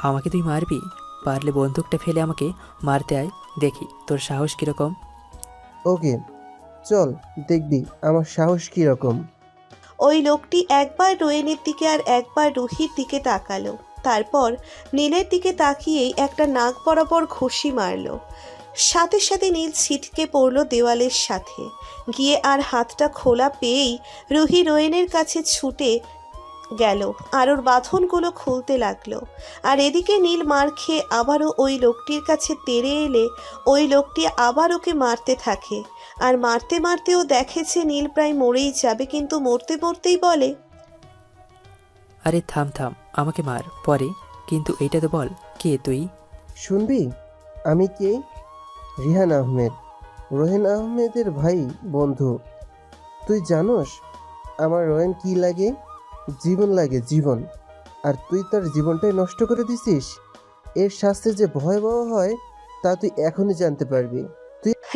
[SPEAKER 10] আমাকে তুই মারবি? পারলে বন্দুকটা ফেলে আমাকে মারতে আয়, দেখি তোর সাহস কীরকম।
[SPEAKER 18] ওকে চল, দেখবি আমার সাহস কীরকম।
[SPEAKER 4] ওই লোকটি একবার রোয়েনের দিকে আর একবার রুহির দিকে তাকালো। তারপর নীলের দিকে তাকিয়েই একটা নাক বরাবর ঘুষি মারল। সাথে সাথে নীল ছিটকে পড়ল দেওয়ালের সাথে গিয়ে, আর হাতটা খোলা পেয়েই রুহি রোয়েনের কাছে ছুটে গেল আর ওর বাঁধনগুলো খুলতে লাগলো। আর এদিকে নীল মার খেয়ে আবারও ওই লোকটির কাছে তেড়ে এলে ওই লোকটি আবার ওকে মারতে থাকে। আর মারতে মারতেও দেখেছে নীল প্রায় মরেই যাবে, কিন্তু মরতে মরতেই বলে,
[SPEAKER 10] আরে থাম থাম, আমাকে মার পরে, কিন্তু এইটা তো বল কে তুই?
[SPEAKER 18] শুনবি আমি কে? রিহান আহমেদ, রোহেন আহমেদের ভাই, বন্ধু। তুই জানোস আমার রোহেন কি লাগে? জীবন লাগে, জীবন। আর তুই তার জীবনটাই নষ্ট করে দিছিস। এর শাস্তি যে ভয়াবহ হয় তা তুই এখনই জানতে পারবি।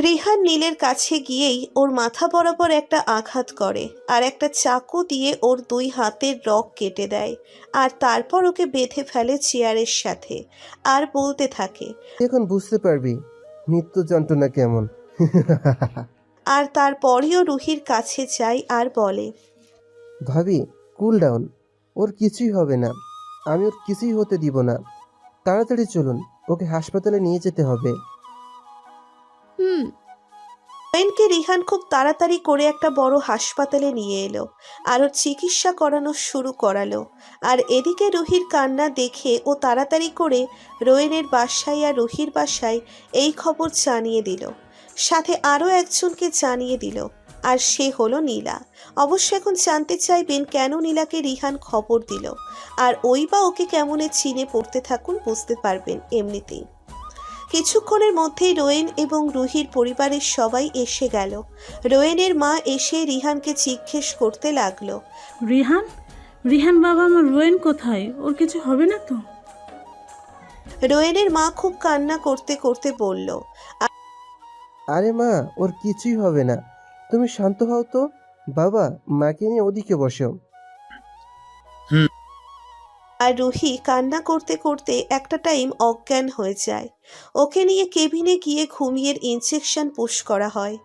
[SPEAKER 4] রিহান নীলের কাছে গিয়েই ওর মাথা বরাবর একটা আঘাত করে আর একটা চাকু দিয়ে ওর দুই হাতের রগ কেটে দেয়। আর তারপর ওকে বেঁধে ফেলে চেয়ারের সাথে আর বলতে থাকে,
[SPEAKER 18] এখন বুঝতে পারবি মৃত্যু যন্ত্রণা কেমন।
[SPEAKER 4] আর তারপরেও রুহির কাছে যায় আর বলে,
[SPEAKER 18] ভাবি কুল ডাউন, ওর কিছুই হবে না, আমি ওর কিছুই হতে দিব না। তাড়াতাড়ি চলুন, ওকে হাসপাতালে নিয়ে যেতে হবে।
[SPEAKER 4] রোয়েনকে রিহান খুব তাড়াতাড়ি করে একটা বড় হাসপাতালে নিয়ে এলো আর ওর চিকিৎসা করানো শুরু করালো। আর এদিকে রুহির কান্না দেখে ও তাড়াতাড়ি করে রোয়েনের বাসায় আর রুহির বাসায় এই খবর জানিয়ে দিল। সাথে আরও একজনকে জানিয়ে দিল, আর সে হলো নীলা। অবশ্য এখন জানতে চাইবেন কেন নীলাকে রিহান খবর দিল, আর ওই বা ওকে কেমনে চিনে পড়তে থাকুন, বুঝতে পারবেন এমনিতেই। কিছুক্ষণের মধ্যেই রোয়েন এবং রুহির পরিবারের সবাই এসে গেল। রোয়েনের মা এসে রিহানকে জিজ্ঞেস করতে লাগলো,
[SPEAKER 16] রিহান, রিহান বাবা, আমার রোয়েন কোথায়? ওর কিছু হবে না তো?
[SPEAKER 4] রোয়েনের মা খুব কান্না করতে করতে বলল,
[SPEAKER 18] আরে মা, ওর কিছুই হবে না, তুমি শান্ত হও তো। বাবা, মাকে নিয়ে ওদিকে বসো।
[SPEAKER 4] আর রুহি কান্না করতে করতে একটা টাইম অজ্ঞান হয়ে যায়। ওকে নিয়ে কেবিনে গিয়ে ঘুমিয়ে ইনজেকশন পুশ করা হয়।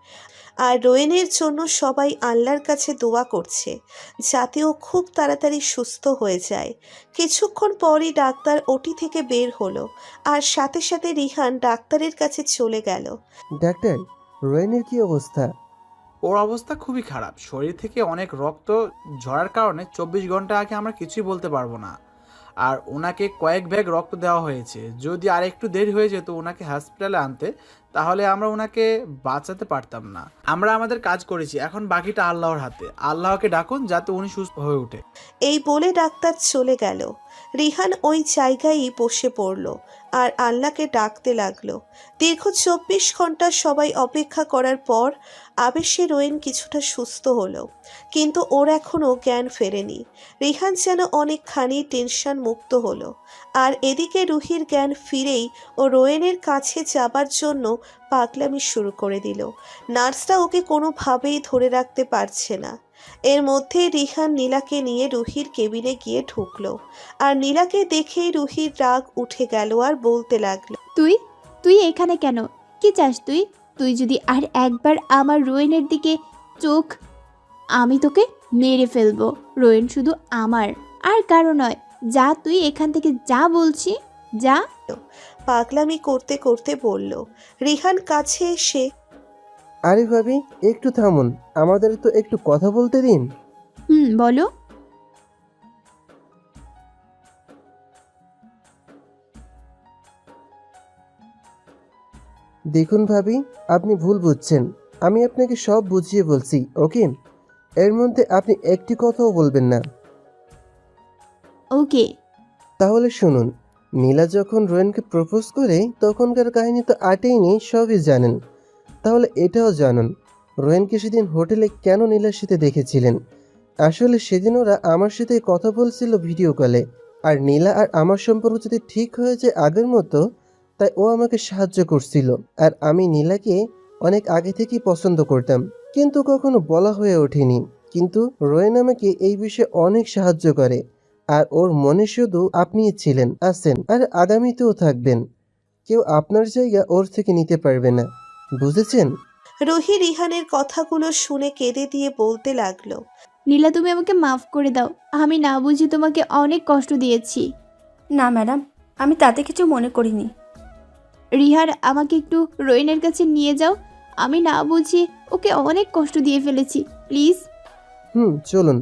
[SPEAKER 4] আর রোয়েনের জন্য সবাই আল্লাহর কাছে দোয়া করছে যাতে ও খুব তাড়াতাড়ি সুস্থ হয়ে যায়। কিছুক্ষণ পরই ডাক্তার ওটি থেকে বের হলো আর সাথে সাথে রিহান ডাক্তারের কাছে চলে গেল।
[SPEAKER 18] ডাক্তার, রোয়েনের কি অবস্থা?
[SPEAKER 11] ওর অবস্থা খুবই খারাপ। শরীর থেকে অনেক রক্ত ঝরার কারণে 24 ঘন্টা আগে আমরা কিছুই বলতে পারবো না। আর ওনাকে কয়েক ব্যাগ রক্ত দেওয়া হয়েছে। যদি আর একটু দেরি হয়ে যেত ওনাকে হসপিটালে আনতে, তাহলে আমরা ওনাকে বাঁচাতে পারতাম না। আমরা আমাদের কাজ করেছি, এখন বাকিটা আল্লাহর হাতে। আল্লাহকে ডাকুন যাতে উনি সুস্থ হয়ে ওঠে।
[SPEAKER 4] এই বলে ডাক্তার চলে গেল। রিহান ওই জায়গায়ই বসে পড়ল আর আল্লাহকে ডাকতে লাগলো। দীর্ঘ 24 ঘন্টা সবাই অপেক্ষা করার পর আবেশে রোয়েন কিছুটা সুস্থ হলো, কিন্তু ওর এখনও জ্ঞান ফেরেনি। রিহান যেন অনেকখানি টেনশন মুক্ত হলো। আর এদিকে রুহির জ্ঞান ফিরেই ও রোয়েনের কাছে যাবার জন্য পাগলামি শুরু করে দিল। নার্সরা ওকে কোনোভাবেই ধরে রাখতে পারছে না। এর মধ্যে রিহান নীলাকে নিয়ে রুহির কেবিনে গিয়ে ঢুকলো। আর নীলাকে দেখেই রুহির রাগ উঠে গেল আর বলতে লাগলো,
[SPEAKER 2] তুই এখানে কেন? কি চাস তুই? তুই যদি আর একবার আমার রোয়েনের দিকে চোখ, আমি তোকে মেরে ফেলবো। রোয়েন শুধু আমার, আর কারো নয়। যা, তুই এখান থেকে যা বলছি। যা।
[SPEAKER 4] পাগলামি করতে করতে বলল। রিহান কাছে এসে,
[SPEAKER 18] আরে ভাবি একটু থামুন, আমাদের তো একটু কথা বলতে দিন।
[SPEAKER 2] বলো।
[SPEAKER 18] দেখুন ভাবি, আপনি ভুল বুঝছেন। আমি আপনাকে সব বুঝিয়ে বলছি, ওকে? এর মধ্যে আপনি একটি কথাও বলবেন না।
[SPEAKER 2] ওকে।
[SPEAKER 18] তাহলে শুনুন, নীলা যখন রোয়েনকে প্রপোজ করে তখনকার কাহিনী তো আটেইনি, সবই জানেন। তাহলে এটাও জানুন রোয়েনকে সেদিন হোটেলে কেন নীলার সাথে দেখেছিলেন। আসলে সেদিন ওরা আমার সাথে কথা বলছিল ভিডিও কলে, আর নীলা আর আমার সম্পর্ক যদি ঠিক হয়ে যায় আগের মতো, তাই ও আমাকে সাহায্য করছিল। আর আমি নীলাকে অনেক আগে থেকেই পছন্দ করতাম, কিন্তু কখনো বলা হয়ে ওঠেনি। কিন্তু রোয়েন আমাকে এই বিষয়ে অনেক সাহায্য করে, আর ওর মনে শুধু আপনিই ছিলেন, আছেন, আর আগামীতেও থাকবেন। কেউ আপনার জায়গা ওর থেকে নিতে পারবে না, বুঝেছেন?
[SPEAKER 4] রুহি রিহানের কথাগুলো শুনে কেঁদে দিয়ে বলতে লাগলো।
[SPEAKER 2] নীলা, তুমি আমাকে মাফ করে দাও। আমি না বুঝি তোমাকে অনেক কষ্ট দিয়েছি।
[SPEAKER 14] না ম্যাডাম, আমি তাতে কিছু মনে করিনি।
[SPEAKER 2] রিহার, আমাকে একটু রোয়েনের কাছে নিয়ে যাও। আমি না বুঝি ওকে অনেক কষ্ট দিয়ে ফেলেছি, প্লিজ।
[SPEAKER 18] চলুন,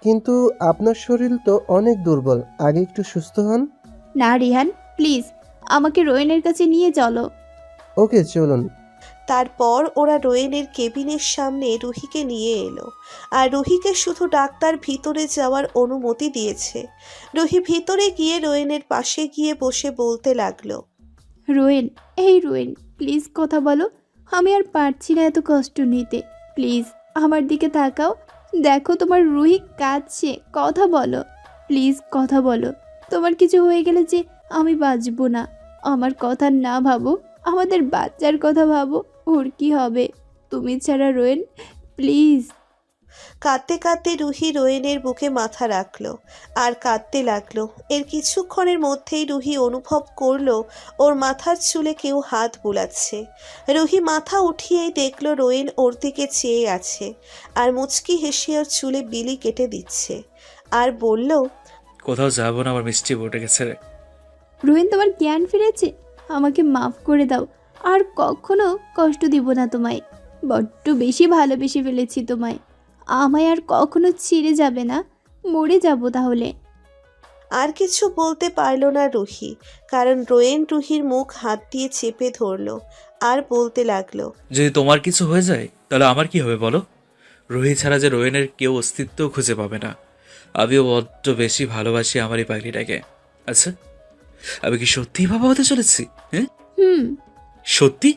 [SPEAKER 18] কিন্তু আপনার শরীর তো অনেক দুর্বল, আগে একটু সুস্থ হন।
[SPEAKER 2] না রিহান, প্লিজ আমাকে রোয়েনের কাছে নিয়ে চলো।
[SPEAKER 18] ওকে, চলুন।
[SPEAKER 4] তারপর ওরা রোয়েনের কেবিনের সামনে রুহিকে নিয়ে এলো, আর রুহিকে শুধু ডাক্তার ভিতরে যাওয়ার অনুমতি দিয়েছে। রুহি ভিতরে গিয়ে রোয়েনের পাশে গিয়ে বসে বলতে লাগলো।
[SPEAKER 2] রোয়েন, এই রোয়েন, প্লিজ কথা বলো। আমি আর পারছি না এত কষ্ট নিতে। প্লিজ আমার দিকে তাকাও, দেখো তোমার রুহি কাঁদছে। কথা বলো, প্লিজ কথা বলো। তোমার কিছু হয়ে গেলে যে আমি বাঁচবো না। আমার কথা না ভাবো, আমাদের বাচ্চার কথা ভাবো, ওর কি হবে তুমি ছাড়া। রোয়েন, প্লিজ।
[SPEAKER 4] কাঁদতে কাঁদতে রুহি রোয়েনের বুকে মাথা রাখলো আর কাঁদতে লাগলো। এর কিছুক্ষণের মধ্যেই রুহি অনুভব করলো ওর মাথার চুলে কেউ হাত বুলাচ্ছে। রুহি মাথা উঠিয়েই দেখলো রোয়েন ওর দিকে চেয়ে আছে, আর মুচকি হেসে ওর চুলে বিলি কেটে দিচ্ছে, আর বলল,
[SPEAKER 3] কোথাও যাবো না, আমার মিষ্টি বউটা গেছে রে।
[SPEAKER 2] রোয়েন, তোমার জ্ঞান ফিরেছে। আমাকে মাফ করে দাও, আর কখনো কষ্ট দিব না তোমায়। বড্ড বেশি ভালোবেসে ফেলেছি তোমায়। আমায় আর কখনো ছিঁড়ে যাবে না, মরে যাব তাহলে।
[SPEAKER 4] আর কিছু বলতে পারলো না রুহি, কারণ রোয়েন রুহির মুখ হাত দিয়ে চেপে ধরলো আর বলতে লাগলো।
[SPEAKER 3] যদি তোমার কিছু হয়ে যায় তাহলে আমার কি হবে বলো? রুহি ছাড়া যে রোয়েনের কেউ অস্তিত্ব খুঁজে পাবে না। আমিও বড্ড বেশি ভালোবাসি আমার এই পাখিটাকে। আচ্ছা, আমি কি সত্যিই বাবা হতে চলেছি? হ্যাঁ, সত্যি।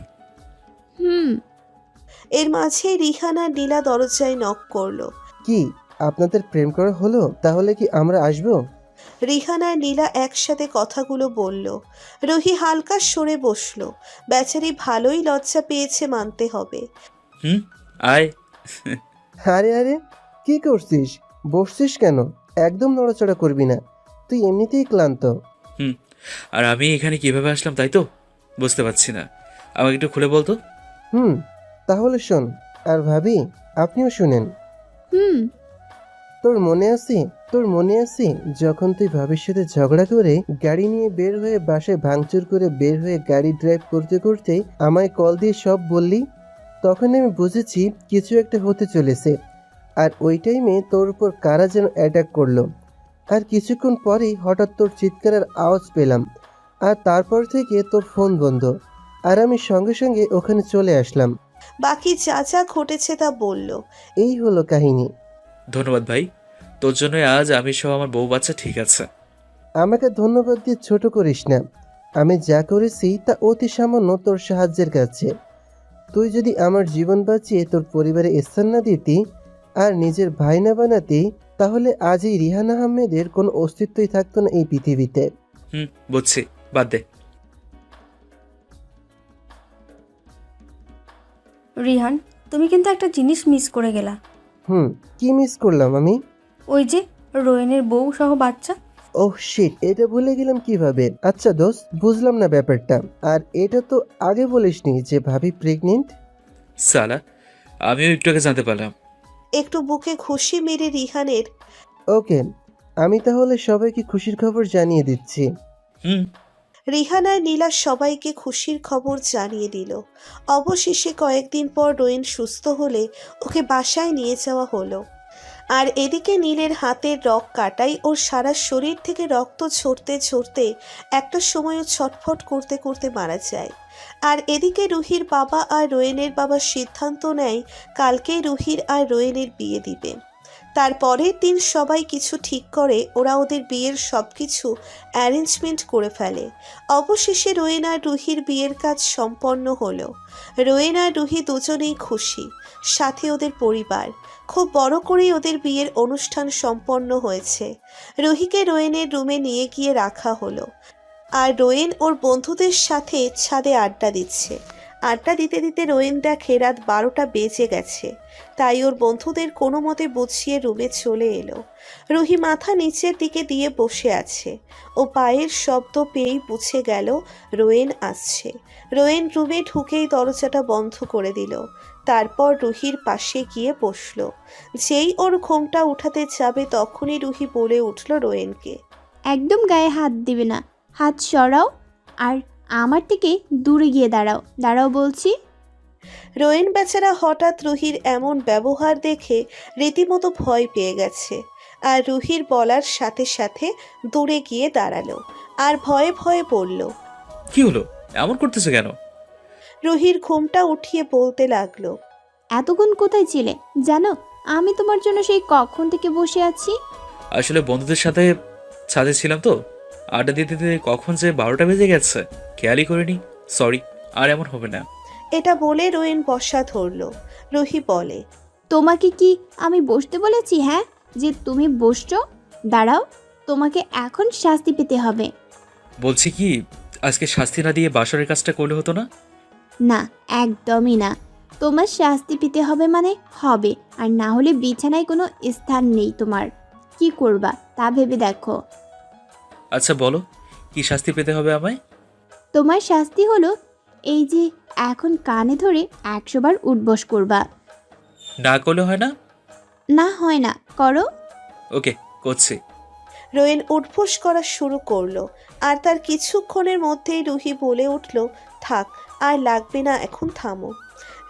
[SPEAKER 4] এর মাঝে রিহান আর নীলা দরজায় নক করলো।
[SPEAKER 18] কি আপনাদের প্রেম করা হলো? তাহলে কি আমরা আসবো?
[SPEAKER 4] রিহান আর নীলা একসাথে কথাগুলো বলল। রুহি হালকা সরে বসলো। বেচারি ভালোই লজ্জা পেয়েছে মানতে হবে।
[SPEAKER 3] আয়।
[SPEAKER 18] আরে আরে, কি করছিস? বসছিস কেন? একদম নড়াচড়া করবি না, তুই এমনিতেই ক্লান্ত।
[SPEAKER 3] আর আমি এখানে কিভাবে আসলাম তাই তো বুঝতে পারছি না, আমাকে একটু খুলে বলতো।
[SPEAKER 18] তাহলে শোন, আর ভাবি আপনিও শুনেন। তোর মনে আছে যখন তুই ভাবির সাথে ঝগড়া করে গাড়ি নিয়ে বের হয়ে বাসায় ভাঙচুর করে বের হয়ে গাড়ি ড্রাইভ করতে করতে আমায় কল দিয়ে সব বললি? তখন আমি বুঝেছি কিছু একটা হতে চলেছে। আর ওই টাইমে তোর উপর কারা যেন অ্যাটাক করলো, আর কিছুক্ষণ পরেই হঠাৎ তোর চিৎকারের আওয়াজ পেলাম, আর তারপর থেকে তোর ফোন বন্ধ, আর আমি সঙ্গে সঙ্গে ওখানে চলে আসলাম।
[SPEAKER 4] বাকি যা যা ঘটেছে তা বলল।
[SPEAKER 18] এই হলো কাহিনী।
[SPEAKER 3] ধন্যবাদ ভাই, তোর জন্য আজ আমি সহ আমার বউ বাচ্চা ঠিক আছে।
[SPEAKER 18] আমাকে ধন্যবাদ দিয়ে ছোট করিস না। আমি যা করেছি তা অতি সামান্য তোর সাহায্যের কাছে। তুই যদি আমার জীবন বাঁচিয়ে তোর পরিবারে স্থান না দিতি আর নিজের ভাই না বানাতি, তাহলে আজ এই রিহান আহমেদের কোনো অস্তিত্বই থাকতো না এই পৃথিবীতে।
[SPEAKER 3] বুঝছি, বাদ দে।
[SPEAKER 14] রিহান, তুমি কিন্তু একটা জিনিস মিস করে গেলা।
[SPEAKER 18] কি মিস করলাম আমি?
[SPEAKER 14] ওই যে রোয়েনের বউ সহ বাচ্চা।
[SPEAKER 18] ওহ শিট, এটা ভুলে গেলাম কিভাবে? আচ্ছা দোস্ত, বুঝলাম না ব্যাপারটা। আর এটা তো আগে বলিসনি যে ভাবি প্রেগনেন্ট।
[SPEAKER 3] সালা, আমিও একটু আগে জানতে পারলাম।
[SPEAKER 4] একটু বুকে খুশি মেরে রিহানের,
[SPEAKER 18] ওকে, আমি তাহলে সবাইকে খুশির খবর জানিয়ে দিচ্ছি।
[SPEAKER 4] রিহান আর নীলা সবাইকে খুশির খবর জানিয়ে দিল। অবশেষে কয়েকদিন পর রোয়েন সুস্থ হলে ওকে বাসায় নিয়ে যাওয়া হলো। আর এদিকে নীলের হাতের রক কাটাই ওর সারা শরীর থেকে রক্ত ঝরতে ঝরতে একটা সময়ও ছটফট করতে করতে মারা যায়। আর এদিকে রুহির বাবা আর রোয়েনের বাবা সিদ্ধান্ত নেয় কালকেই রুহির আর রোয়েনের বিয়ে দিবে। তারপরের দিন সবাই কিছু ঠিক করে ওরা ওদের বিয়ের সব কিছু অ্যারেঞ্জমেন্ট করে ফেলে। অবশেষে রোয়েন আর রুহির বিয়ের কাজ সম্পন্ন হলো। রোয়েন আর রুহি দুজনেই খুশি, সাথে ওদের পরিবার। খুব বড় করেই ওদের বিয়ের অনুষ্ঠান সম্পন্ন হয়েছে। রুহিকে রোয়েনের রুমে নিয়ে গিয়ে রাখা হলো, আর রোয়েন ওর বন্ধুদের সাথে ছাদে আড্ডা দিচ্ছে। আড্ডা দিতে দিতে রোয়েন দেখে রাত 12টা বেজে গেছে, তাই ওর বন্ধুদের কোনো মতে বুঝিয়ে রুমে চলে এলো। রুহি মাথা নিচের দিকে দিয়ে বসে আছে। ও পায়ের শব্দ পেয়েই বুঝে গেল রোয়েন আসছে। রোয়েন রুমে ঢুকেই দরজাটা বন্ধ করে দিল। তারপর রুহির পাশে গিয়ে বসল। যেই ওর ঘুমটা উঠাতে যাবে তখনই রুহি বলে উঠল রোয়েনকে,
[SPEAKER 2] একদম গায়ে হাত দিবে না, হাত সরাও আর আমার থেকে দূরে গিয়ে দাঁড়াও, দাঁড়াও বলছি।
[SPEAKER 4] রোয়েন বেচারা হঠাৎ রুহির এমন ব্যবহার দেখে রীতিমতো ভয় পেয়ে গেছে, আর রুহির বলার সাথে সাথে দূরে গিয়ে দাঁড়ালো আর ভয়ে ভয়ে বলল,
[SPEAKER 3] কি হলো, এমন করতেছে কেন?
[SPEAKER 4] রুহির ঘুমটা উঠিয়ে বলতে লাগলো,
[SPEAKER 2] এতক্ষণ কোথায় ছিলে জানো? আমি তোমার জন্য সেই কখন থেকে বসে আছি।
[SPEAKER 3] আসলে বন্ধুদের সাথে ছাদে ছিলাম তো, আড্ডা দিতে দিতে কখন যে 12টা বেজে গেছে খেয়ালই করিনি, সরি, আর এমন হবে না।
[SPEAKER 4] এটা বলে রোয়েন বসা ধরল। রুহি বলে,
[SPEAKER 2] তোমাকে কি আমি বসতে বলেছি? হ্যাঁ, যে তুমি বসছো? দাঁড়াও, তোমাকে এখন শাস্তি পেতে হবে।
[SPEAKER 3] বলছি কি, আজকে শাস্তি না দিয়ে বাসরের কাজটা করলে হতো না?
[SPEAKER 2] না, একদমই না। তোমার শাস্তি পেতে হবে মানে হবে, আর না হলে বিছানায় কোনো স্থান নেই তোমার। কি করবা তা ভেবে দেখো।
[SPEAKER 3] আচ্ছা বলো, কি শাস্তি পেতে হবে আমায়?
[SPEAKER 2] তোমার শাস্তি হলো এই যে এখন কানে ধরে 100 বার উঠবস করবা।
[SPEAKER 3] না করলে হয় না?
[SPEAKER 2] না হয় না, করো।
[SPEAKER 3] ওকে, করছি।
[SPEAKER 4] রোয়েন উঠবোস করা শুরু করলো, আর তার কিছুক্ষণের মধ্যেই রুহি বলে উঠল, থাক আর লাগবে না, এখন থামো।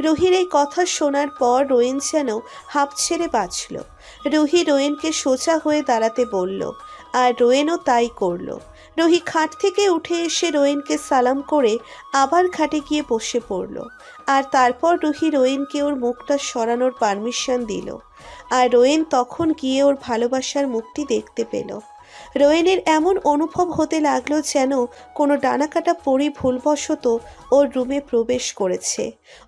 [SPEAKER 4] রুহির এই কথা শোনার পর রোয়েন যেন হাঁপ ছেড়ে বাঁচল। রুহি রোয়েনকে সোজা হয়ে দাঁড়াতে বলল, আর রোয়েনও তাই করলো। রুহি খাট থেকে উঠে এসে রোয়েনকে সালাম করে আবার খাটে গিয়ে বসে পড়ল। আর তারপর রুহি রোয়েনকে ওর মুখটা সরানোর পারমিশন দিল, আর রোয়েন তখন গিয়ে ওর ভালোবাসার মুখটি দেখতে পেল। রোয়েনের এমন অনুভব হতে লাগলো যেন কোনো ডানাকাটা পরি ভুলবশত ওর রুমে প্রবেশ করেছে।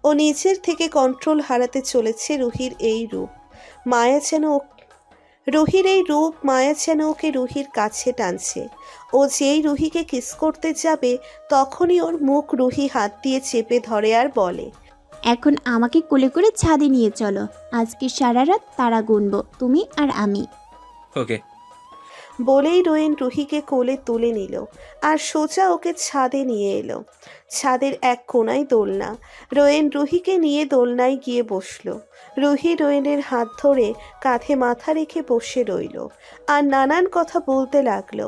[SPEAKER 4] ও নিজের থেকে কন্ট্রোল হারাতে চলেছে রুহির এই রূপ। মায়া যেন ওকে রুহির কাছে টানছে। ও যেই রুহিকে কিস করতে যাবে তখনই ওর মুখ রুহি হাত দিয়ে চেপে ধরে আর বলে,
[SPEAKER 2] এখন আমাকে কোলে করে ছাদে নিয়ে চলো, আজকে সারা রাত তারা গুনবো তুমি আর আমি।
[SPEAKER 3] ওকে।
[SPEAKER 4] বলেই রোয়েন রুহিকে কোলে তুলে নিল আর সোজা ওকে ছাদে নিয়ে এলো। ছাদের এক কোণায় দোলনা। রোয়েন রুহিকে নিয়ে দোলনায় গিয়ে বসলো। রুহি রোয়েনের হাত ধরে কাঁধে মাথা রেখে বসে রইল আর নানান কথা বলতে লাগলো।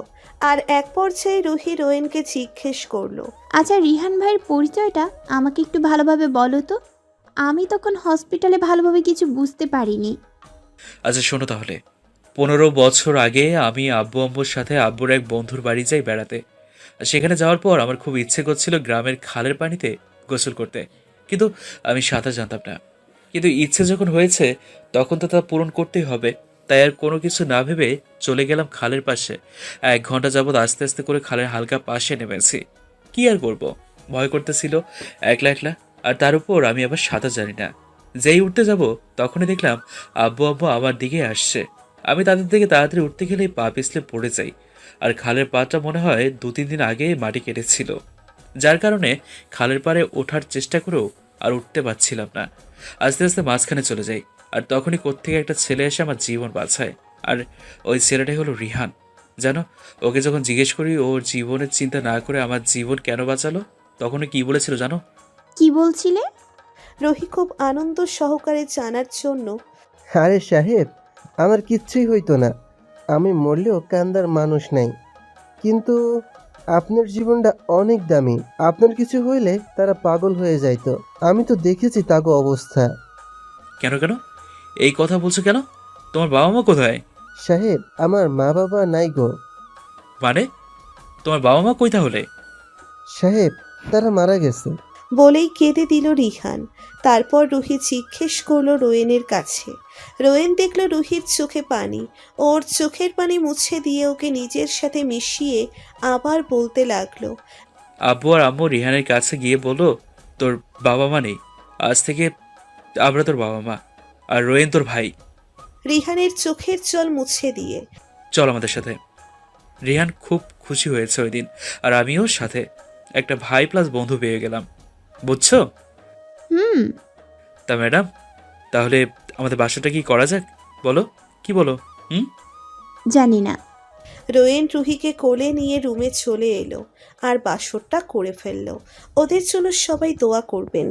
[SPEAKER 4] আর এক পর্যায়ে রুহি রোয়েনকে জিজ্ঞেস করলো,
[SPEAKER 2] আচ্ছা রিহান ভাইয়ের পরিচয়টা আমাকে একটু ভালোভাবে বলো তো, আমি তখন হসপিটালে ভালোভাবে কিছু বুঝতে পারিনি।
[SPEAKER 3] আচ্ছা শোনো তাহলে, 15 বছর আগে আমি আব্বু আম্মুর সাথে আব্বুর এক বন্ধুর বাড়ি যাই বেড়াতে। সেখানে যাওয়ার পর আমার খুব ইচ্ছে করছিল গ্রামের খালের পানিতে গোসল করতে, কিন্তু আমি সাঁতার জানতাম না। কিন্তু ইচ্ছে যখন হয়েছে তখন তো তা পূরণ করতেই হবে, তাই আর কোনো কিছু না ভেবে চলে গেলাম খালের পাশে। 1 ঘন্টা যাবৎ আস্তে আস্তে করে খালের হালকা পাশে নেমেছি। কি আর করব, ভয় করতেছিল একলা একলা, আর তার উপর আমি আবার সাঁতার জানি না। যেই উঠতে যাব তখনই দেখলাম আব্বু আব্বু আমার দিকে আসছে। আমি তাদের দিকে তাড়াতাড়ি উঠতে গেলেই পা পিছলে পড়ে যাই, আর খালের পাটা মনে হয় 2-3 দিন আগে মাটি কেটেছিল, যার কারণে খালের পাড়ে ওঠার চেষ্টা করেও আর উঠতে পারছিলাম না। আস্তে আস্তে মাঝখানে চলে যাই, আর তখনই কোত্থেকে একটা ছেলে এসে আমার জীবন বাঁচায়। আর ওই ছেলেটাই হলো রিহান। জানো, ওকে যখন জিজ্ঞেস করি ওর জীবনের চিন্তা না করে আমার জীবন কেন বাঁচালো, তখনই কি বলেছিল জানো?
[SPEAKER 2] কি বলছিলে?
[SPEAKER 4] রুহি খুব আনন্দ সহকারে জানার জন্য,
[SPEAKER 18] আরে সাহেব, আমার কিচ্ছুই হইতো না, আমি মরলেও কান্দার মানুষ নাই, কিন্তু আপনার জীবনটা অনেক দামি। আপনার কিছু হইলে তারা পাগল হয়ে যাইতো। আমি তো দেখেছি তাগো অবস্থা।
[SPEAKER 3] কেন কেন এই কথা বলছো কেন? তোমার বাবা মা কোথায়?
[SPEAKER 18] সাহেব, আমার মা বাবা নাই গো।
[SPEAKER 3] মানে তোমার বাবা মা কই তাহলে?
[SPEAKER 18] সাহেব, তারা মারা গেছে।
[SPEAKER 4] বলেই কেঁদে দিল রিহান। তারপর রুহি জিজ্ঞেস করলো রোয়েনের কাছে। রোয়েন দেখলো রুহির চোখে পানি। ওর চোখের পানি মুছে দিয়ে ওকে নিজের সাথে মিশিয়ে আবার বলতে লাগলো,
[SPEAKER 3] আব্বু আর আম্মু রিহানের কাছে গিয়ে বলো তোর বাবা মা নেই, আজ থেকে আমরা তোর বাবা মা, আর রোয়েন তোর ভাই।
[SPEAKER 4] রিহানের চোখের জল মুছে দিয়ে।
[SPEAKER 3] চল আমাদের সাথে। রিহান খুব খুশি হয়েছে ওই দিন, আর আমিও সাথে। একটা ভাই প্লাস বন্ধু পেয়ে গেলাম, বুঝছো? তা ম্যাডাম, তাহলে আমাদের বাসাটা কি করা যাক? বলো, কি বলো?
[SPEAKER 2] জানি না।
[SPEAKER 4] রোয়েন রুহিকে কোলে নিয়ে রুমে চলে এলো আর বাসরটা করে ফেললো। ওদের জন্য সবাই দোয়া করবেন।